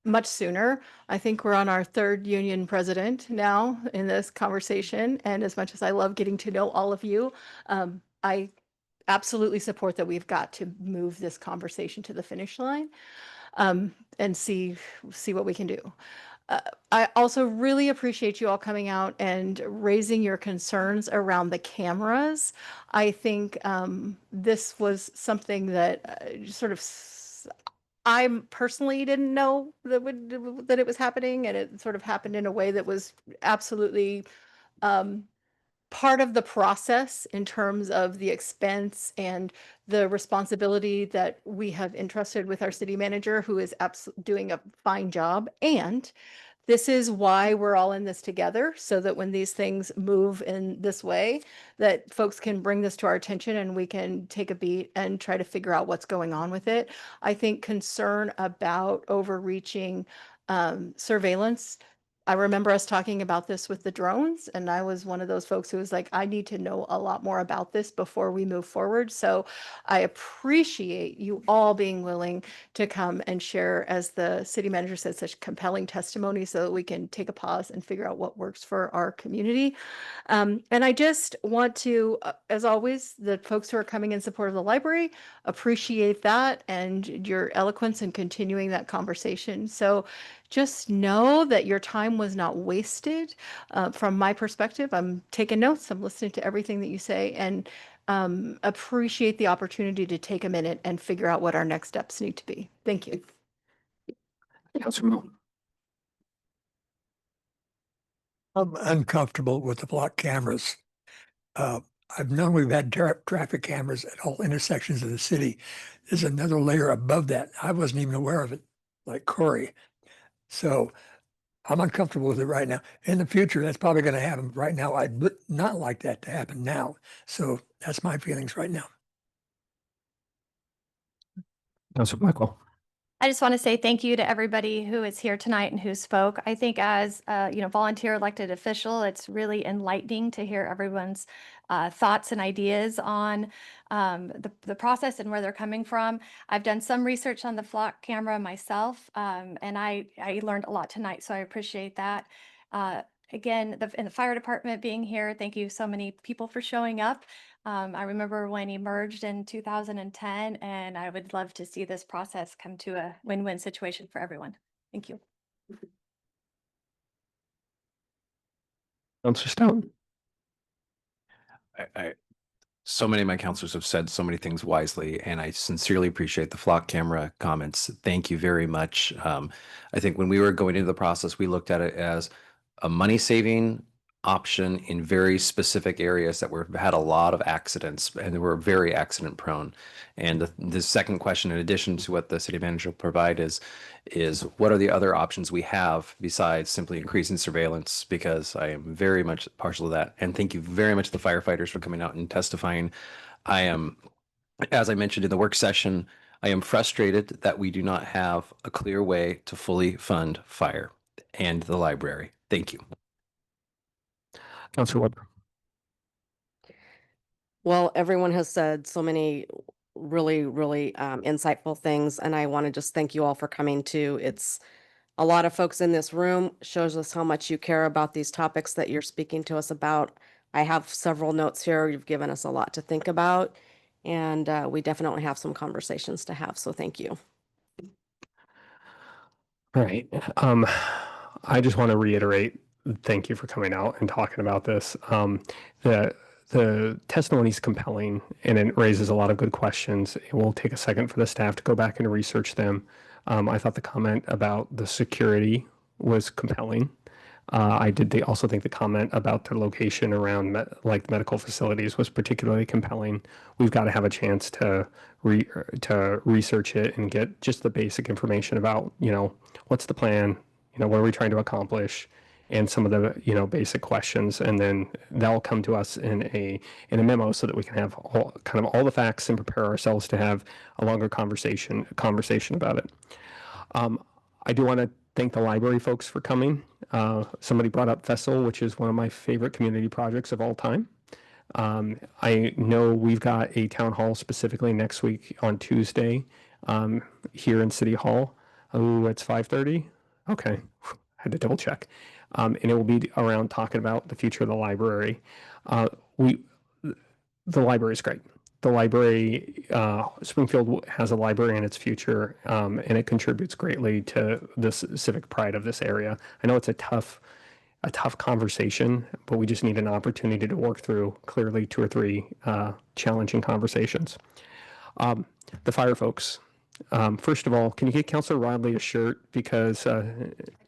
much sooner. I think we're on our third union president now in this conversation. And as much as I love getting to know all of you, I absolutely support that we've got to move this conversation to the finish line and see what we can do. I also really appreciate you all coming out and raising your concerns around the cameras. I think this was something that I personally didn't know that it was happening, and it sort of happened in a way that was absolutely part of the process in terms of the expense and the responsibility that we have entrusted with our city manager, who is doing a fine job. And this is why we're all in this together, so that when these things move in this way, that folks can bring this to our attention and we can take a beat and try to figure out what's going on with it. I think concern about overreaching surveillance. I remember us talking about this with the drones, and I was one of those folks who was like, I need to know a lot more about this before we move forward. So I appreciate you all being willing to come and share, as the city manager said, such compelling testimony, so that we can take a pause and figure out what works for our community. And I just want to, as always, the folks who are coming in support of the library, appreciate that and your eloquence in continuing that conversation. So just know that your time was not wasted. From my perspective, I'm taking notes, I'm listening to everything that you say, and appreciate the opportunity to take a minute and figure out what our next steps need to be. Thank you. Councilor Mo. I'm uncomfortable with the block cameras. I've known we've had traffic cameras at all intersections of the city. There's another layer above that. I wasn't even aware of it, like Corey. So I'm uncomfortable with it right now. In the future, that's probably going to happen. Right now, I'd not like that to happen now. So that's my feelings right now. Councilor Michael. I just want to say thank you to everybody who is here tonight and who spoke. I think as volunteer elected official, it's really enlightening to hear everyone's thoughts and ideas on the process and where they're coming from. I've done some research on the flock camera myself, and I learned a lot tonight, so I appreciate that. Again, in the fire department being here, thank you so many people for showing up. I remember when he merged in 2010, and I would love to see this process come to a win-win situation for everyone. Thank you. Councilor Stone. So many of my counselors have said so many things wisely, and I sincerely appreciate the flock camera comments. Thank you very much. I think when we were going into the process, we looked at it as a money-saving option in very specific areas that had a lot of accidents and they were very accident prone. And the second question, in addition to what the city manager will provide, is what are the other options we have besides simply increasing surveillance? Because I am very much partial to that. And thank you very much to the firefighters for coming out and testifying. I am, as I mentioned in the work session, I am frustrated that we do not have a clear way to fully fund fire and the library. Thank you. Councilor Weber. Well, everyone has said so many really, really insightful things, and I want to just thank you all for coming too. It's a lot of folks in this room, shows us how much you care about these topics that you're speaking to us about. I have several notes here. You've given us a lot to think about, and we definitely have some conversations to have, so thank you. All right. I just want to reiterate, thank you for coming out and talking about this. The testimony is compelling and it raises a lot of good questions. It will take a second for the staff to go back and research them. I thought the comment about the security was compelling. I did also think the comment about the location around medical facilities was particularly compelling. We've got to have a chance to research it and get just the basic information about, what's the plan, what are we trying to accomplish, and some of the basic questions, and then that'll come to us in a memo so that we can have all the facts and prepare ourselves to have a longer conversation about it. I do want to thank the library folks for coming. Somebody brought up Fessel, which is one of my favorite community projects of all time. I know we've got a town hall specifically next week on Tuesday here in City Hall. Oh, it's 5:30. Okay, had to double check. And it will be around talking about the future of the library. The library is great. the library, Springfield has a library in its future, and it contributes greatly to this civic pride of this area. I know it's a tough conversation, but we just need an opportunity to work through clearly 2 or 3 challenging conversations. The fire folks. First of all, can you get Councilor Rodley a shirt? Because I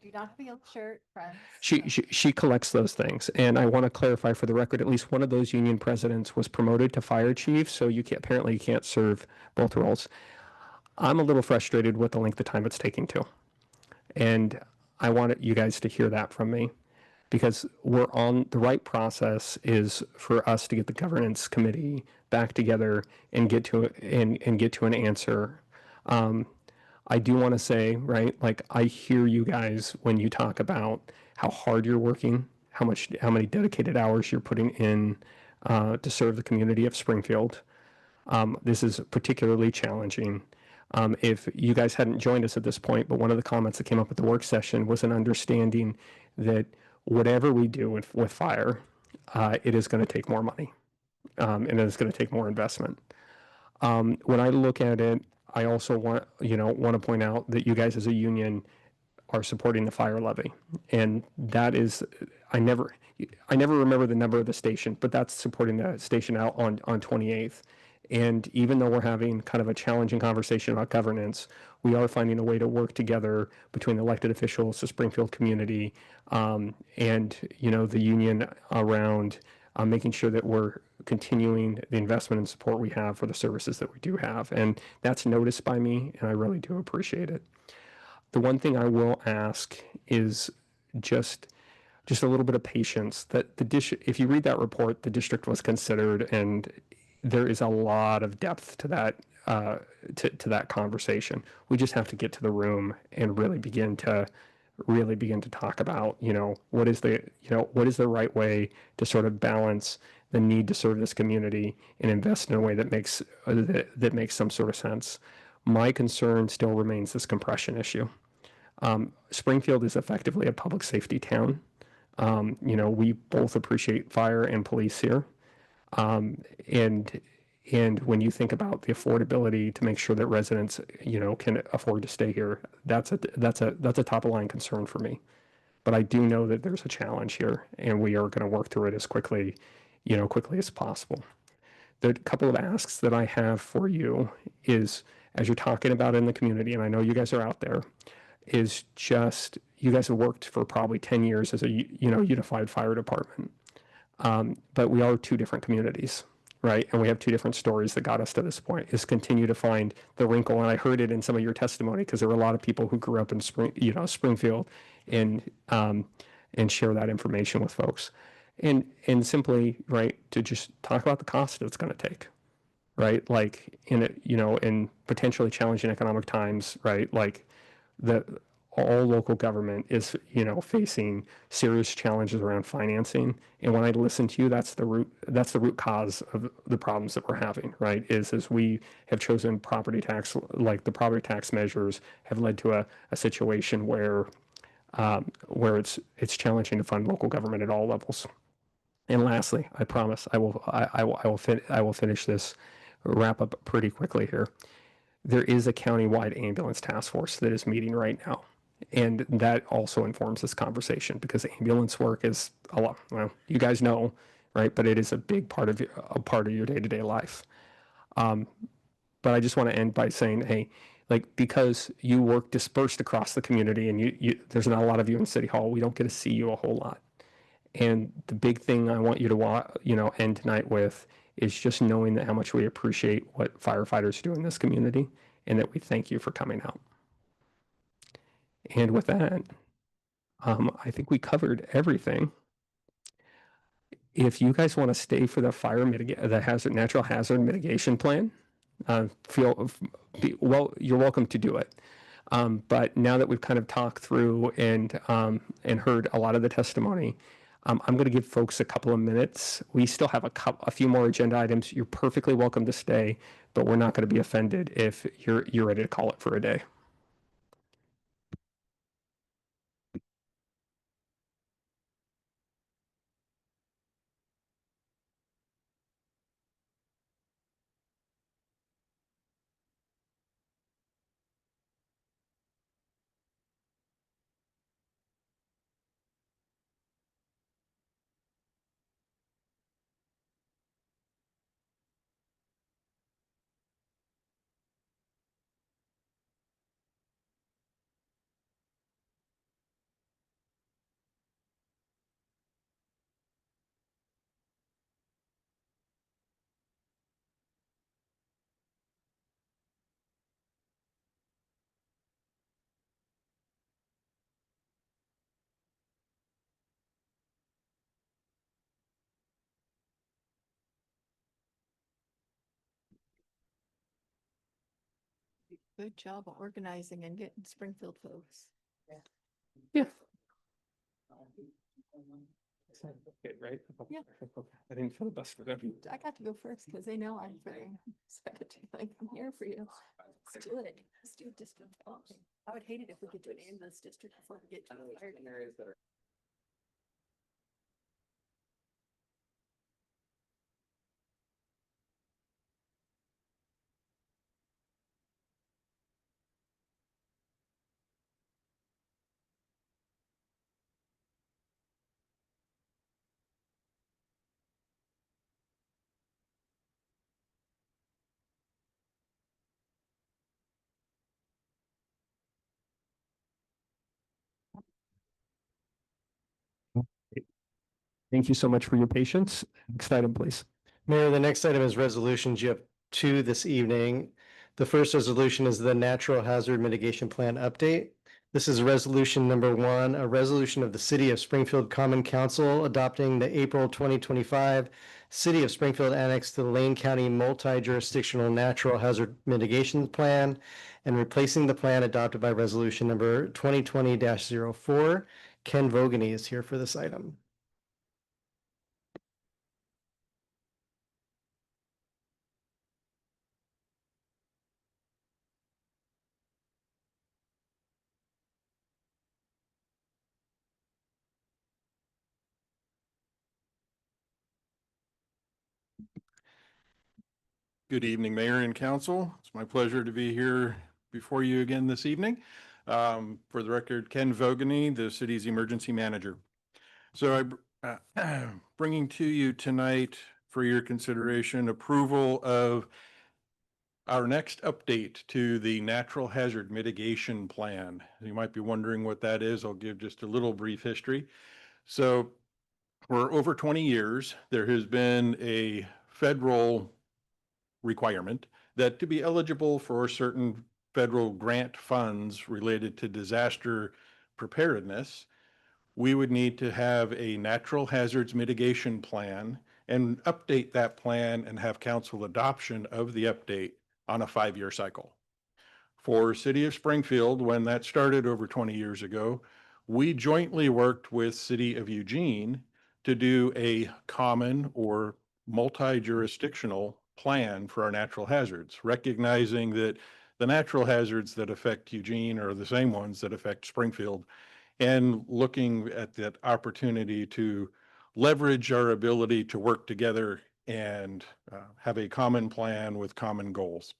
do not have a yellow shirt, friends. she collects those things. And I want to clarify for the record, at least one of those union presidents was promoted to fire chief, so apparently you can't serve both roles. I'm a little frustrated with the length of time it's taking to. And I want you guys to hear that from me, because we're on the right process is for us to get the governance committee back together and get to an answer. I do want to say, right, like I hear you guys when you talk about how hard you're working, how many dedicated hours you're putting in to serve the community of Springfield. This is particularly challenging. If you guys hadn't joined us at this point, but one of the comments that came up at the work session was an understanding that whatever we do with fire, it is going to take more money, and it is going to take more investment. When I look at it, I also want to point out that you guys as a union are supporting the fire levy, and that is I never remember the number of the station, but that's supporting the station out on 28th. And even though we're having kind of a challenging conversation about governance, we are finding a way to work together between the elected officials, the Springfield community, and the union around making sure that we're continuing the investment and support we have for the services that we do have. And that's noticed by me, and I really do appreciate it. The one thing I will ask is just a little bit of patience. That if you read that report, the district was considered, and there is a lot of depth to that to that conversation. We just have to get to the room and really begin to talk about what is the right way to sort of balance the need to serve this community and invest in a way that makes some sort of sense. My concern still remains this compression issue. Springfield is effectively a public safety town. We both appreciate fire and police here. And when you think about the affordability to make sure that residents, can afford to stay here, that's a top of line concern for me. But I do know that there's a challenge here, and we are going to work through it as quickly as possible. The couple of asks that I have for you is, as you're talking about in the community, and I know you guys are out there, is just you guys have worked for probably 10 years as a unified fire department. But we are 2 different communities, right? And we have 2 different stories that got us to this point, is continue to find the wrinkle. And I heard it in some of your testimony, because there were a lot of people who grew up in Springfield and share that information with folks. And simply, right, to just talk about the cost it's going to take, right? Like in potentially challenging economic times, right? Like all local government is, facing serious challenges around financing. And when I listen to you, that's the root cause of the problems that we're having, right? Is we have chosen property tax, like the property tax measures have led to a situation where it's challenging to fund local government at all levels. And lastly, I promise I will finish this wrap up pretty quickly here. There is a countywide ambulance task force that is meeting right now. And that also informs this conversation, because ambulance work is a lot, well, you guys know, right? But it is a big part of your day-to-day life. But I just want to end by saying, hey, like, because you work dispersed across the community, and there's not a lot of you in City Hall, we don't get to see you a whole lot. And the big thing I want you to end tonight with is just knowing that how much we appreciate what firefighters do in this community, and that we thank you for coming out. And with that, I think we covered everything. If you guys want to stay for the natural hazard mitigation plan, you're welcome to do it. But now that we've kind of talked through and heard a lot of the testimony, I'm going to give folks a couple of minutes. We still have a few more agenda items. You're perfectly welcome to stay, but we're not going to be offended if you're ready to call it for a day. Good job organizing and getting Springfield folks. Yeah. Okay, right? Yeah. I didn't filibuster them. I got to go first because they know I'm very excited. Like, I'm here for you. Let's do it. Let's do district. development. I would hate it if we could do an ambulance district before we get to the fire. Thank you so much for your patience. Next item, please. Mayor, the next item is resolutions. You have two this evening. The first resolution is the Natural Hazard Mitigation Plan update. This is resolution number one, a resolution of the City of Springfield Common Council adopting the April 2025 City of Springfield Annex to the Lane County Multi-Jurisdictional Natural Hazard Mitigation Plan and replacing the plan adopted by resolution number 2020-04. Ken Vogany is here for this item. Good evening, Mayor and Council. It's my pleasure to be here before you again this evening. For the record, Ken Vogany, the city's emergency manager. So I'm bringing to you tonight for your consideration approval of our next update to the Natural Hazard Mitigation Plan. You might be wondering what that is. I'll give just a little brief history. So for over 20 years, there has been a federal requirement that to be eligible for certain federal grant funds related to disaster preparedness, we would need to have a natural hazards mitigation plan and update that plan and have council adoption of the update on a 5-year cycle. For City of Springfield, when that started over 20 years ago, we jointly worked with City of Eugene to do a common or multi-jurisdictional plan for our natural hazards, recognizing that the natural hazards that affect Eugene are the same ones that affect Springfield, and looking at that opportunity to leverage our ability to work together and have a common plan with common goals.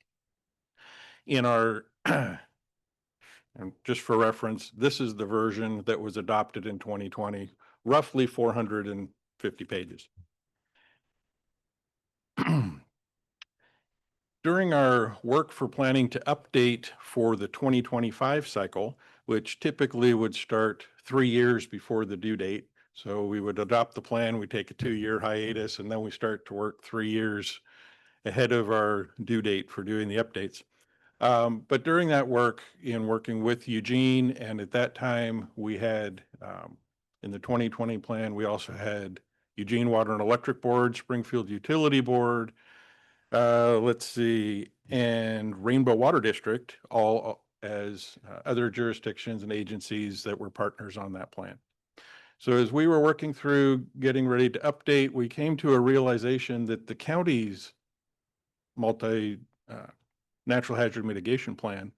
In our, and just for reference, this is the version that was adopted in 2020, roughly 450 pages. During our work for planning to update for the 2025 cycle, which typically would start 3 years before the due date. So we would adopt the plan, we take a 2-year hiatus, and then we start to work 3 years ahead of our due date for doing the updates. But during that work, in working with Eugene, and at that time we had, in the 2020 plan, we also had Eugene Water and Electric Board, Springfield Utility Board, let's see, and Rainbow Water District, all as other jurisdictions and agencies that were partners on that plan. So as we were working through getting ready to update, we came to a realization that the county's natural hazard mitigation plan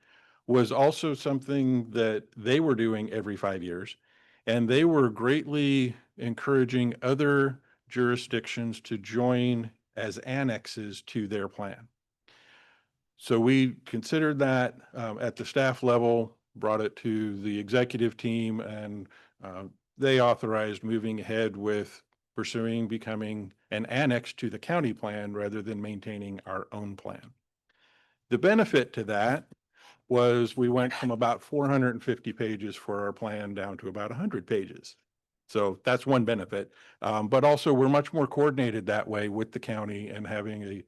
was also something that they were doing every 5 years. And they were greatly encouraging other jurisdictions to join as annexes to their plan. So we considered that at the staff level, brought it to the executive team, and they authorized moving ahead with pursuing becoming an annex to the county plan rather than maintaining our own plan. The benefit to that was we went from about 450 pages for our plan down to about 100 pages. So that's one benefit, but also we're much more coordinated that way with the county and having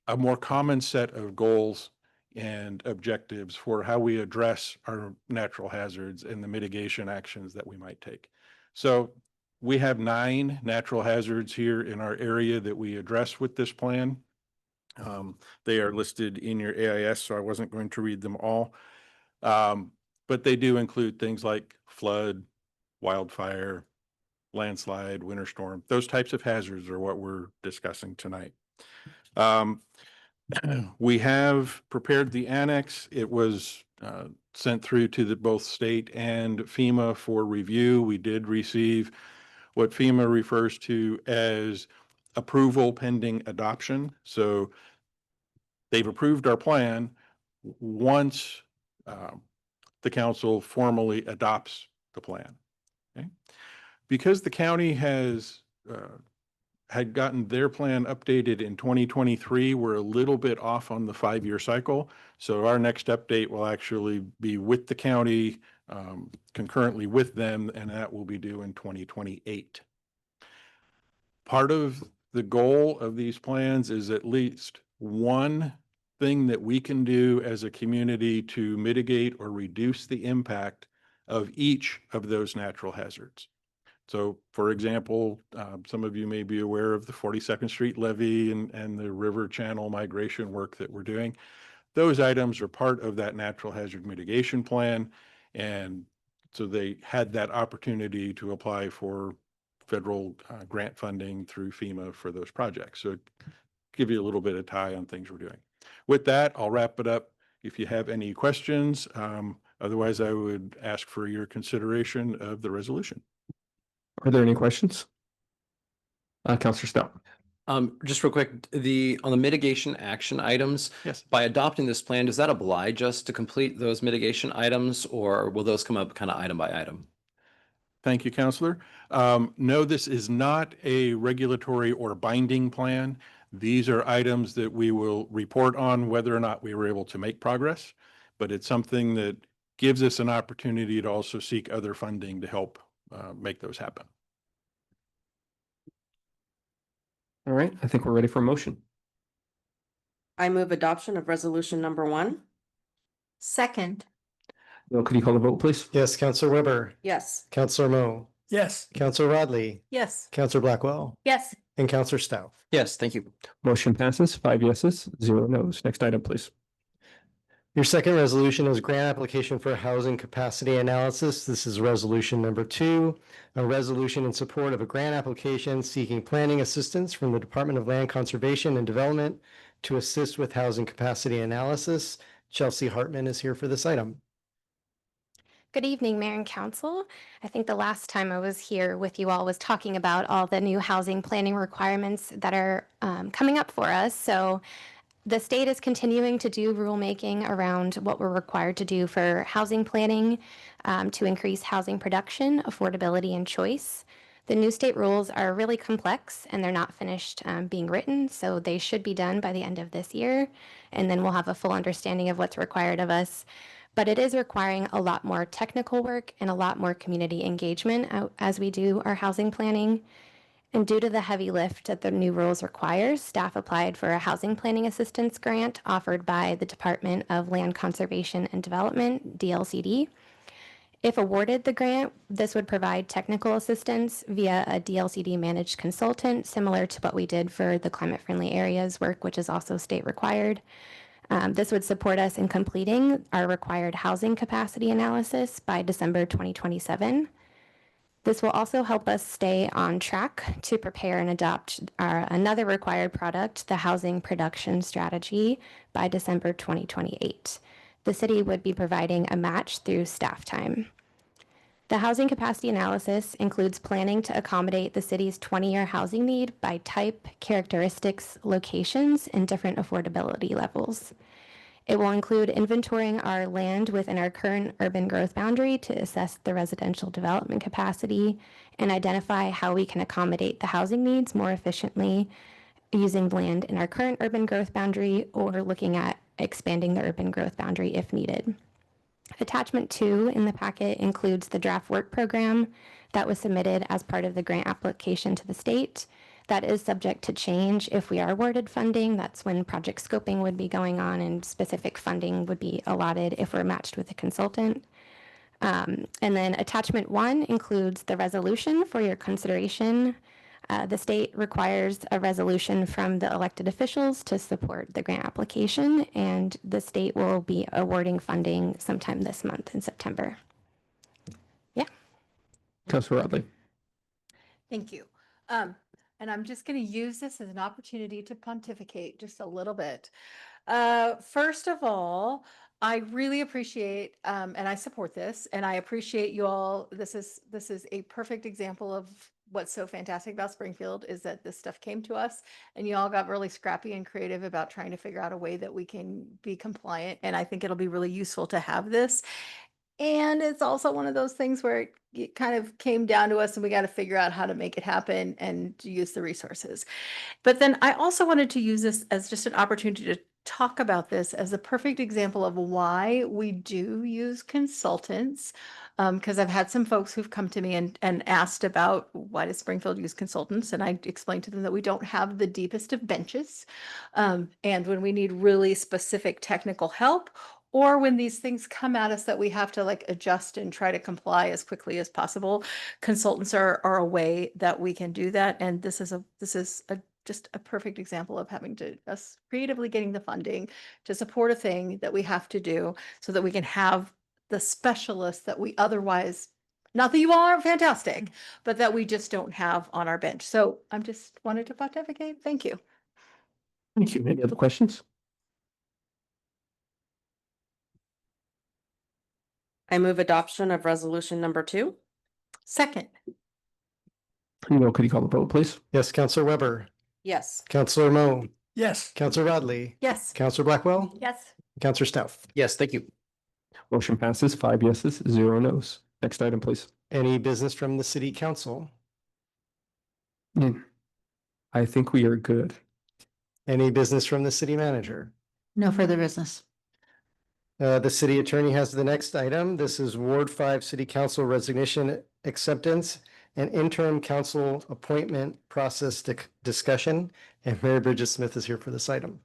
a more common set of goals and objectives for how we address our natural hazards and the mitigation actions that we might take. So we have 9 natural hazards here in our area that we address with this plan. They are listed in your AIS, so I wasn't going to read them all. But they do include things like flood, wildfire, landslide, winter storm. Those types of hazards are what we're discussing tonight. We have prepared the annex. It was sent through to both state and FEMA for review. We did receive what FEMA refers to as approval pending adoption. So they've approved our plan once the council formally adopts the plan. Okay? Because the county has had gotten their plan updated in 2023, we're a little bit off on the 5-year cycle. So our next update will actually be with the county, concurrently with them, and that will be due in 2028. Part of the goal of these plans is at least one thing that we can do as a community to mitigate or reduce the impact of each of those natural hazards. So, for example, some of you may be aware of the 42nd Street levee and the river channel migration work that we're doing. Those items are part of that natural hazard mitigation plan. And so they had that opportunity to apply for federal grant funding through FEMA for those projects. So give you a little bit of tie on things we're doing. With that, I'll wrap it up. If you have any questions, otherwise I would ask for your consideration of the resolution. Are there any questions? Councilor Stout. Just real quick, on the mitigation action items, yes. By adopting this plan, does that oblige us to complete those mitigation items, or will those come up kind of item by item? Thank you, Councilor. No, this is not a regulatory or binding plan. These are items that we will report on whether or not we were able to make progress, but it's something that gives us an opportunity to also seek other funding to help make those happen. All right, I think we're ready for a motion. I move adoption of resolution number 1. Second. Bill, could you call the vote, please? Yes, Counselor Weber, Yes. Counselor Mo, Yes. Counselor Rodley, Yes. Counselor Blackwell, Yes. and Counselor Stout. Yes, thank you. Motion passes, 5 yeses, 0 nos. Next item, please. Your second resolution is grant application for housing capacity analysis. This is resolution number 2, a resolution in support of a grant application seeking planning assistance from the Department of Land Conservation and Development to assist with housing capacity analysis. Chelsea Hartman is here for this item. Good evening, Mayor and Council. I think the last time I was here with you all was talking about all the new housing planning requirements that are coming up for us. So the state is continuing to do rulemaking around what we're required to do for housing planning to increase housing production, affordability, and choice. The new state rules are really complex and they're not finished being written, so they should be done by the end of this year, and then we'll have a full understanding of what's required of us. But it is requiring a lot more technical work and a lot more community engagement as we do our housing planning. And due to the heavy lift that the new rules require, staff applied for a housing planning assistance grant offered by the Department of Land Conservation and Development, DLCD. If awarded the grant, this would provide technical assistance via a DLCD managed consultant, similar to what we did for the climate friendly areas work, which is also state required. This would support us in completing our required housing capacity analysis by December 2027. This will also help us stay on track to prepare and adopt another required product, the Housing Production Strategy, by December 2028. The city would be providing a match through staff time. The housing capacity analysis includes planning to accommodate the city's 20-year housing need by type, characteristics, locations, and different affordability levels. It will include inventorying our land within our current urban growth boundary to assess the residential development capacity and identify how we can accommodate the housing needs more efficiently using land in our current urban growth boundary or looking at expanding the urban growth boundary if needed. Attachment 2 in the packet includes the draft work program that was submitted as part of the grant application to the state. That is subject to change if we are awarded funding. That's when project scoping would be going on and specific funding would be allotted if we're matched with a consultant. And then attachment 1 includes the resolution for your consideration. The state requires a resolution from the elected officials to support the grant application, and the state will be awarding funding sometime this month in September. Councilor Rodley. Thank you. And I'm just going to use this as an opportunity to pontificate just a little bit. First of all, I really appreciate, and I support this, and I appreciate you all. This is a perfect example of what's so fantastic about Springfield is that this stuff came to us and you all got really scrappy and creative about trying to figure out a way that we can be compliant. And I think it'll be really useful to have this. And it's also one of those things where it kind of came down to us and we got to figure out how to make it happen and to use the resources. But then I also wanted to use this as just an opportunity to talk about this as a perfect example of why we do use consultants. Because I've had some folks who've come to me and asked about why does Springfield use consultants? And I explained to them that we don't have the deepest of benches. And when we need really specific technical help, or when these things come at us that we have to like adjust and try to comply as quickly as possible, consultants are a way that we can do that. And this is just a perfect example of having to us creatively getting the funding to support a thing that we have to do so that we can have the specialists that we otherwise, not that you all aren't fantastic, but that we just don't have on our bench. So I'm just wanted to pontificate. Thank you. Thank you. Any other questions? I move adoption of resolution number 2. Second. Neil, could you call the vote, please? Yes, Counselor Weber, Yes. Counselor Mo, Yes. Counselor Rodley, Yes. Counselor Blackwell, Yes. Counselor Stout. Yes, thank you. Motion passes 5 yeses, 0 nos. Next item, please. Any business from the city council? I think we are good. Any business from the city manager? No further business. The city attorney has the next item. This is Ward 5 City Council resignation acceptance and interim council appointment process discussion. And Mary Bridget Smith is here for this item.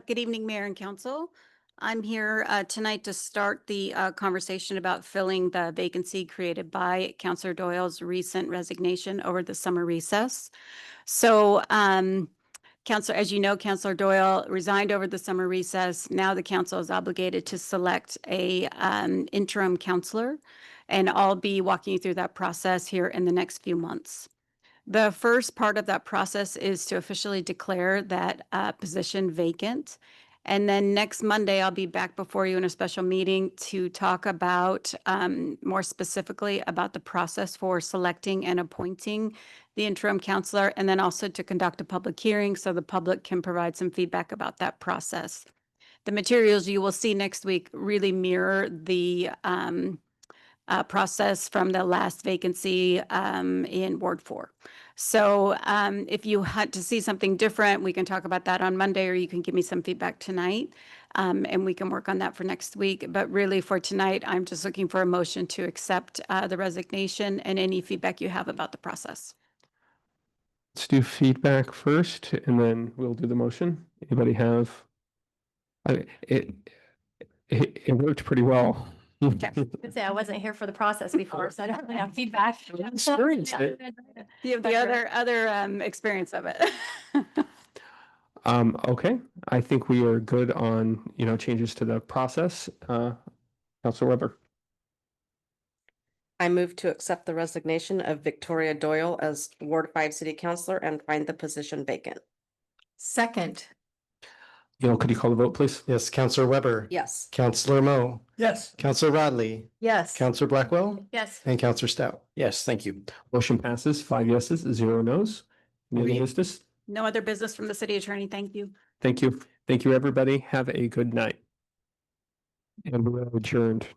Good evening, Mayor and Council. I'm here tonight to start the conversation about filling the vacancy created by Councilor Doyle's recent resignation over the summer recess. So, Councilor, as you know, Councilor Doyle resigned over the summer recess. Now the council is obligated to select a interim councilor, and I'll be walking you through that process here in the next few months. The first part of that process is to officially declare that position vacant. And then next Monday, I'll be back before you in a special meeting to talk about more specifically about the process for selecting and appointing the interim counselor, and then also to conduct a public hearing so the public can provide some feedback about that process. The materials you will see next week really mirror the process from the last vacancy in Ward 4. So if you had to see something different, we can talk about that on Monday, or you can give me some feedback tonight, and we can work on that for next week. But really for tonight, I'm just looking for a motion to accept the resignation and any feedback you have about the process. Let's do feedback first, and then we'll do the motion. Anybody have? It worked pretty well. Okay. I'd say I wasn't here for the process before, so I don't really have feedback. Experienced it. You have the other experience of it. Okay, I think we are good on, changes to the process. Councilor Weber. I move to accept the resignation of Victoria Doyle as Ward 5 City Councilor and find the position vacant. Second. Neil, could you call the vote, please? Yes, Counselor Weber. Yes. Counselor Mo. Yes. Counselor Rodley. Yes. Counselor Blackwell. Yes. And Counselor Stout. Yes, thank you. Motion passes 5 yeses, 0 nos. Any other business? No other business from the city attorney. Thank you. Thank you. Thank you, everybody. Have a good night. And we're adjourned.